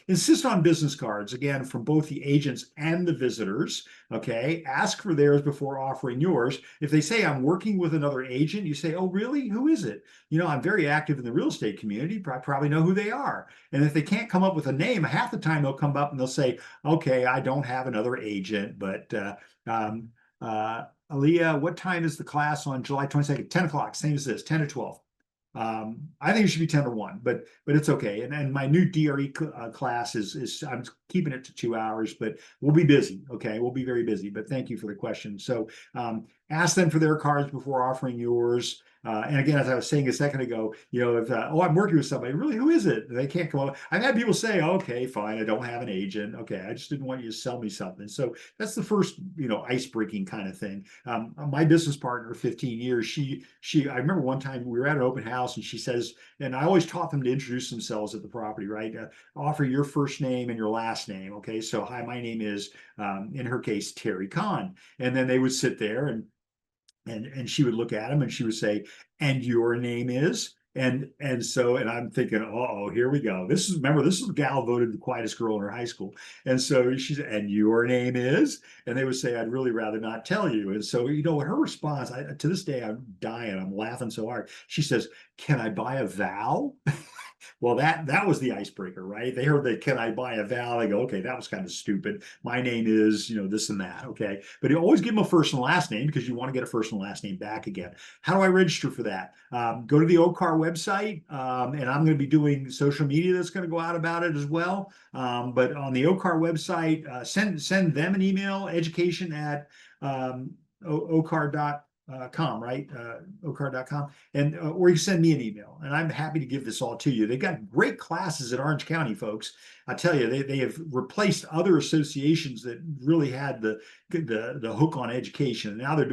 Insist on business cards, again, from both the agents and the visitors. Okay. Ask for theirs before offering yours. If they say, I'm working with another agent, you say, oh, really? Who is it? I'm very active in the real estate community. I probably know who they are. And if they can't come up with a name, half the time they'll come up and they'll say, okay, I don't have another agent, but Aaliyah, what time is the class on July 22nd? 10 o'clock, same as this, 10 to 12. I think it should be 10 to 1, but it's okay. And my new DRE class is I'm keeping it to 2 hours, but we'll be busy. Okay, we'll be very busy. But thank you for the question. So ask them for their cards before offering yours. And again, as I was saying a second ago, if I'm working with somebody, really, who is it? They can't come up. I've had people say, okay, fine, I don't have an agent. Okay, I just didn't want you to sell me something. So that's the first, ice breaking kind of thing. My business partner, 15 years, I remember one time we were at an open house and she says, and I always taught them to introduce themselves at the property, right? Offer your first name and your last name. Okay, so hi, my name is, in her case, Terry Kahn. And then they would sit there and she would look at him and she would say, and your name is? And I'm thinking, oh, here we go. This is the gal voted the quietest girl in her high school. And so she said, and your name is? And they would say, I'd really rather not tell you. And so, her response, to this day, I'm dying. I'm laughing so hard. She says, can I buy a vow? Well, that was the icebreaker, right? They heard that, can I buy a vowel? They go, okay, that was kind of stupid. My name is, this and that. Okay. But you always give them a first and last name because you want to get a first and last name back again. How do I register for that? Go to the OCAR website, and I'm going to be doing social media that's going to go out about it as well. But on the OCAR website, send them an email, education at ocar.com, right? ocar.com, and or you send me an email, and I'm happy to give this all to you. They've got great classes at Orange County, folks. I tell you, they have replaced other associations that really had the hook on education. And now they're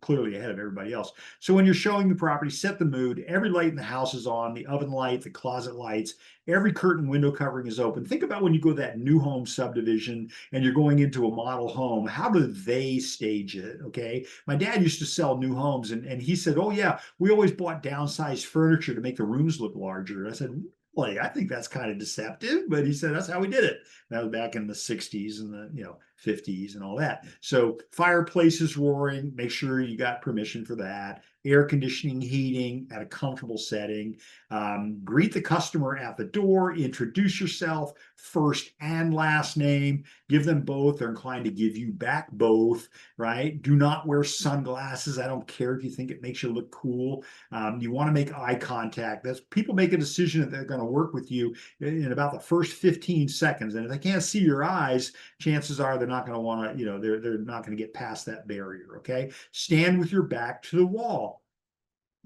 clearly ahead of everybody else. So when you're showing the property, set the mood. Every light in the house is on, the oven light, the closet lights, every curtain window covering is open. Think about when you go to that new home subdivision and you're going into a model home. How do they stage it? Okay. My dad used to sell new homes, and he said, oh yeah, we always bought downsized furniture to make the rooms look larger. I said, really? I think that's kind of deceptive, but he said that's how we did it. That was back in the 60s and the 50s and all that. So fireplaces roaring, make sure you got permission for that. Air conditioning, heating at a comfortable setting. Greet the customer at the door. Introduce yourself, first and last name. Give them both. They're inclined to give you back both, right? Do not wear sunglasses. I don't care if you think it makes you look cool. You want to make eye contact. That's people make a decision that they're going to work with you in about the first 15 seconds. And if they can't see your eyes, chances are they're not going to want to, they're not going to get past that barrier. Okay. Stand with your back to the wall.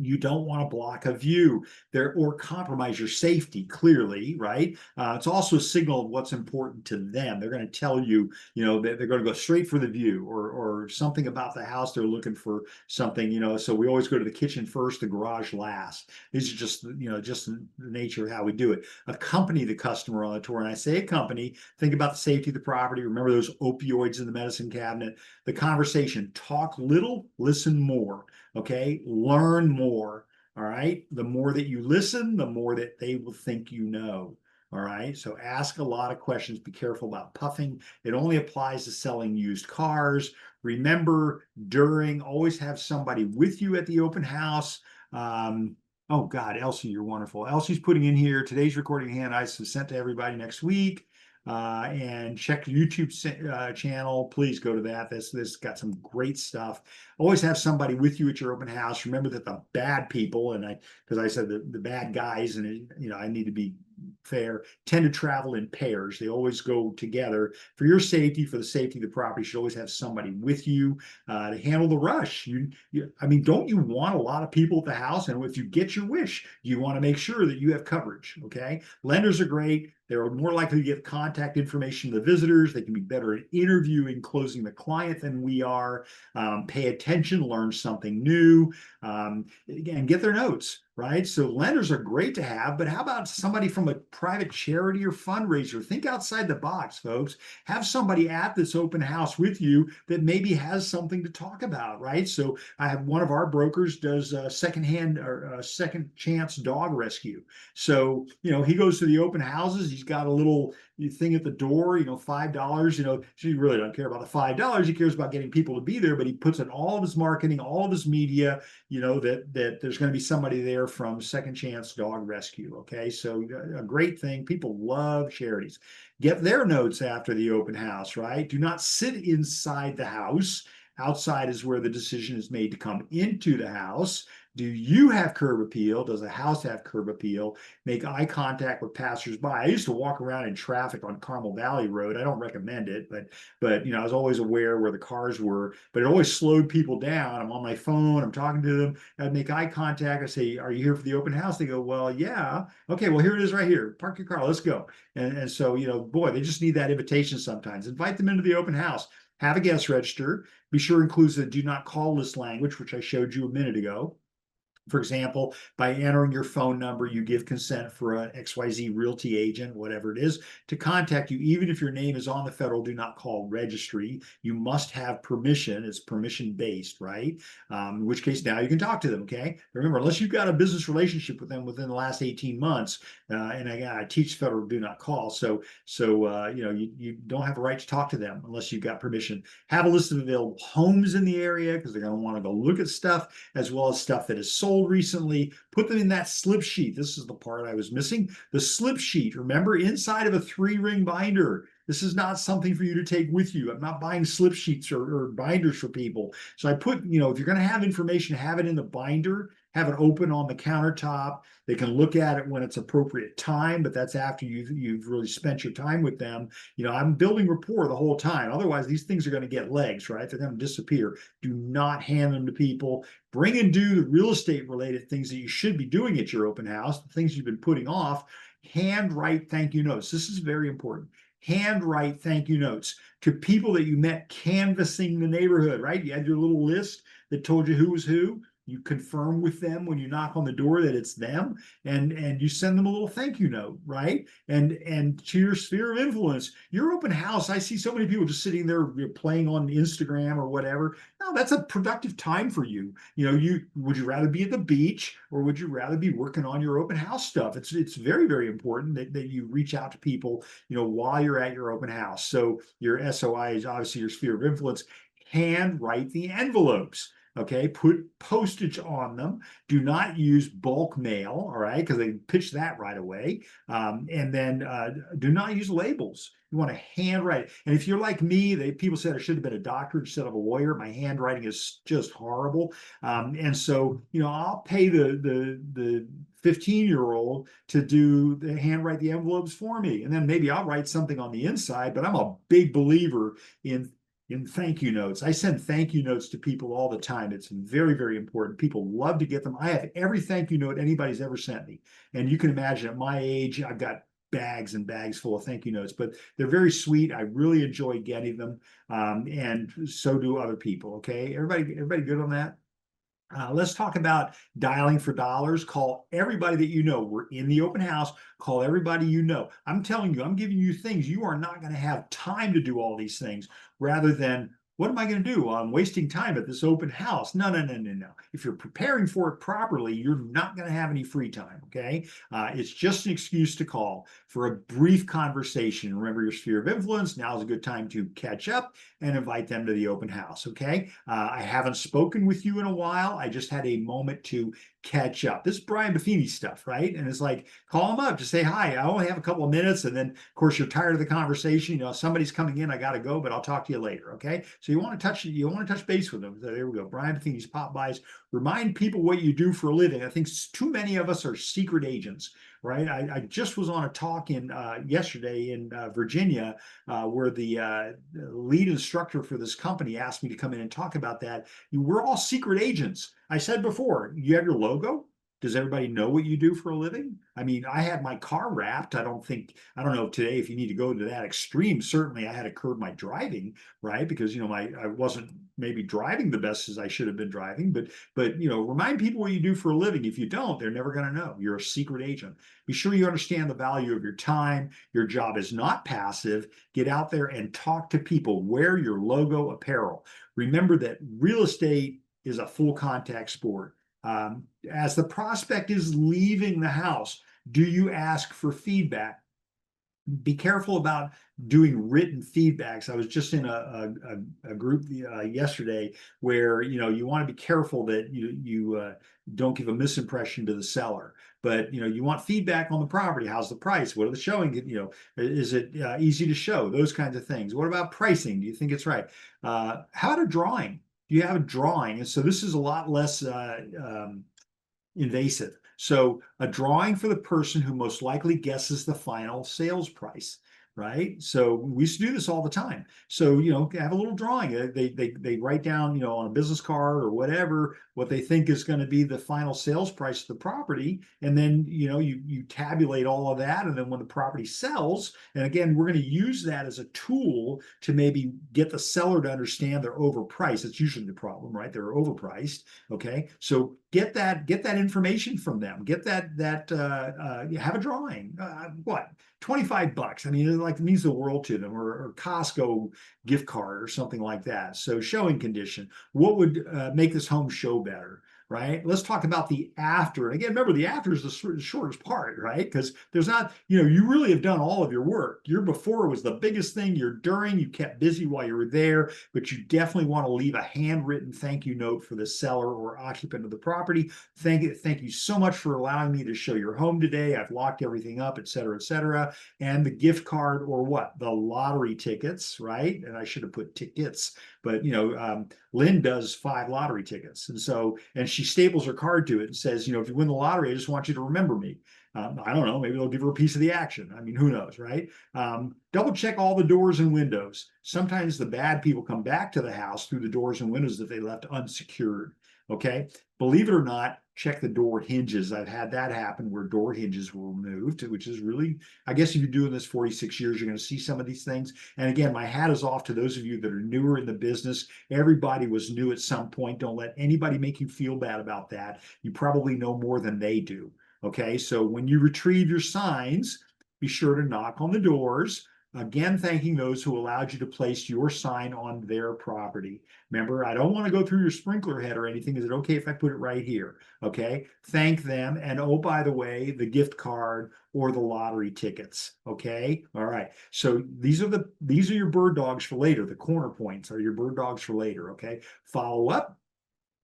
You don't want to block a view there or compromise your safety, clearly, right? It's also a signal of what's important to them. They're going to tell you, that they're going to go straight for the view or something about the house. They're looking for something, so we always go to the kitchen first, the garage last. These are just, just the nature of how we do it. Accompany the customer on the tour. And I say accompany, think about the safety of the property. Remember those opioids in the medicine cabinet, the conversation, talk little, listen more. Okay, learn more. All right, the more that you listen, the more that they will think you know. All right. So ask a lot of questions. Be careful about puffing. It only applies to selling used cars. Remember, always have somebody with you at the open house. Um, oh God, Elsie, you're wonderful. Elsie's putting in here today's recording hand I sent to everybody next week. And check the YouTube channel. Please go to that. This got some great stuff. Always have somebody with you at your open house. Remember that the bad people, because I said the bad guys, and I need to be fair, tend to travel in pairs. They always go together. For your safety, for the safety of the property, you should always have somebody with you to handle the rush. I mean, don't you want a lot of people at the house? And if you get your wish, you want to make sure that you have coverage. Okay, lenders are great. They're more likely to give contact information to the visitors. They can be better at interviewing, closing the client than we are. Pay attention, learn something new, and get their notes, right? So lenders are great to have, but how about somebody from a private charity or fundraiser? Think outside the box, folks. Have somebody at this open house with you that maybe has something to talk about, right? So I have one of our brokers does secondhand or second chance dog rescue. So, he goes to the open houses. He's got a little thing at the door, $5. She really doesn't care about the $5. He cares about getting people to be there, but he puts in all of his marketing, all of his media, that there's going to be somebody there from Second Chance Dog Rescue. Okay, so a great thing. People love charities. Get their notes after the open house, right? Do not sit inside the house. Outside is where the decision is made to come into the house. Do you have curb appeal? Does the house have curb appeal? Make eye contact with passersby. I used to walk around in traffic on Carmel Valley Road. I don't recommend it, but I was always aware where the cars were, but it always slowed people down. I'm on my phone, I'm talking to them, I'd make eye contact. I say, "Are you here for the open house?" They go, "Well, yeah." "Okay, well, here it is right here. Park your car, let's go." And so, boy, they just need that invitation sometimes. Invite them into the open house. Have a guest register. Be sure it includes the do not call list language, which I showed you a minute ago. For example, by entering your phone number, you give consent for an XYZ realty agent, whatever it is, to contact you, even if your name is on the federal do not call registry. You must have permission. It's permission based, right? In which case now you can talk to them, okay? Remember, unless you've got a business relationship with them within the last 18 months, and again, I teach federal do not call, so you don't have a right to talk to them unless you've got permission. Have a list of available homes in the area because they're going to want to go look at stuff as well as stuff that is sold recently. Put them in that slip sheet. This is the part I was missing. The slip sheet, remember, inside of a 3-ring binder. This is not something for you to take with you. I'm not buying slip sheets or binders for people. So I put, if you're going to have information, have it in the binder, have it open on the countertop. They can look at it when it's appropriate time, but that's after you've really spent your time with them. I'm building rapport the whole time. Otherwise, these things are going to get legs, right? They're going to disappear. Do not hand them to people. Bring and do the real estate related things that you should be doing at your open house, the things you've been putting off. Handwrite thank you notes. This is very important. Handwrite thank you notes to people that you met canvassing the neighborhood, right? You had your little list that told you who was who. You confirm with them when you knock on the door that it's them, and you send them a little thank you note, right? And to your sphere of influence, your open house. I see so many people just sitting there playing on Instagram or whatever. No, that's a productive time for you. Would you rather be at the beach or would you rather be working on your open house stuff? It's very, very important that you reach out to people, while you're at your open house. So your SOI is obviously your sphere of influence. Hand write the envelopes. Okay, put postage on them. Do not use bulk mail, all right, because they pitch that right away. And then do not use labels. You want to handwrite. And if you're like me, people said I should have been a doctor instead of a lawyer. My handwriting is just horrible. And so, I'll pay the 15-year-old to handwrite the envelopes for me. And then maybe I'll write something on the inside, but I'm a big believer in thank you notes. I send thank you notes to people all the time. It's very, very important. People love to get them. I have every thank you note anybody's ever sent me. And you can imagine at my age, I've got bags and bags full of thank you notes, but they're very sweet. I really enjoy getting them. And so do other people. Okay. Everybody good on that? Let's talk about dialing for dollars. Call everybody that you know. We're in the open house. Call everybody you know. I'm telling you, I'm giving you things. You are not going to have time to do all these things rather than what am I going to do? I'm wasting time at this open house. No, no, no, no, no. If you're preparing for it properly, you're not going to have any free time. Okay. It's just an excuse to call for a brief conversation. Remember your sphere of influence. Now is a good time to catch up and invite them to the open house. Okay. I haven't spoken with you in a while. I just had a moment to catch up. This is Brian Buffini stuff, right? And it's like, call him up, just say hi. I only have a couple of minutes. And then, of course, you're tired of the conversation. You know, somebody's coming in, I got to go, but I'll talk to you later. Okay. So you want to touch base with them. So there we go. Brian Buffini's pop bys. Remind people what you do for a living. I think too many of us are secret agents, right? I just was on a talk in yesterday in Virginia where the lead instructor for this company asked me to come in and talk about that. We're all secret agents. I said before, you have your logo. Does everybody know what you do for a living? I mean, I had my car wrapped. I don't know today if you need to go to that extreme. Certainly I had to curb my driving, right? Because, you know, I wasn't maybe driving the best as I should have been driving, but, you know, remind people what you do for a living. If you don't, they're never going to know. You're a secret agent. Be sure you understand the value of your time. Your job is not passive. Get out there and talk to people. Wear your logo apparel. Remember that real estate is a full contact sport. As the prospect is leaving the house, do you ask for feedback? Be careful about doing written feedbacks. I was just in a group yesterday where, you know, you want to be careful that you don't give a misimpression to the seller. But, you know, you want feedback on the property. How's the price? What are the showing? You know, is it easy to show? Those kinds of things. What about pricing? Do you think it's right? How about a drawing? Do you have a drawing? And so this is a lot less invasive. So a drawing for the person who most likely guesses the final sales price, right? So we used to do this all the time. So, you know, have a little drawing. They write down, you know, on a business card or whatever, what they think is going to be the final sales price of the property. And then, you know, you tabulate all of that. And then when the property sells, and again, we're going to use that as a tool to maybe get the seller to understand they're overpriced. It's usually the problem, right? They're overpriced. Okay. So get that information from them. Get have a drawing. What? $25. I mean, it means the world to them, or Costco gift card or something like that. So showing condition. What would make this home show better? Right? Let's talk about the after. And again, remember, the after is the shortest part, right? Because there's not, you know, you really have done all of your work. Your before was the biggest thing. Your during, you kept busy while you were there, but you definitely want to leave a handwritten thank you note for the seller or occupant of the property. Thank you so much for allowing me to show your home today. I've locked everything up, et cetera, et cetera. And the gift card, or what? The lottery tickets, right? And I should have put tickets, but, you know, Lynn does 5 lottery tickets. And she staples her card to it and says, you know, if you win the lottery, I just want you to remember me. I don't know, maybe they'll give her a piece of the action. I mean, who knows, right? Double check all the doors and windows. Sometimes the bad people come back to the house through the doors and windows that they left unsecured. Okay. Believe it or not, check the door hinges. I've had that happen where door hinges were removed, which is really, I guess if you're doing this 46 years, you're going to see some of these things. And again, my hat is off to those of you that are newer in the business. Everybody was new at some point. Don't let anybody make you feel bad about that. You probably know more than they do. Okay. So when you retrieve your signs, be sure to knock on the doors. Again, thanking those who allowed you to place your sign on their property. Remember, I don't want to go through your sprinkler head or anything. Is it okay if I put it right here? Okay. Thank them. And oh, by the way, the gift card or the lottery tickets. Okay. All right. So these are your bird dogs for later. The corner points are your bird dogs for later. Okay. Follow up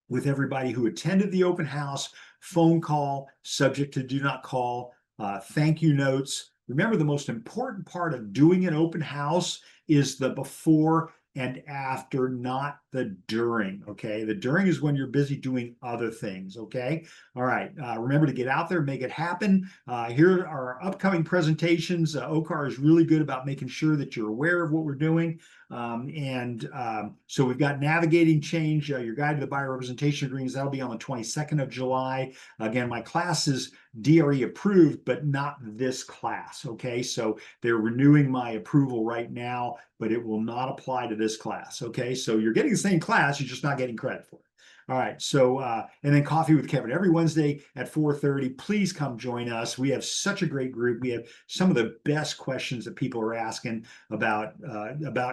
with everybody who attended the open house, phone call, subject to do not call, thank you notes. Remember, the most important part of doing an open house is the before and after, not the during. Okay. The during is when you're busy doing other things. Okay. All right. Remember to get out there, make it happen. Here are our upcoming presentations. OCAR is really good about making sure that you're aware of what we're doing. So we've got navigating change, your guide to the buyer representation agreements. That'll be on the 22nd of July. Again, my class is DRE approved, but not this class. Okay. So they're renewing my approval right now, but it will not apply to this class. Okay. So you're getting the same class, you're just not getting credit for it. All right. So, and then Coffee with Kevin every Wednesday at 4:30. Please come join us. We have such a great group. We have some of the best questions that people are asking about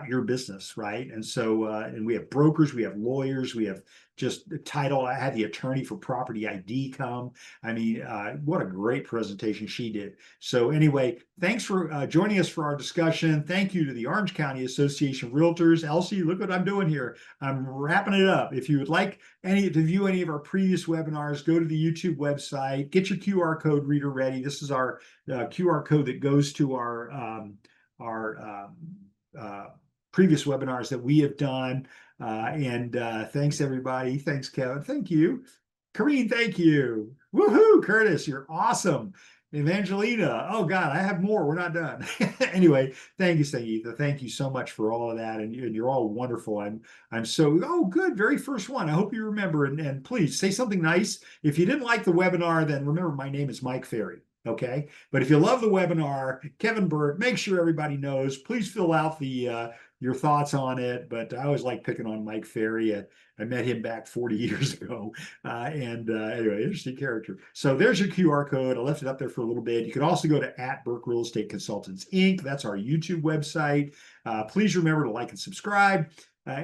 your business, right? And so, and we have brokers, we have lawyers, we have just the title. I had the attorney for property ID come. I mean, what a great presentation she did. So anyway, thanks for joining us for our discussion. Thank you to the Orange County Association of Realtors. Elsie, look what I'm doing here. I'm wrapping it up. If you would like to view any of our previous webinars, go to the YouTube website, get your QR code reader ready. This is our QR code that goes to our previous webinars that we have done. And thanks everybody. Thanks, Kevin. Thank you. Kareen, thank you. Woohoo, Curtis, you're awesome. Evangelina, oh God, I have more. We're not done. Anyway, thank you, Sangeetha. Thank you so much for all of that, and you're all wonderful. I'm so good. Very first one. I hope you remember, and please say something nice. If you didn't like the webinar, then remember my name is Mike Ferry. Okay, but if you love the webinar, Kevin Burt, make sure everybody knows. Please fill out the your thoughts on it. But I always like picking on Mike Ferry. I met him back 40 years ago. Anyway, interesting character. So there's your QR code. I left it up there for a little bit. You can also go to @Burke Real Estate Consultants Inc. That's our YouTube website. Please remember to like and subscribe.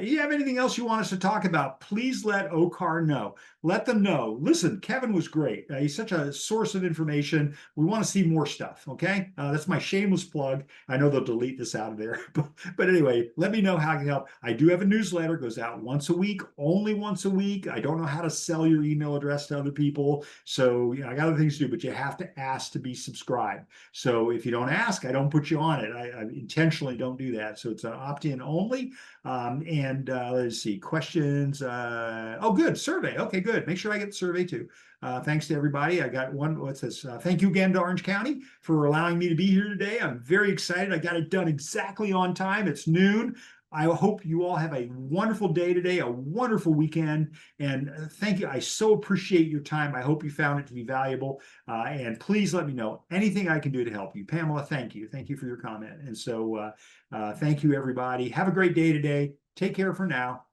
You have anything else you want us to talk about, please let OCAR know. Let them know. Listen, Kevin was great. He's such a source of information. We want to see more stuff, okay? That's my shameless plug. I know they'll delete this out of there. But anyway, let me know how I can help. I do have a newsletter. It goes out once a week, only once a week. I don't know how to sell your email address to other people. So, I got other things to do, but you have to ask to be subscribed. So if you don't ask, I don't put you on it. I intentionally don't do that. So it's an opt-in only. Let's see, questions. Oh, good, survey. Okay, good. Make sure I get the survey too. Thanks to everybody. I got one. What's this? Thank you again to Orange County for allowing me to be here today. I'm very excited. I got it done exactly on time. It's noon. I hope you all have a wonderful day today, a wonderful weekend, and thank you. I so appreciate your time. I hope you found it to be valuable, and please let me know anything I can do to help you. Pamela, thank you. Thank you for your comment. And so thank you, everybody. Have a great day today. Take care for now.